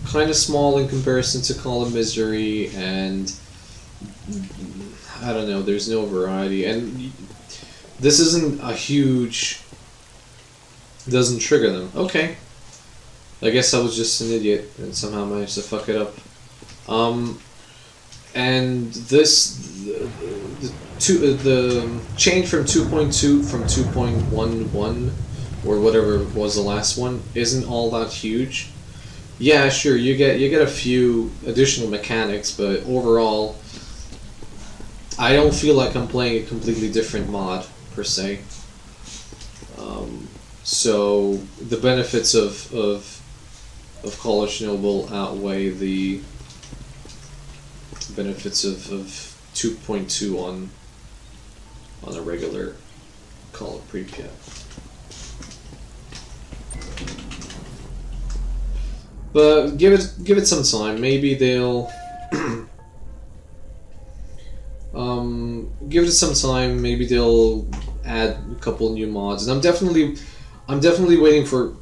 kind of small in comparison to Call of Misery, and I don't know, there's no variety, and this isn't a huge... doesn't trigger them. Okay. I guess I was just an idiot and somehow managed to fuck it up. And this... the change from 2.2 from 2.11 or whatever was the last one isn't all that huge. Yeah, sure, you get a few additional mechanics, but overall I don't feel like I'm playing a completely different mod per se. So the benefits of Call of Chernobyl outweigh the benefits of 2.2 on a regular Call of Pripyat. But give it some time. Maybe they'll give it some time. Maybe they'll add a couple new mods, and I'm definitely waiting for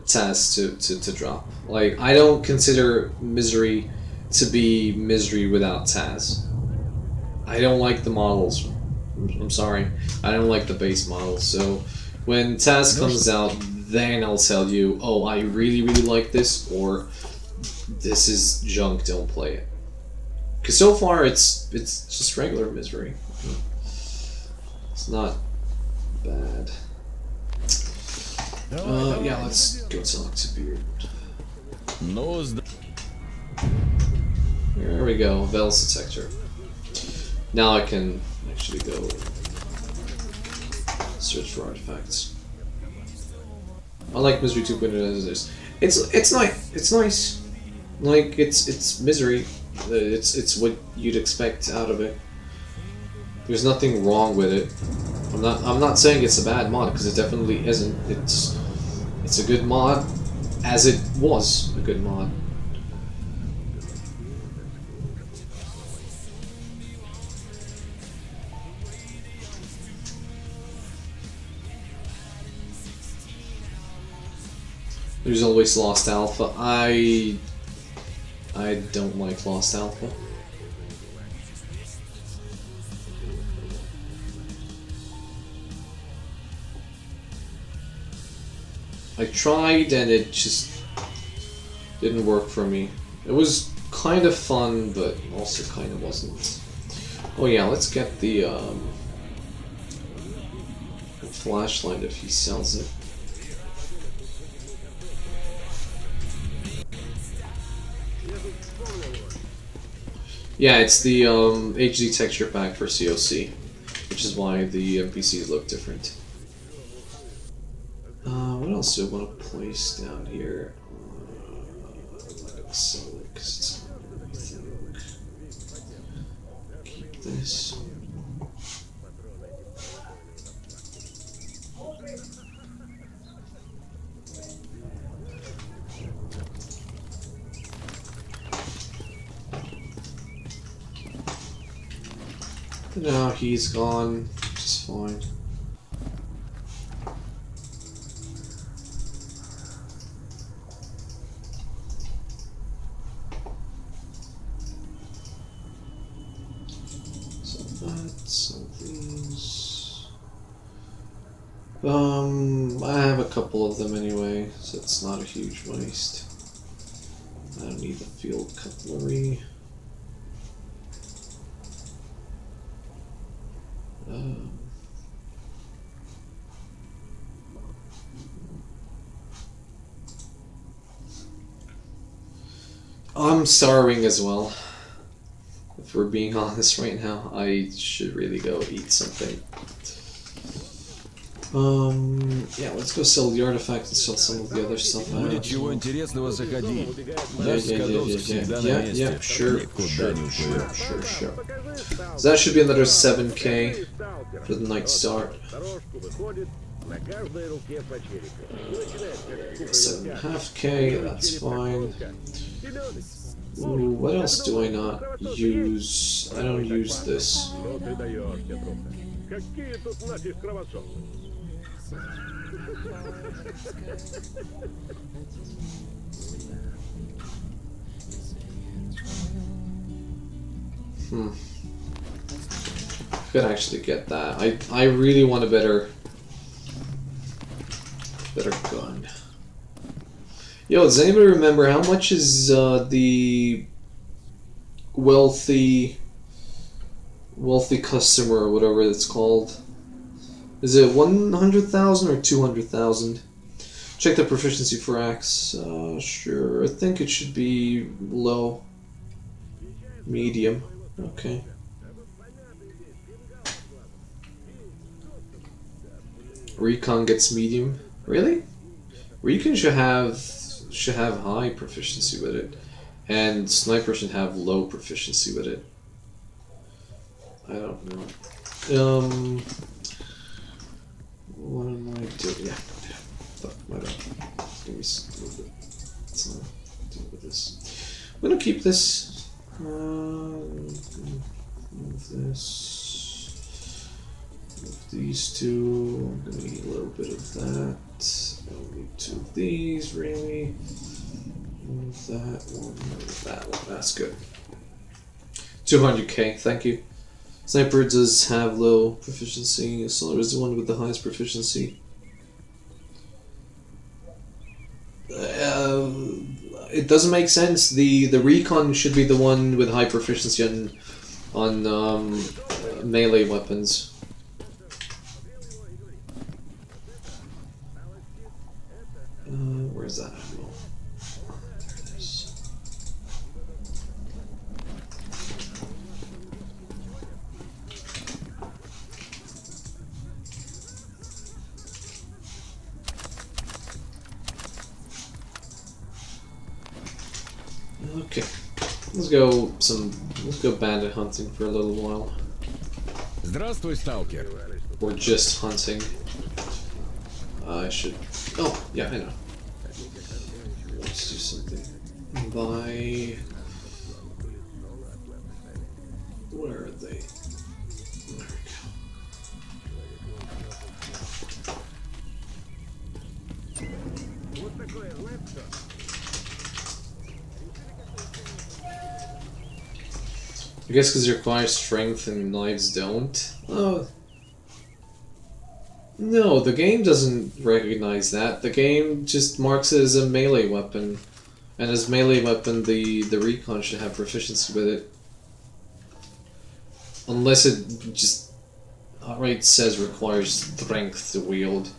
tests to drop. Like, I don't consider Misery to be Misery without Taz. I don't like the models. I'm sorry. I don't like the base models. So when Taz comes out, then I'll tell you, oh, I really like this, or this is junk, don't play it. Because so far it's just regular Misery. It's not bad. Yeah, let's go talk to Beard. There we go, Veils detector. Now I can actually go search for artifacts. Unlike Misery 2.0, it's nice. Like, it's Misery. It's what you'd expect out of it. There's nothing wrong with it. I'm not saying it's a bad mod, because it definitely isn't. It's a good mod, as it was a good mod. There's always Lost Alpha. I don't like Lost Alpha. I tried and it just didn't work for me. It was kind of fun, but also kind of wasn't. Oh yeah, let's get the flashlight if he sells it. Yeah, it's the HD texture pack for COC, which is why the NPCs look different. What else do I want to place down here? I'm not gonna sell it because it's not anything. Keep this. No, he's gone, which is fine. So that's all these. I have a couple of them anyway, so it's not a huge waste. I don't need the field cutlery. I'm starving as well. If we're being honest right now, I should really go eat something. Yeah, let's go sell the artifact and sell some of the other stuff. Будет чего интересного, заходи. Yeah, sure. So that should be another 7k for the night start. 7.5k, that's fine. Ooh, what else do I not use? I don't use this. Ну ты даешь, Петруха. Какие тут нафиг кровососы? Could actually get that. I really want a better gun. Yo, does anybody remember how much is the wealthy customer or whatever it's called? Is it 100,000 or 200,000? Check the proficiency for axe. Sure, I think it should be low. Medium. Okay. Recon gets medium. Really? Recon should have high proficiency with it, and sniper should have low proficiency with it. I don't know. What am I doing? Yeah. Fuck, my bad. Give me a little bit. Let's not deal with this. I'm gonna keep this. Move this. Move these two. I'm gonna need a little bit of that. I'll need two of these, really. Move that one, move that one. That's good. 200k, thank you. Sniper does have low proficiency. Solar is the one with the highest proficiency. It doesn't make sense. The recon should be the one with high proficiency on melee weapons. Where's that ammo? There it is. Okay, let's go bandit hunting for a little while. Здравствуй, сталкер. Or just hunting. I should. Oh, yeah, I know. Let's do something. Buy. Where are they? There we go. I guess because it requires strength and knives don't. Oh. No, the game doesn't recognize that. The game just marks it as a melee weapon. And as melee weapon, the recon should have proficiency with it. Unless it just outright says requires strength to wield.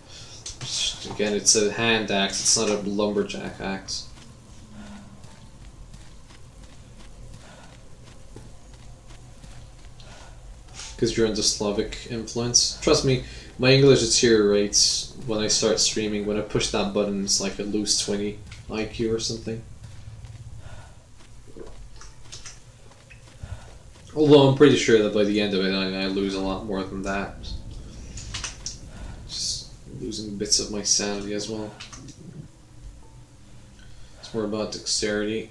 Which, again, it's a hand axe, it's not a lumberjack axe. Because you're under Slavic influence. Trust me, my English deteriorates when I start streaming. When I push that button, it's like I lose 20 IQ or something. Although I'm pretty sure that by the end of it, I lose a lot more than that. Just losing bits of my sanity as well. It's more about dexterity.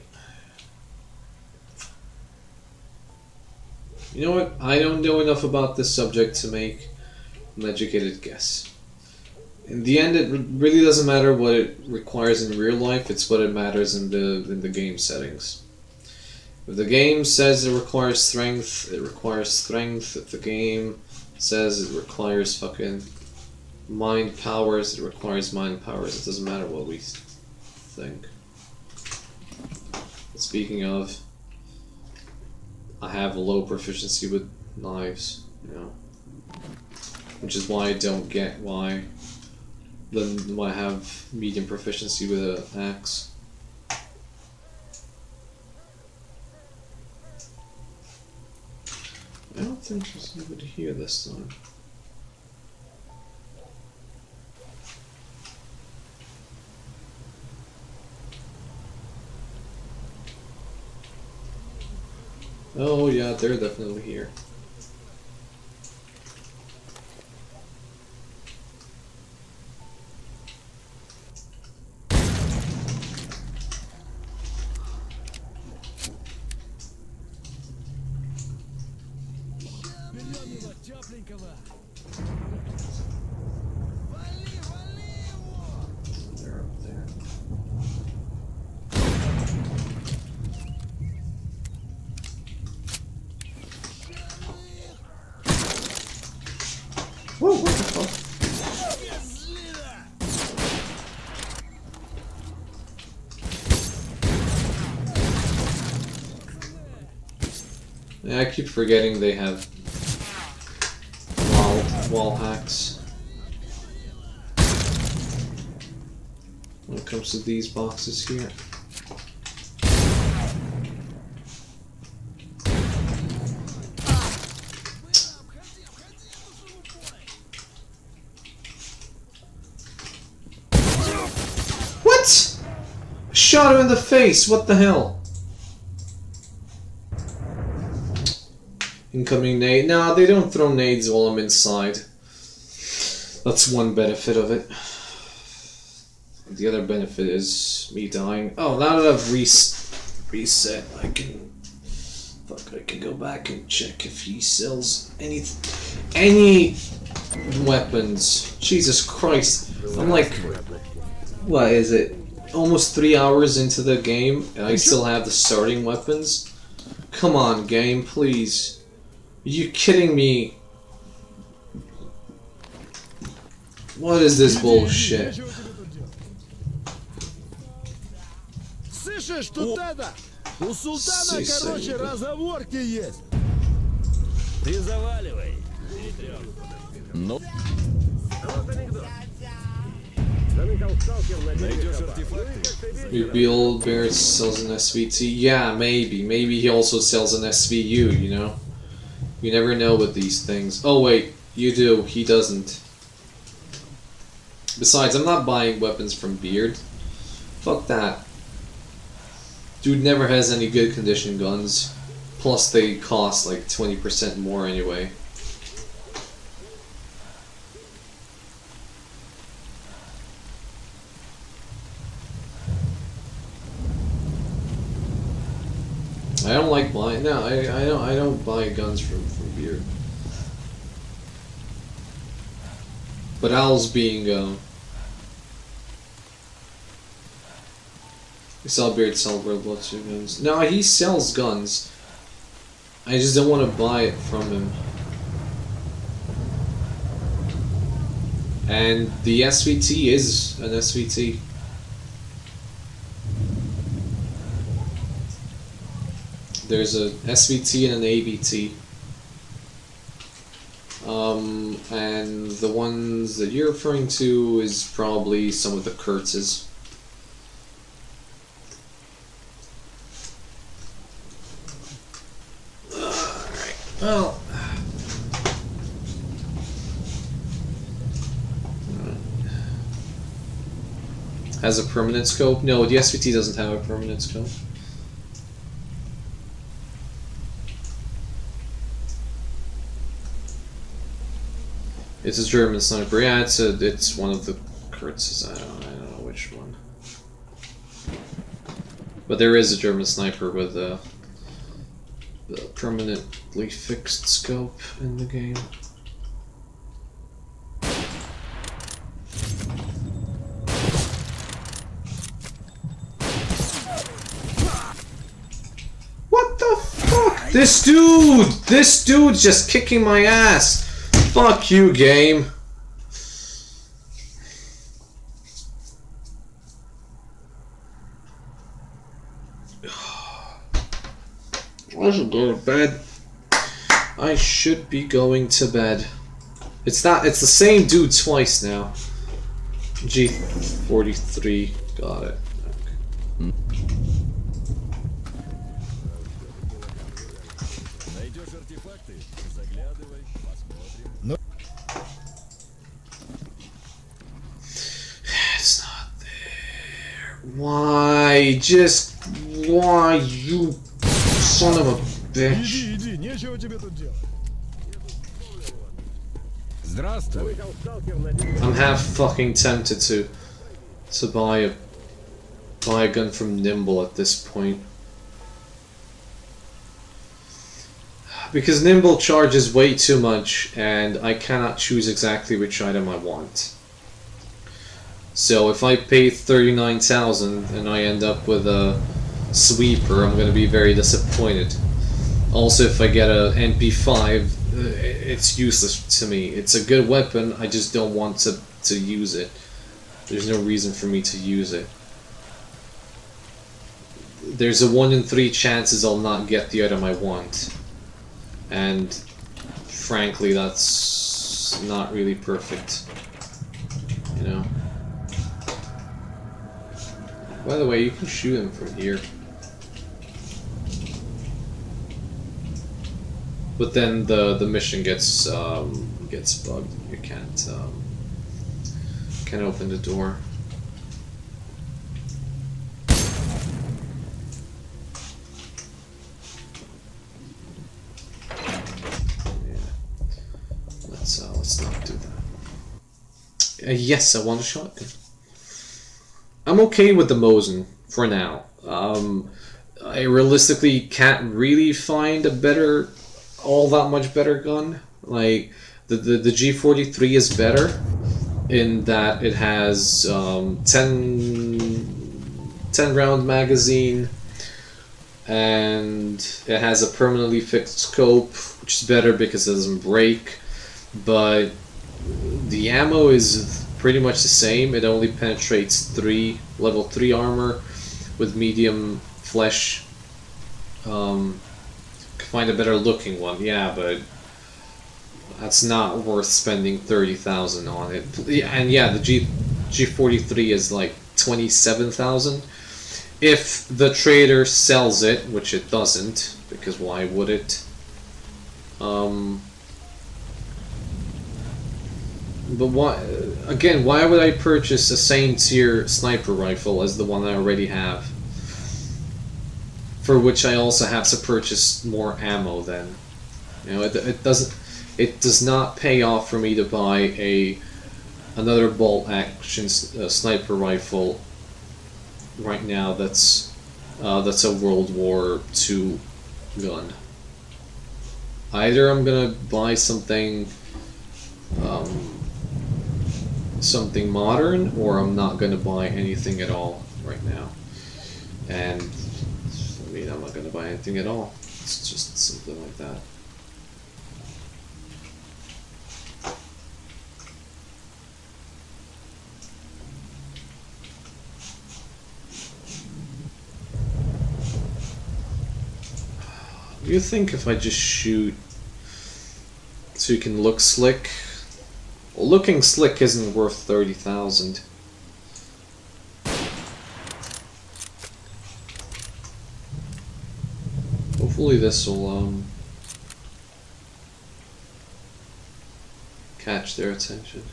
You know what? I don't know enough about this subject to make an educated guess. In the end, it really doesn't matter what it requires in real life. It's what it matters in the game settings. If the game says it requires strength, it requires strength. If the game says it requires fucking mind powers, it requires mind powers. It doesn't matter what we think. Speaking of, I have a low proficiency with knives, you know, which is why I don't get why I have medium proficiency with an axe. I don't think there's anybody here this time. Oh yeah, they're definitely here. Yeah, I keep forgetting they have wall hacks. When it comes to these boxes here. What? I shot him in the face, what the hell? Incoming nade. Nah, they don't throw nades while I'm inside. That's one benefit of it. The other benefit is me dying. Oh, now that I've reset, I can go back and check if he sells any weapons. Jesus Christ. I'm like, what is it? Almost 3 hours into the game and I still have the starting weapons? Come on, game, please. Are you kidding me? What is this bullshit? Слышишь, тут это? У султана, короче, разговорки есть. Ты заваливай. Ну, Вот анекдот. Заныкал сталкер на берег найдешь Аба. артефакты? Rebuild Bear sells an SVT. Yeah, maybe. Maybe he also sells an SVU, you know? You never know with these things. Oh wait, you do. He doesn't. Besides, I'm not buying weapons from Beard. Fuck that. Dude never has any good condition guns. Plus they cost like 20% more anyway. I don't like buying. No, I don't buy guns from Beard. But Al's being we saw Beard sell World War II guns. No, he sells guns. I just don't want to buy it from him. And the SVT is an SVT. There's a SVT and an AVT. And the ones that you're referring to is probably some of the Kurtz's. Alright, well. Has a permanent scope? No, the SVT doesn't have a permanent scope. It's a German sniper. Yeah, it's one of the Kurtz's. I don't know which one. But there is a German sniper with a permanently fixed scope in the game. What the fuck? This dude's just kicking my ass. Fuck you, game. I should go to bed. I should be going to bed. It's the same dude twice now. G43, got it. Okay. Найдешь артефакты? Заглядывай, посмотрим. It's not there. Why? Just why, you son of a bitch? Иди, нечего тебе тут делать. Здравствуй. Заныкал сталкер на берег. I'm half fucking tempted to buy a gun from Nimble at this point. Because Nimble charges way too much and I cannot choose exactly which item I want. So if I pay 39,000 and I end up with a sweeper, I'm gonna be very disappointed. Also, if I get a MP5, it's useless to me. It's a good weapon, I just don't want to use it. There's no reason for me to use it. There's a 1 in 3 chances I'll not get the item I want. and frankly, that's not really perfect, you know. By the way, you can shoot him from here. But then the mission gets bugged. You can't open the door. Yeah. Let's not do that. Yes, I want a shotgun. I'm okay with the Mosin for now. I realistically can't really find a all that much better gun. Like the G43 is better in that it has 10 round magazine, and it has a permanently fixed scope, which is better because it doesn't break. But the ammo is pretty much the same. It only penetrates level 3 armor with medium flesh. Could find a better looking one, yeah, but that's not worth spending 30,000 on it. And yeah, the G43 is like 27,000. If the trader sells it, which it doesn't, because why would it? But why would I purchase a same tier sniper rifle as the one I already have? For which I also have to purchase more ammo then. You know, it does not pay off for me to buy another bolt action sniper rifle right now that's a World War II gun. Either I'm gonna buy something modern, or I'm not gonna buy anything at all right now. And I mean, I'm not gonna buy anything at all. It's just something like that. You think if I just shoot so you can look slick? Well, looking slick isn't worth 30,000. Hopefully this will catch their attention.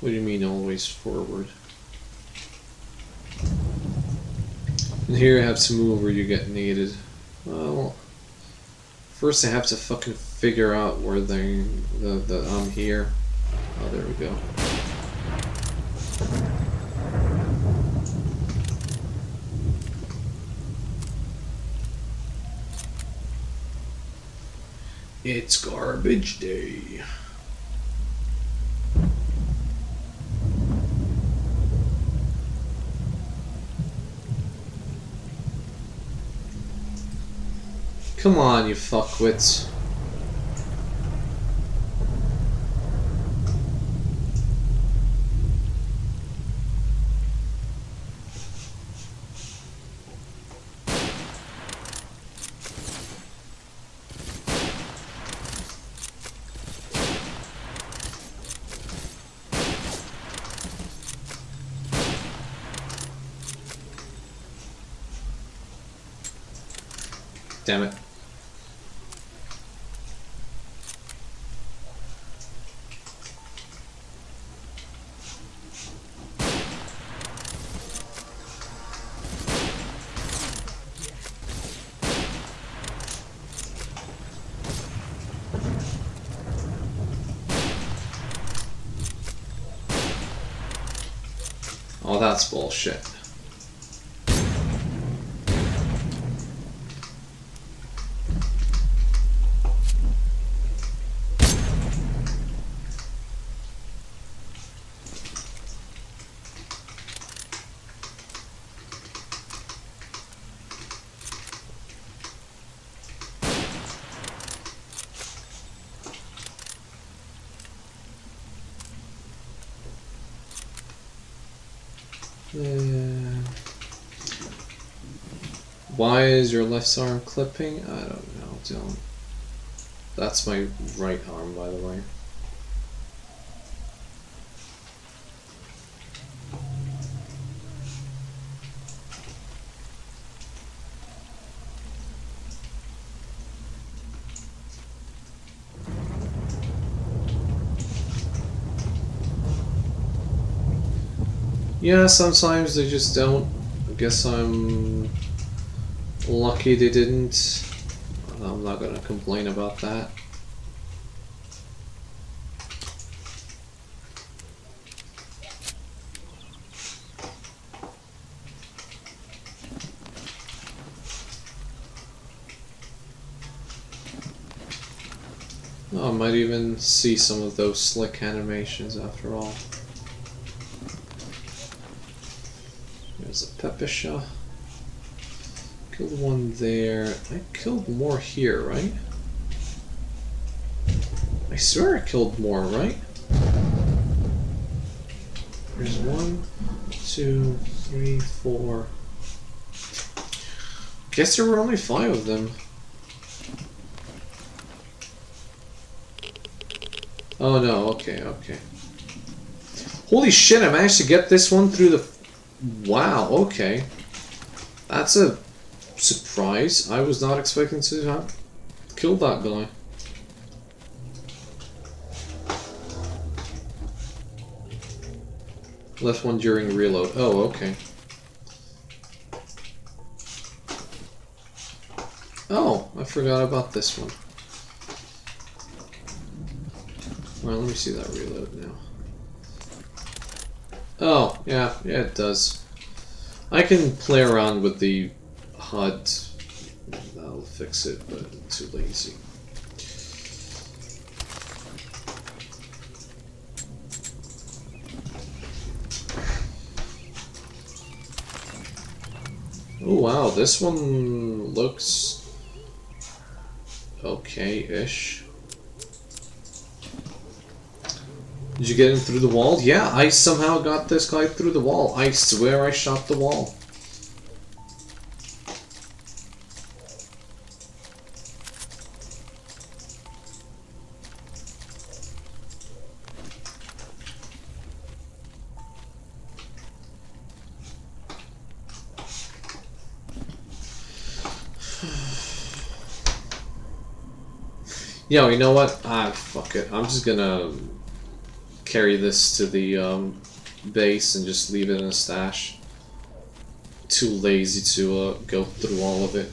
What do you mean always forward? And here I have to move where you get needed. Well, first I have to fucking figure out where I'm here. Oh, there we go. It's garbage day. Come on, you fuckwits. Damn it. Oh, that's bullshit. Why is your left arm clipping? I don't know, don't. That's my right arm, by the way. Yeah, sometimes they just don't. I guess I'm lucky they didn't. I'm not gonna complain about that. Oh, I might even see some of those slick animations after all. There's a Pepesha. Killed one there. I killed more here, right? I swear I killed more, right? There's 1, 2, 3, 4. Guess there were only 5 of them. Oh no, okay, okay. Holy shit, I managed to get this one through the... Wow, okay. That's a surprise. I was not expecting to have killed that guy. Left one during reload. Oh, okay. Oh, I forgot about this one. Well, let me see that reload now. Oh, yeah, it does. I can play around with the HUD. That'll fix it, but I'm too lazy. Oh wow, this one looks okay-ish. Did you get him through the wall? Yeah, I somehow got this guy through the wall. I swear I shot the wall. Yo, you know what? Ah, fuck it. I'm just gonna carry this to the base and just leave it in a stash. Too lazy to go through all of it.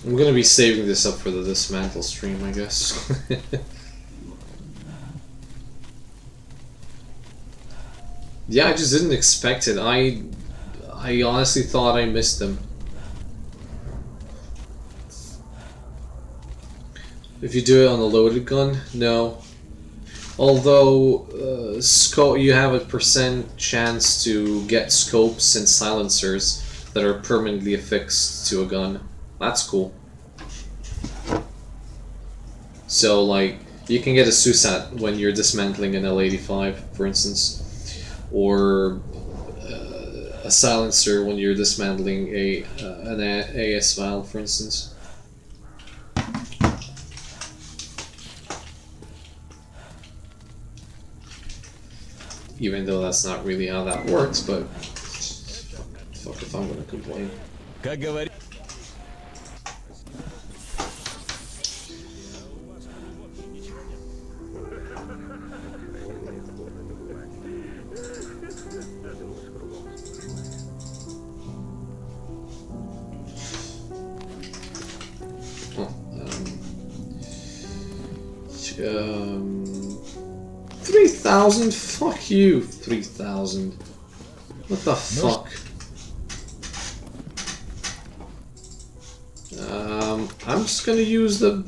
I'm gonna be saving this up for the Dismantle stream, I guess. Yeah, I just didn't expect it. I honestly thought I missed them. If you do it on a loaded gun, no. Although, you have a % chance to get scopes and silencers that are permanently affixed to a gun. That's cool. So, like, you can get a SUSAT when you're dismantling an L85, for instance. Or a silencer when you're dismantling an AS valve, for instance. Even though that's not really how that works, but fuck if I'm gonna complain. Как говорит... Oh, 3,000? Fuck you, 3,000. What the fuck? I'm just gonna use the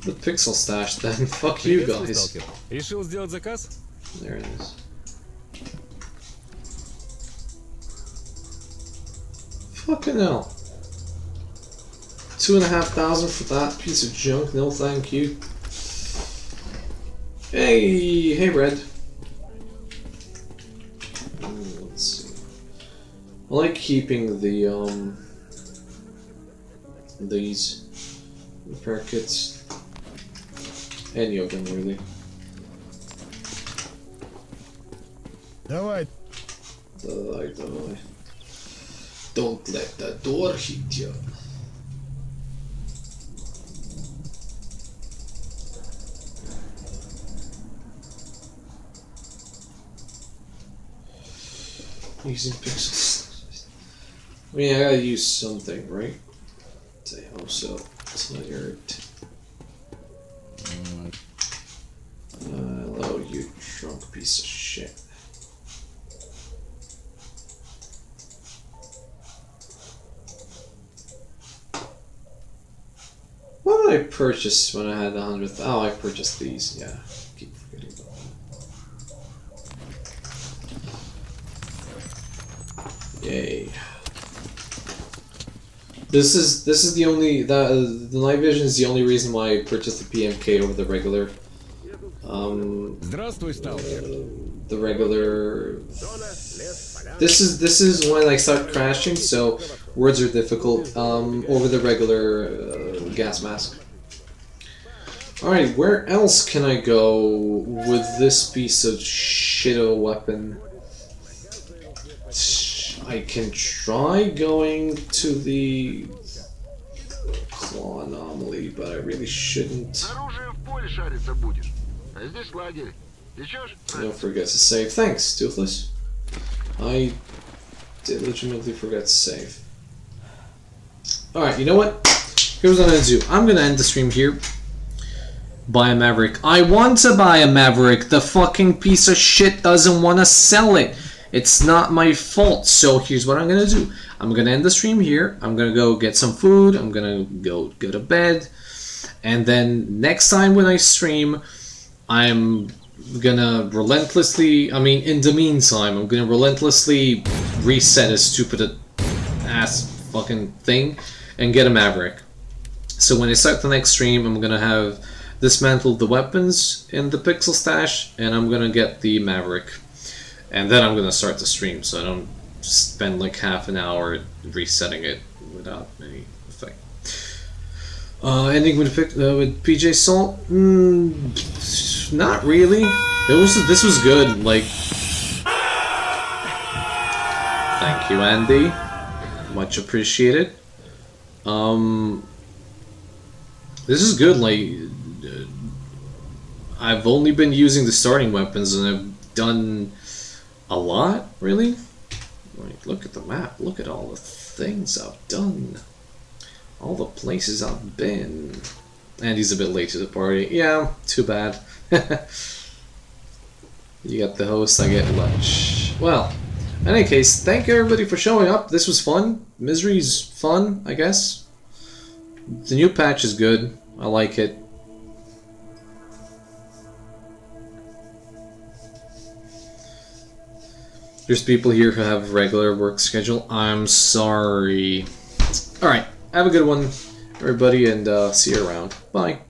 pixel stash then. Fuck you guys. Решил сделать заказ? There it is. Fucking hell. 2,500 for that piece of junk. No, thank you. Hey, Red. Let's see. I like keeping the these repair kits. Any of them really. Давай. Давай. Don't let the door hit you. Using pixels. I mean, I gotta use something, right? I hope so. It's not your. Hello, you drunk piece of shit. What did I purchase when I had 100? Oh, I purchased these. Yeah, keep forgetting about that. Yay! This is the only the night vision is the only reason why I purchased the PMK over the regular. Здравствуй, сталкер. The regular. This is when I start crashing, so words are difficult. Over the regular gas mask. All right, where else can I go with this piece of shit of a weapon? I can try going to the claw anomaly, but I really shouldn't. Don't forget to save. Thanks, Toothless. I did legitimately forget to save. Alright, you know what? Here's what I'm gonna do. I'm gonna end the stream here. Buy a Maverick. I want to buy a Maverick. The fucking piece of shit doesn't want to sell it. It's not my fault. So here's what I'm gonna do. I'm gonna end the stream here. I'm gonna go get some food. I'm gonna go to bed. And then next time when I stream, I'm gonna relentlessly, I mean, in the meantime, I'm gonna relentlessly reset a stupid ass fucking thing and get a Maverick. So when I start the next stream, I'm gonna have dismantled the weapons in the pixel stash, and I'm gonna get the Maverick. And then I'm gonna start the stream, so I don't spend like half an hour resetting it without any effect. Ending with PJ Salt? Not really. This was good. Like, thank you, Andy. Much appreciated. This is good. Like, I've only been using the starting weapons, and I've done a lot. Really. Like, look at the map. Look at all the things I've done. All the places I've been. Andy's a bit late to the party. Yeah, too bad. You get the host, I get lunch. Well, in any case, thank you everybody for showing up. This was fun. Misery's fun, I guess. The new patch is good. I like it. There's people here who have a regular work schedule. I'm sorry. Alright, have a good one, everybody, and see you around. Bye.